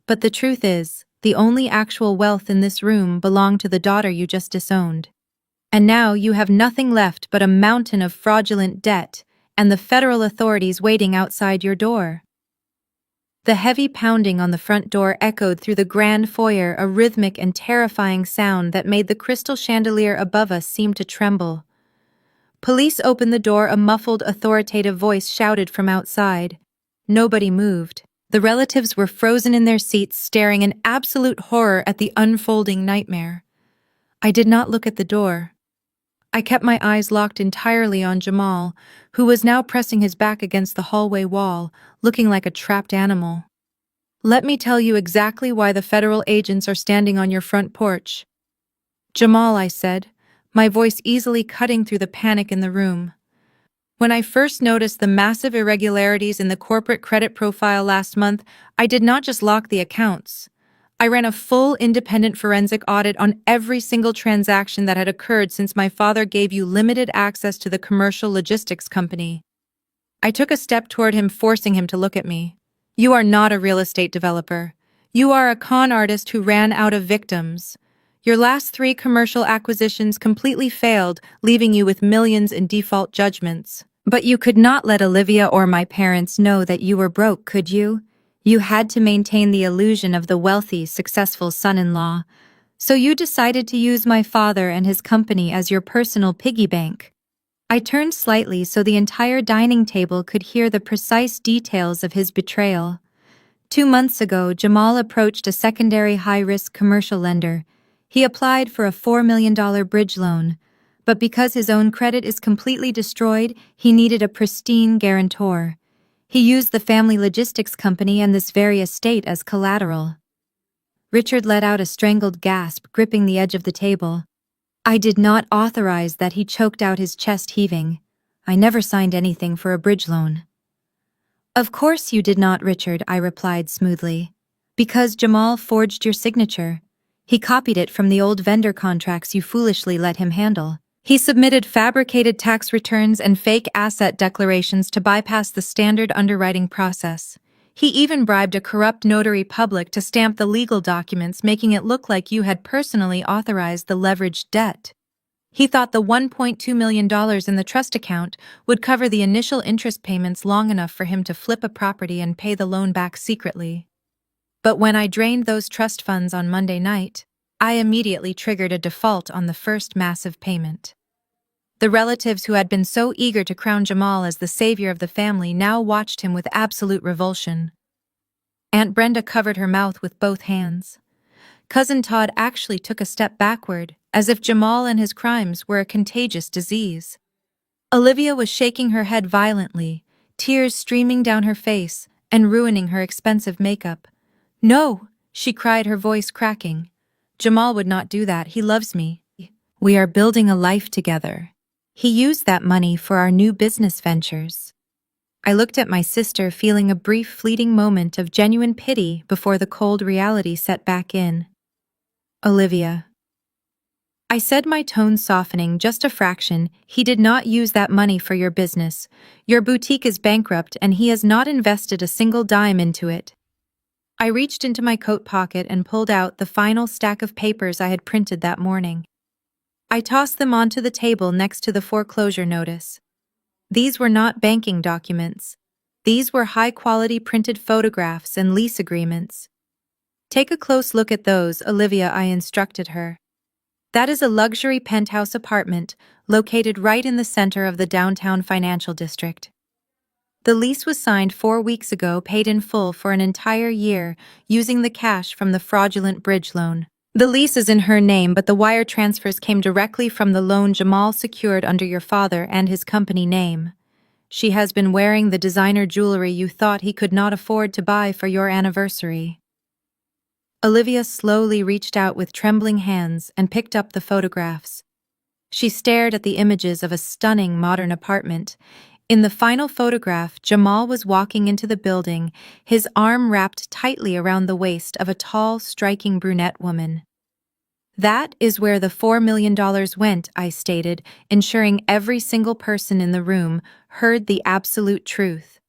"But the truth is, the only actual wealth in this room belonged to the daughter you just disowned. And now you have nothing left but a mountain of fraudulent debt and the federal authorities waiting outside your door." The heavy pounding on the front door echoed through the grand foyer, a rhythmic and terrifying sound that made the crystal chandelier above us seem to tremble. "Police, open the door," a muffled, authoritative voice shouted from outside. Nobody moved. The relatives were frozen in their seats, staring in absolute horror at the unfolding nightmare. I did not look at the door. I kept my eyes locked entirely on Jamal, who was now pressing his back against the hallway wall, looking like a trapped animal. "Let me tell you exactly why the federal agents are standing on your front porch." "Jamal," I said, my voice easily cutting through the panic in the room. "When I first noticed the massive irregularities in the corporate credit profile last month, I did not just lock the accounts. I ran a full independent forensic audit on every single transaction that had occurred since my father gave you limited access to the commercial logistics company." I took a step toward him, forcing him to look at me. "You are not a real estate developer. You are a con artist who ran out of victims. Your last 3 commercial acquisitions completely failed, leaving you with millions in default judgments. But you could not let Olivia or my parents know that you were broke, could you? You had to maintain the illusion of the wealthy, successful son-in-law. So you decided to use my father and his company as your personal piggy bank." I turned slightly so the entire dining table could hear the precise details of his betrayal. 2 months ago, Jamal approached a secondary high-risk commercial lender. He applied for a $4 million bridge loan, but because his own credit is completely destroyed, he needed a pristine guarantor. He used the family logistics company and this very estate as collateral. Richard let out a strangled gasp, gripping the edge of the table. "I did not authorize that," he choked out, his chest heaving. "I never signed anything for a bridge loan." "Of course you did not, Richard," I replied smoothly. "Because Jamal forged your signature. He copied it from the old vendor contracts you foolishly let him handle. He submitted fabricated tax returns and fake asset declarations to bypass the standard underwriting process. He even bribed a corrupt notary public to stamp the legal documents, making it look like you had personally authorized the leveraged debt. He thought the $1.2 million in the trust account would cover the initial interest payments long enough for him to flip a property and pay the loan back secretly. But when I drained those trust funds on Monday night, I immediately triggered a default on the first massive payment. The relatives who had been so eager to crown Jamal as the savior of the family now watched him with absolute revulsion. Aunt Brenda covered her mouth with both hands. Cousin Todd actually took a step backward, as if Jamal and his crimes were a contagious disease. Olivia was shaking her head violently, tears streaming down her face and ruining her expensive makeup. "No!" she cried, her voice cracking. "Jamal would not do that. He loves me. We are building a life together. He used that money for our new business ventures." I looked at my sister, feeling a brief, fleeting moment of genuine pity before the cold reality set back in. "Olivia," I said, my tone softening just a fraction, "he did not use that money for your business. Your boutique is bankrupt and he has not invested a single dime into it." I reached into my coat pocket and pulled out the final stack of papers I had printed that morning. I tossed them onto the table next to the foreclosure notice. These were not banking documents. These were high-quality printed photographs and lease agreements. "Take a close look at those, Olivia," I instructed her. "That is a luxury penthouse apartment located right in the center of the downtown financial district. The lease was signed 4 weeks ago, paid in full for an entire year, using the cash from the fraudulent bridge loan. The lease is in her name, but the wire transfers came directly from the loan Jamal secured under your father and his company name. She has been wearing the designer jewelry you thought he could not afford to buy for your anniversary." Olivia slowly reached out with trembling hands and picked up the photographs. She stared at the images of a stunning modern apartment. In the final photograph, Jamal was walking into the building, his arm wrapped tightly around the waist of a tall, striking brunette woman. "That is where the $4 million went," I stated, ensuring every single person in the room heard the absolute truth.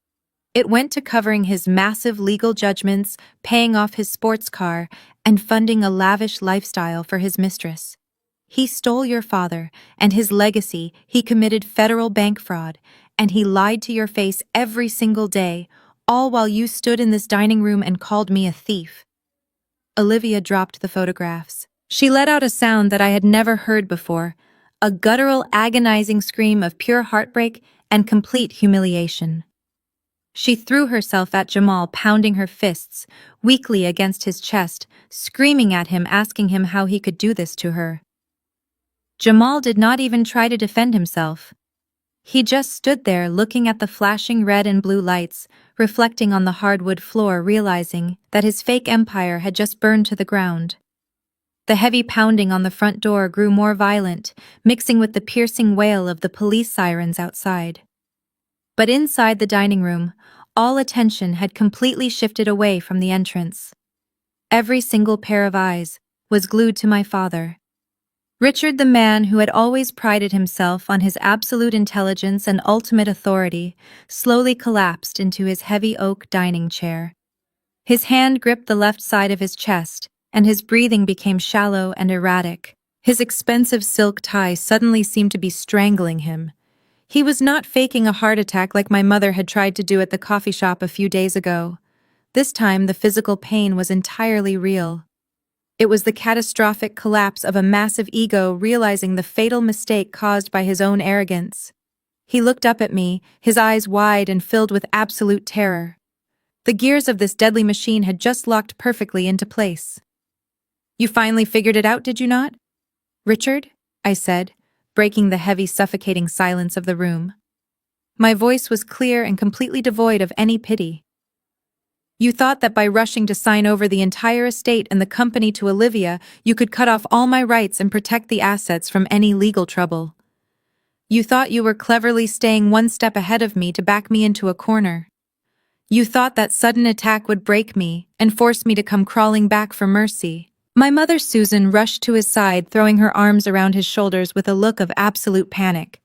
"It went to covering his massive legal judgments, paying off his sports car, and funding a lavish lifestyle for his mistress. He stole your father and his legacy. He committed federal bank fraud, and he lied to your face every single day, all while you stood in this dining room and called me a thief." Olivia dropped the photographs. She let out a sound that I had never heard before, a guttural, agonizing scream of pure heartbreak and complete humiliation. She threw herself at Jamal, pounding her fists weakly against his chest, screaming at him, asking him how he could do this to her. Jamal did not even try to defend himself. He just stood there looking at the flashing red and blue lights, reflecting on the hardwood floor, realizing that his fake empire had just burned to the ground. The heavy pounding on the front door grew more violent, mixing with the piercing wail of the police sirens outside. But inside the dining room, all attention had completely shifted away from the entrance. Every single pair of eyes was glued to my father. Richard, the man who had always prided himself on his absolute intelligence and ultimate authority, slowly collapsed into his heavy oak dining chair. His hand gripped the left side of his chest, and his breathing became shallow and erratic. His expensive silk tie suddenly seemed to be strangling him. He was not faking a heart attack like my mother had tried to do at the coffee shop a few days ago. This time, the physical pain was entirely real. It was the catastrophic collapse of a massive ego, realizing the fatal mistake caused by his own arrogance. He looked up at me, his eyes wide and filled with absolute terror. The gears of this deadly machine had just locked perfectly into place. "You finally figured it out, did you not, Richard?" I said, breaking the heavy, suffocating silence of the room. My voice was clear and completely devoid of any pity. "You thought that by rushing to sign over the entire estate and the company to Olivia, you could cut off all my rights and protect the assets from any legal trouble. You thought you were cleverly staying one step ahead of me to back me into a corner. You thought that sudden attack would break me and force me to come crawling back for mercy. My mother, Susan, rushed to his side, throwing her arms around his shoulders with a look of absolute panic.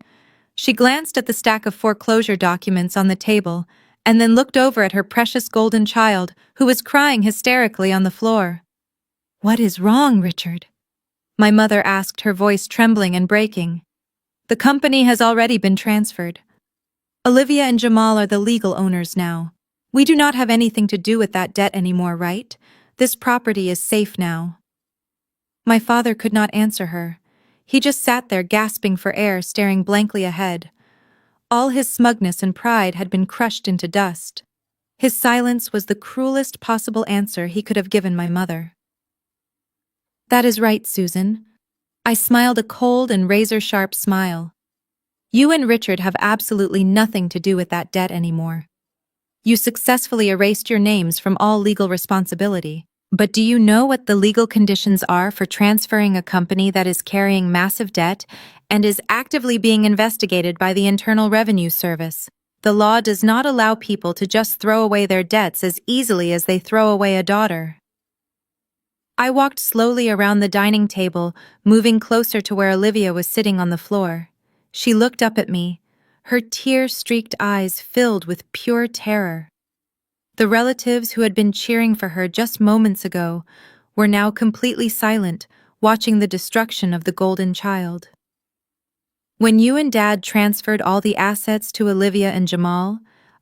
She glanced at the stack of foreclosure documents on the table and then looked over at her precious golden child, who was crying hysterically on the floor. "What is wrong, Richard?" my mother asked, her voice trembling and breaking. "The company has already been transferred. Olivia and Jamal are the legal owners now. We do not have anything to do with that debt anymore, right? This property is safe now." My father could not answer her. He just sat there gasping for air, staring blankly ahead. All his smugness and pride had been crushed into dust. His silence was the cruelest possible answer he could have given my mother. "That is right, Susan." I smiled a cold and razor-sharp smile. "You and Richard have absolutely nothing to do with that debt anymore. You successfully erased your names from all legal responsibility. But do you know what the legal conditions are for transferring a company that is carrying massive debt and is actively being investigated by the Internal Revenue Service? The law does not allow people to just throw away their debts as easily as they throw away a daughter." I walked slowly around the dining table, moving closer to where Olivia was sitting on the floor. She looked up at me, her tear-streaked eyes filled with pure terror. The relatives who had been cheering for her just moments ago were now completely silent, watching the destruction of the golden child. "When you and Dad transferred all the assets to Olivia and Jamal,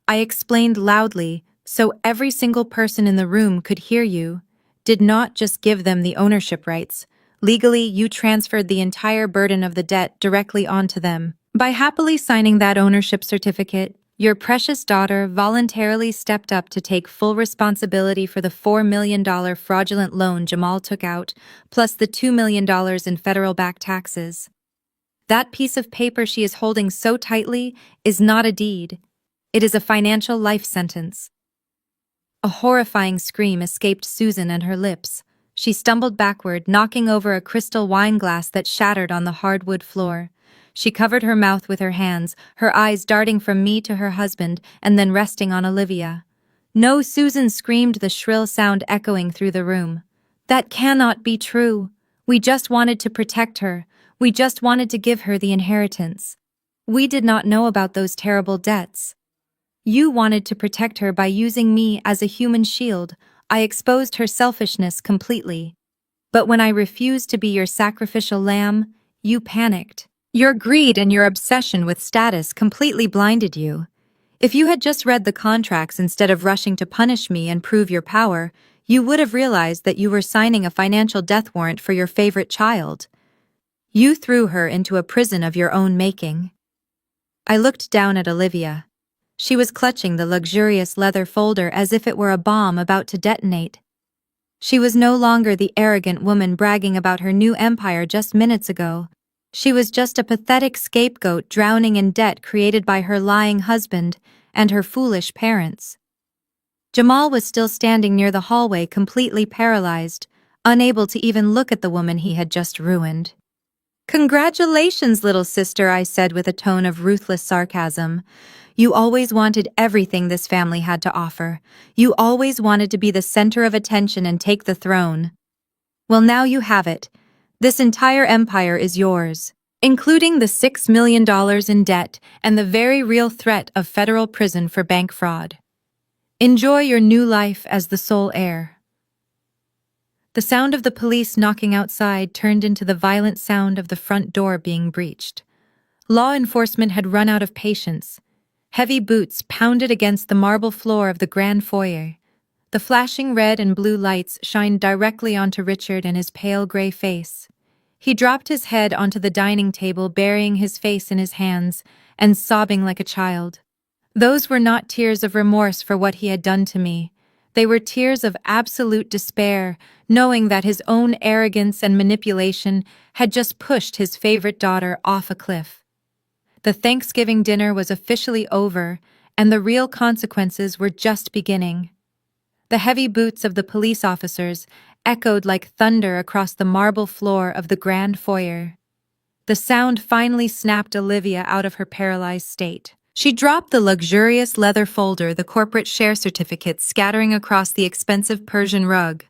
I explained loudly so every single person in the room could hear you, did not just give them the ownership rights. Legally, you transferred the entire burden of the debt directly onto them. By happily signing that ownership certificate, your precious daughter voluntarily stepped up to take full responsibility for the $4 million fraudulent loan Jamal took out, plus the $2 million in federal back taxes. That piece of paper she is holding so tightly is not a deed. It is a financial life sentence." A horrifying scream escaped Susan and her lips. She stumbled backward, knocking over a crystal wine glass that shattered on the hardwood floor. She covered her mouth with her hands, her eyes darting from me to her husband and then resting on Olivia. "No," Susan screamed, the shrill sound echoing through the room. "That cannot be true. We just wanted to protect her. We just wanted to give her the inheritance. We did not know about those terrible debts. You wanted to protect her by using me as a human shield. I exposed her selfishness completely. But when I refused to be your sacrificial lamb, you panicked. Your greed and your obsession with status completely blinded you. If you had just read the contracts instead of rushing to punish me and prove your power, you would have realized that you were signing a financial death warrant for your favorite child. You threw her into a prison of your own making." I looked down at Olivia. She was clutching the luxurious leather folder as if it were a bomb about to detonate. She was no longer the arrogant woman bragging about her new empire just minutes ago. She was just a pathetic scapegoat drowning in debt created by her lying husband and her foolish parents. Jamal was still standing near the hallway, completely paralyzed, unable to even look at the woman he had just ruined. "Congratulations, little sister," I said with a tone of ruthless sarcasm. "You always wanted everything this family had to offer. You always wanted to be the center of attention and take the throne. Well, now you have it. This entire empire is yours, including the $6 million in debt and the very real threat of federal prison for bank fraud. Enjoy your new life as the sole heir." The sound of the police knocking outside turned into the violent sound of the front door being breached. Law enforcement had run out of patience. Heavy boots pounded against the marble floor of the grand foyer. The flashing red and blue lights shined directly onto Richard and his pale gray face. He dropped his head onto the dining table, burying his face in his hands and sobbing like a child. Those were not tears of remorse for what he had done to me. They were tears of absolute despair, knowing that his own arrogance and manipulation had just pushed his favorite daughter off a cliff. The Thanksgiving dinner was officially over, and the real consequences were just beginning. The heavy boots of the police officers echoed like thunder across the marble floor of the grand foyer. The sound finally snapped Olivia out of her paralyzed state. She dropped the luxurious leather folder, the corporate share certificates scattering across the expensive Persian rug.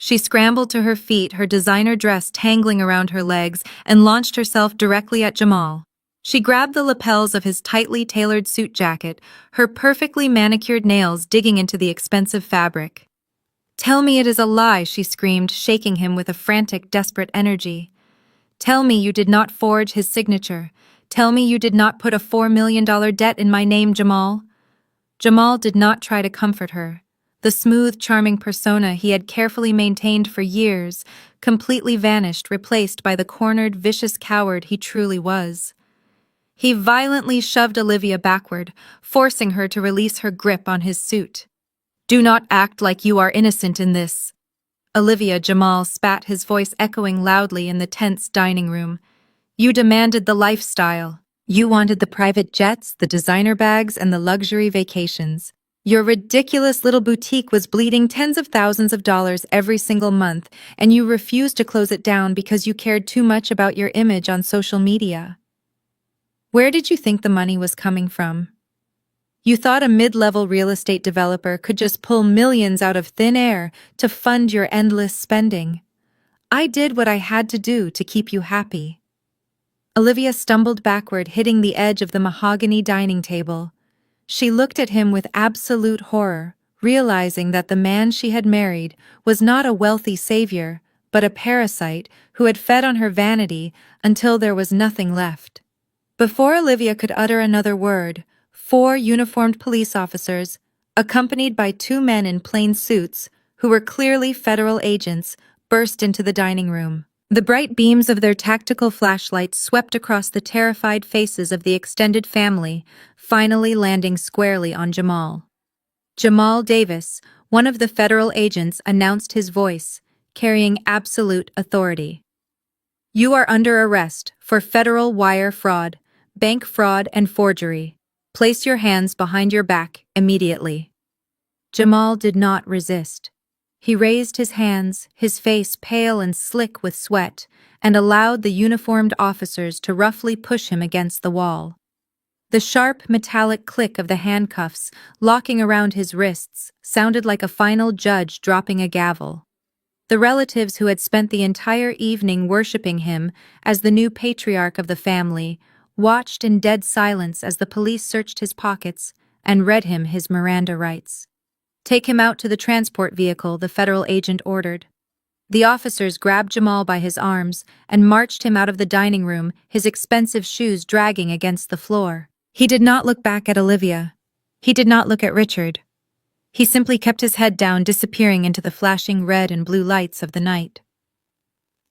She scrambled to her feet, her designer dress tangling around her legs, and launched herself directly at Jamal. She grabbed the lapels of his tightly tailored suit jacket, her perfectly manicured nails digging into the expensive fabric. "Tell me it is a lie," she screamed, shaking him with a frantic, desperate energy. "Tell me you did not forge his signature. Tell me you did not put a $4 million debt in my name, Jamal." Jamal did not try to comfort her. The smooth, charming persona he had carefully maintained for years completely vanished, replaced by the cornered, vicious coward he truly was. He violently shoved Olivia backward, forcing her to release her grip on his suit. "Do not act like you are innocent in this." Olivia, Jamal spat, his voice echoing loudly in the tense dining room. "You demanded the lifestyle. You wanted the private jets, the designer bags, and the luxury vacations. Your ridiculous little boutique was bleeding tens of thousands of dollars every single month, and you refused to close it down because you cared too much about your image on social media. Where did you think the money was coming from? You thought a mid-level real estate developer could just pull millions out of thin air to fund your endless spending. I did what I had to do to keep you happy." Olivia stumbled backward, hitting the edge of the mahogany dining table. She looked at him with absolute horror, realizing that the man she had married was not a wealthy savior, but a parasite who had fed on her vanity until there was nothing left. Before Olivia could utter another word, 4 uniformed police officers, accompanied by 2 men in plain suits, who were clearly federal agents, burst into the dining room. The bright beams of their tactical flashlights swept across the terrified faces of the extended family, finally landing squarely on Jamal. Jamal Davis, one of the federal agents, announced, his voice carrying absolute authority. "You are under arrest for federal wire fraud, bank fraud, and forgery. Place your hands behind your back immediately." Jamal did not resist. He raised his hands, his face pale and slick with sweat, and allowed the uniformed officers to roughly push him against the wall. The sharp, metallic click of the handcuffs, locking around his wrists, sounded like a final judge dropping a gavel. The relatives who had spent the entire evening worshipping him as the new patriarch of the family watched in dead silence as the police searched his pockets and read him his Miranda rights. "Take him out to the transport vehicle," the federal agent ordered. The officers grabbed Jamal by his arms and marched him out of the dining room, his expensive shoes dragging against the floor. He did not look back at Olivia. He did not look at Richard. He simply kept his head down, disappearing into the flashing red and blue lights of the night.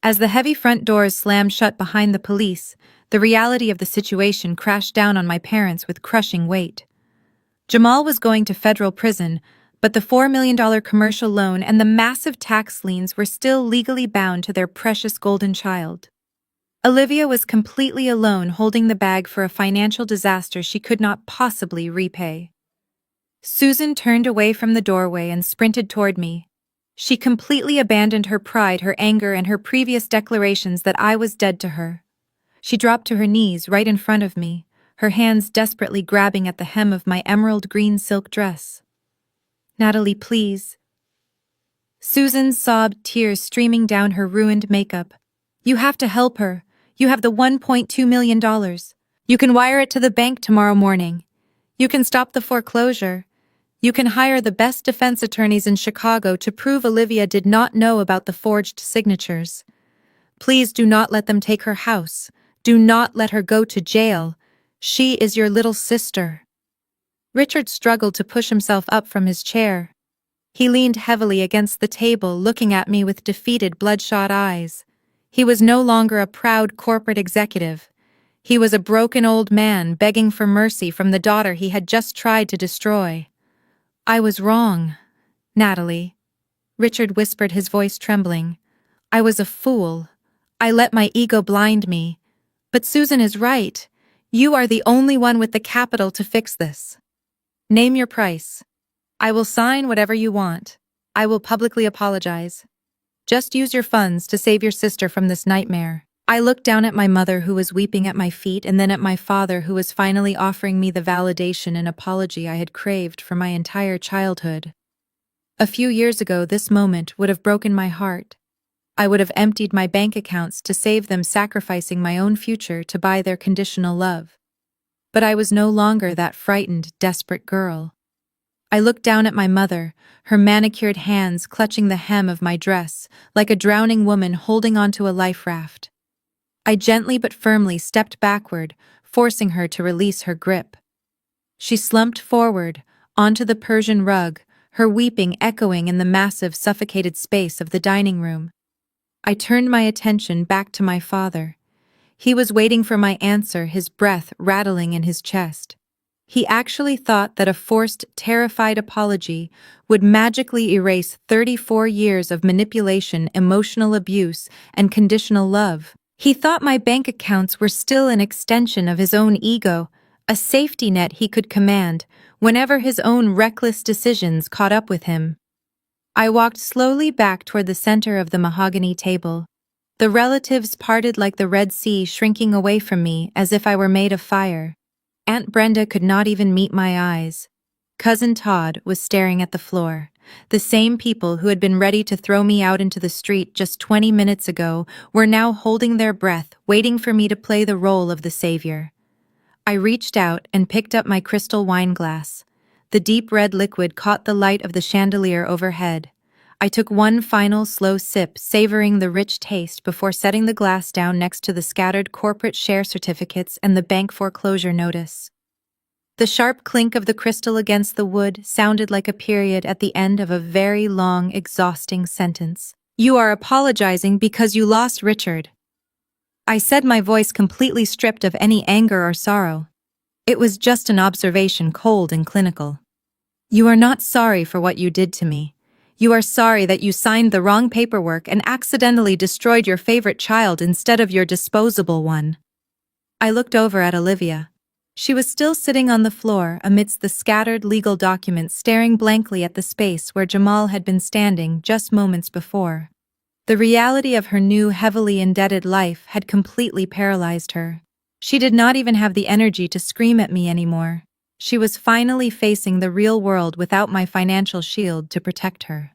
As the heavy front doors slammed shut behind the police, the reality of the situation crashed down on my parents with crushing weight. Jamal was going to federal prison, but the $4 million commercial loan and the massive tax liens were still legally bound to their precious golden child. Olivia was completely alone, holding the bag for a financial disaster she could not possibly repay. Susan turned away from the doorway and sprinted toward me. She completely abandoned her pride, her anger, and her previous declarations that I was dead to her. She dropped to her knees right in front of me, her hands desperately grabbing at the hem of my emerald green silk dress. "Natalie, please." Susan sobbed, tears streaming down her ruined makeup. "You have to help her. You have the $1.2 million. You can wire it to the bank tomorrow morning. You can stop the foreclosure. You can hire the best defense attorneys in Chicago to prove Olivia did not know about the forged signatures. Please do not let them take her house. Do not let her go to jail. She is your little sister." Richard struggled to push himself up from his chair. He leaned heavily against the table, looking at me with defeated, bloodshot eyes. He was no longer a proud corporate executive. He was a broken old man begging for mercy from the daughter he had just tried to destroy. "I was wrong, Natalie," Richard whispered, his voice trembling. "I was a fool. I let my ego blind me. But Susan is right. You are the only one with the capital to fix this. Name your price. I will sign whatever you want. I will publicly apologize. Just use your funds to save your sister from this nightmare." I looked down at my mother, who was weeping at my feet, and then at my father, who was finally offering me the validation and apology I had craved for my entire childhood. A few years ago, this moment would have broken my heart. I would have emptied my bank accounts to save them, sacrificing my own future to buy their conditional love. But I was no longer that frightened, desperate girl. I looked down at my mother, her manicured hands clutching the hem of my dress, like a drowning woman holding onto a life raft. I gently but firmly stepped backward, forcing her to release her grip. She slumped forward, onto the Persian rug, her weeping echoing in the massive, suffocated space of the dining room. I turned my attention back to my father. He was waiting for my answer, his breath rattling in his chest. He actually thought that a forced, terrified apology would magically erase 34 years of manipulation, emotional abuse, and conditional love. He thought my bank accounts were still an extension of his own ego, a safety net he could command whenever his own reckless decisions caught up with him. I walked slowly back toward the center of the mahogany table. The relatives parted like the Red Sea, shrinking away from me as if I were made of fire. Aunt Brenda could not even meet my eyes. Cousin Todd was staring at the floor. The same people who had been ready to throw me out into the street just 20 minutes ago were now holding their breath, waiting for me to play the role of the savior. I reached out and picked up my crystal wine glass. The deep red liquid caught the light of the chandelier overhead. I took one final slow sip, savoring the rich taste before setting the glass down next to the scattered corporate share certificates and the bank foreclosure notice. The sharp clink of the crystal against the wood sounded like a period at the end of a very long, exhausting sentence. "You are apologizing because you lost Richard," I said, my voice completely stripped of any anger or sorrow. It was just an observation, cold and clinical. "You are not sorry for what you did to me. You are sorry that you signed the wrong paperwork and accidentally destroyed your favorite child instead of your disposable one." I looked over at Olivia. She was still sitting on the floor amidst the scattered legal documents, staring blankly at the space where Jamal had been standing just moments before. The reality of her new, heavily indebted life had completely paralyzed her. She did not even have the energy to scream at me anymore. She was finally facing the real world without my financial shield to protect her.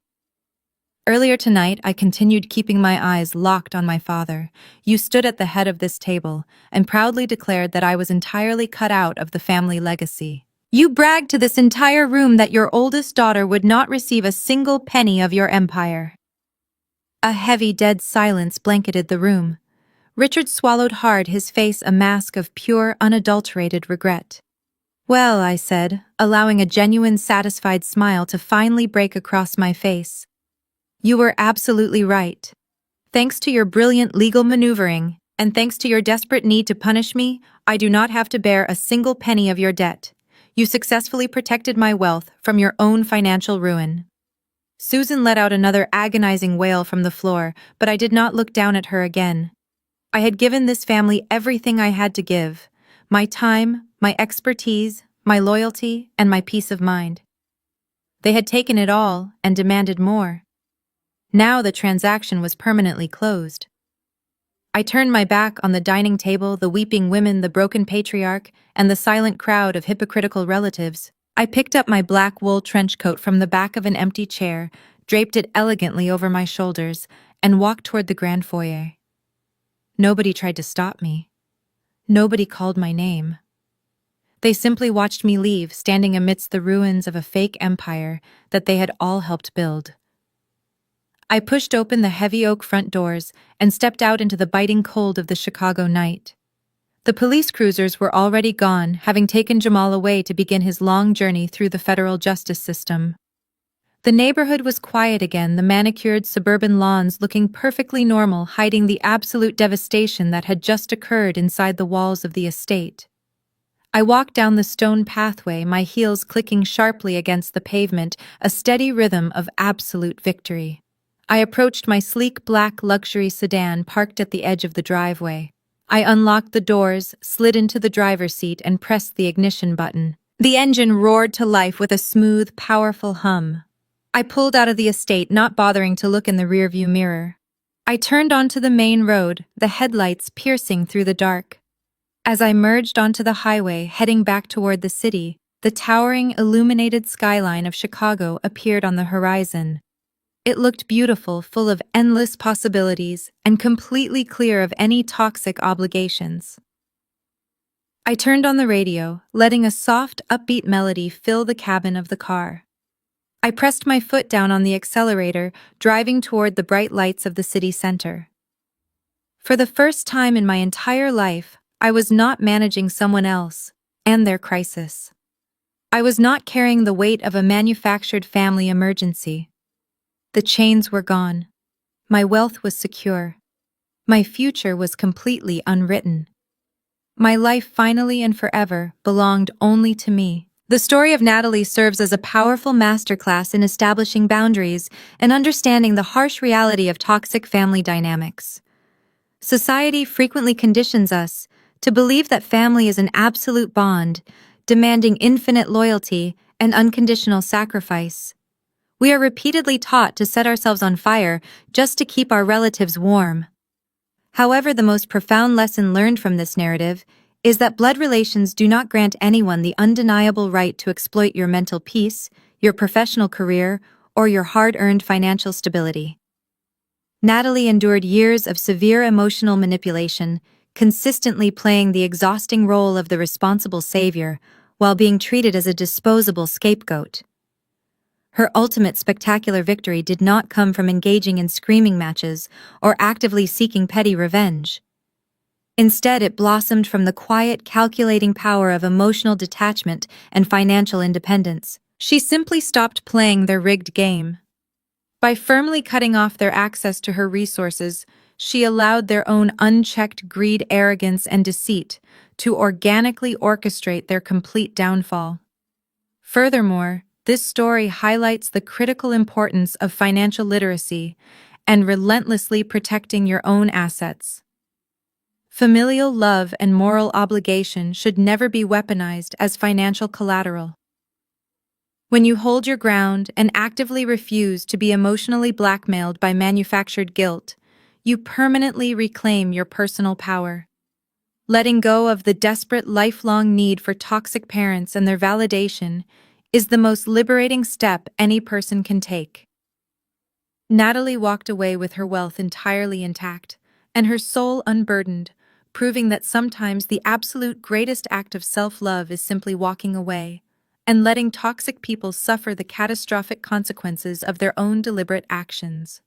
Earlier tonight, I continued keeping my eyes locked on my father. "You stood at the head of this table and proudly declared that I was entirely cut out of the family legacy. You bragged to this entire room that your oldest daughter would not receive a single penny of your empire." A heavy, dead silence blanketed the room. Richard swallowed hard, his face a mask of pure, unadulterated regret. "Well," I said, allowing a genuine, satisfied smile to finally break across my face. "You were absolutely right. Thanks to your brilliant legal maneuvering, and thanks to your desperate need to punish me, I do not have to bear a single penny of your debt. You successfully protected my wealth from your own financial ruin." Susan let out another agonizing wail from the floor, but I did not look down at her again. I had given this family everything I had to give: my time, my expertise, my loyalty, and my peace of mind. They had taken it all and demanded more. Now the transaction was permanently closed. I turned my back on the dining table, the weeping women, the broken patriarch, and the silent crowd of hypocritical relatives. I picked up my black wool trench coat from the back of an empty chair, draped it elegantly over my shoulders, and walked toward the grand foyer. Nobody tried to stop me. Nobody called my name. They simply watched me leave, standing amidst the ruins of a fake empire that they had all helped build. I pushed open the heavy oak front doors and stepped out into the biting cold of the Chicago night. The police cruisers were already gone, having taken Jamal away to begin his long journey through the federal justice system. The neighborhood was quiet again, the manicured suburban lawns looking perfectly normal, hiding the absolute devastation that had just occurred inside the walls of the estate. I walked down the stone pathway, my heels clicking sharply against the pavement, a steady rhythm of absolute victory. I approached my sleek black luxury sedan parked at the edge of the driveway. I unlocked the doors, slid into the driver's seat, and pressed the ignition button. The engine roared to life with a smooth, powerful hum. I pulled out of the estate, not bothering to look in the rearview mirror. I turned onto the main road, the headlights piercing through the dark. As I merged onto the highway, heading back toward the city, The towering, illuminated skyline of Chicago appeared on the horizon. It looked beautiful, full of endless possibilities, and completely clear of any toxic obligations. I turned on the radio, letting a soft, upbeat melody fill the cabin of the car. I pressed my foot down on the accelerator, driving toward the bright lights of the city center. For the first time in my entire life, I was not managing someone else and their crisis. I was not carrying the weight of a manufactured family emergency. The chains were gone. My wealth was secure. My future was completely unwritten. My life finally and forever belonged only to me. The story of Natalie serves as a powerful masterclass in establishing boundaries and understanding the harsh reality of toxic family dynamics. Society frequently conditions us to believe that family is an absolute bond, demanding infinite loyalty and unconditional sacrifice. We are repeatedly taught to set ourselves on fire just to keep our relatives warm. However, the most profound lesson learned from this narrative is that blood relations do not grant anyone the undeniable right to exploit your mental peace, your professional career, or your hard-earned financial stability. Natalie endured years of severe emotional manipulation, consistently playing the exhausting role of the responsible savior while being treated as a disposable scapegoat. Her ultimate spectacular victory did not come from engaging in screaming matches or actively seeking petty revenge. Instead, it blossomed from the quiet, calculating power of emotional detachment and financial independence. She simply stopped playing their rigged game. By firmly cutting off their access to her resources, she allowed their own unchecked greed, arrogance, and deceit to organically orchestrate their complete downfall. Furthermore, this story highlights the critical importance of financial literacy and relentlessly protecting your own assets. Familial love and moral obligation should never be weaponized as financial collateral. When you hold your ground and actively refuse to be emotionally blackmailed by manufactured guilt, you permanently reclaim your personal power. Letting go of the desperate lifelong need for toxic parents and their validation is the most liberating step any person can take. Natalie walked away with her wealth entirely intact and her soul unburdened, proving that sometimes the absolute greatest act of self-love is simply walking away and letting toxic people suffer the catastrophic consequences of their own deliberate actions.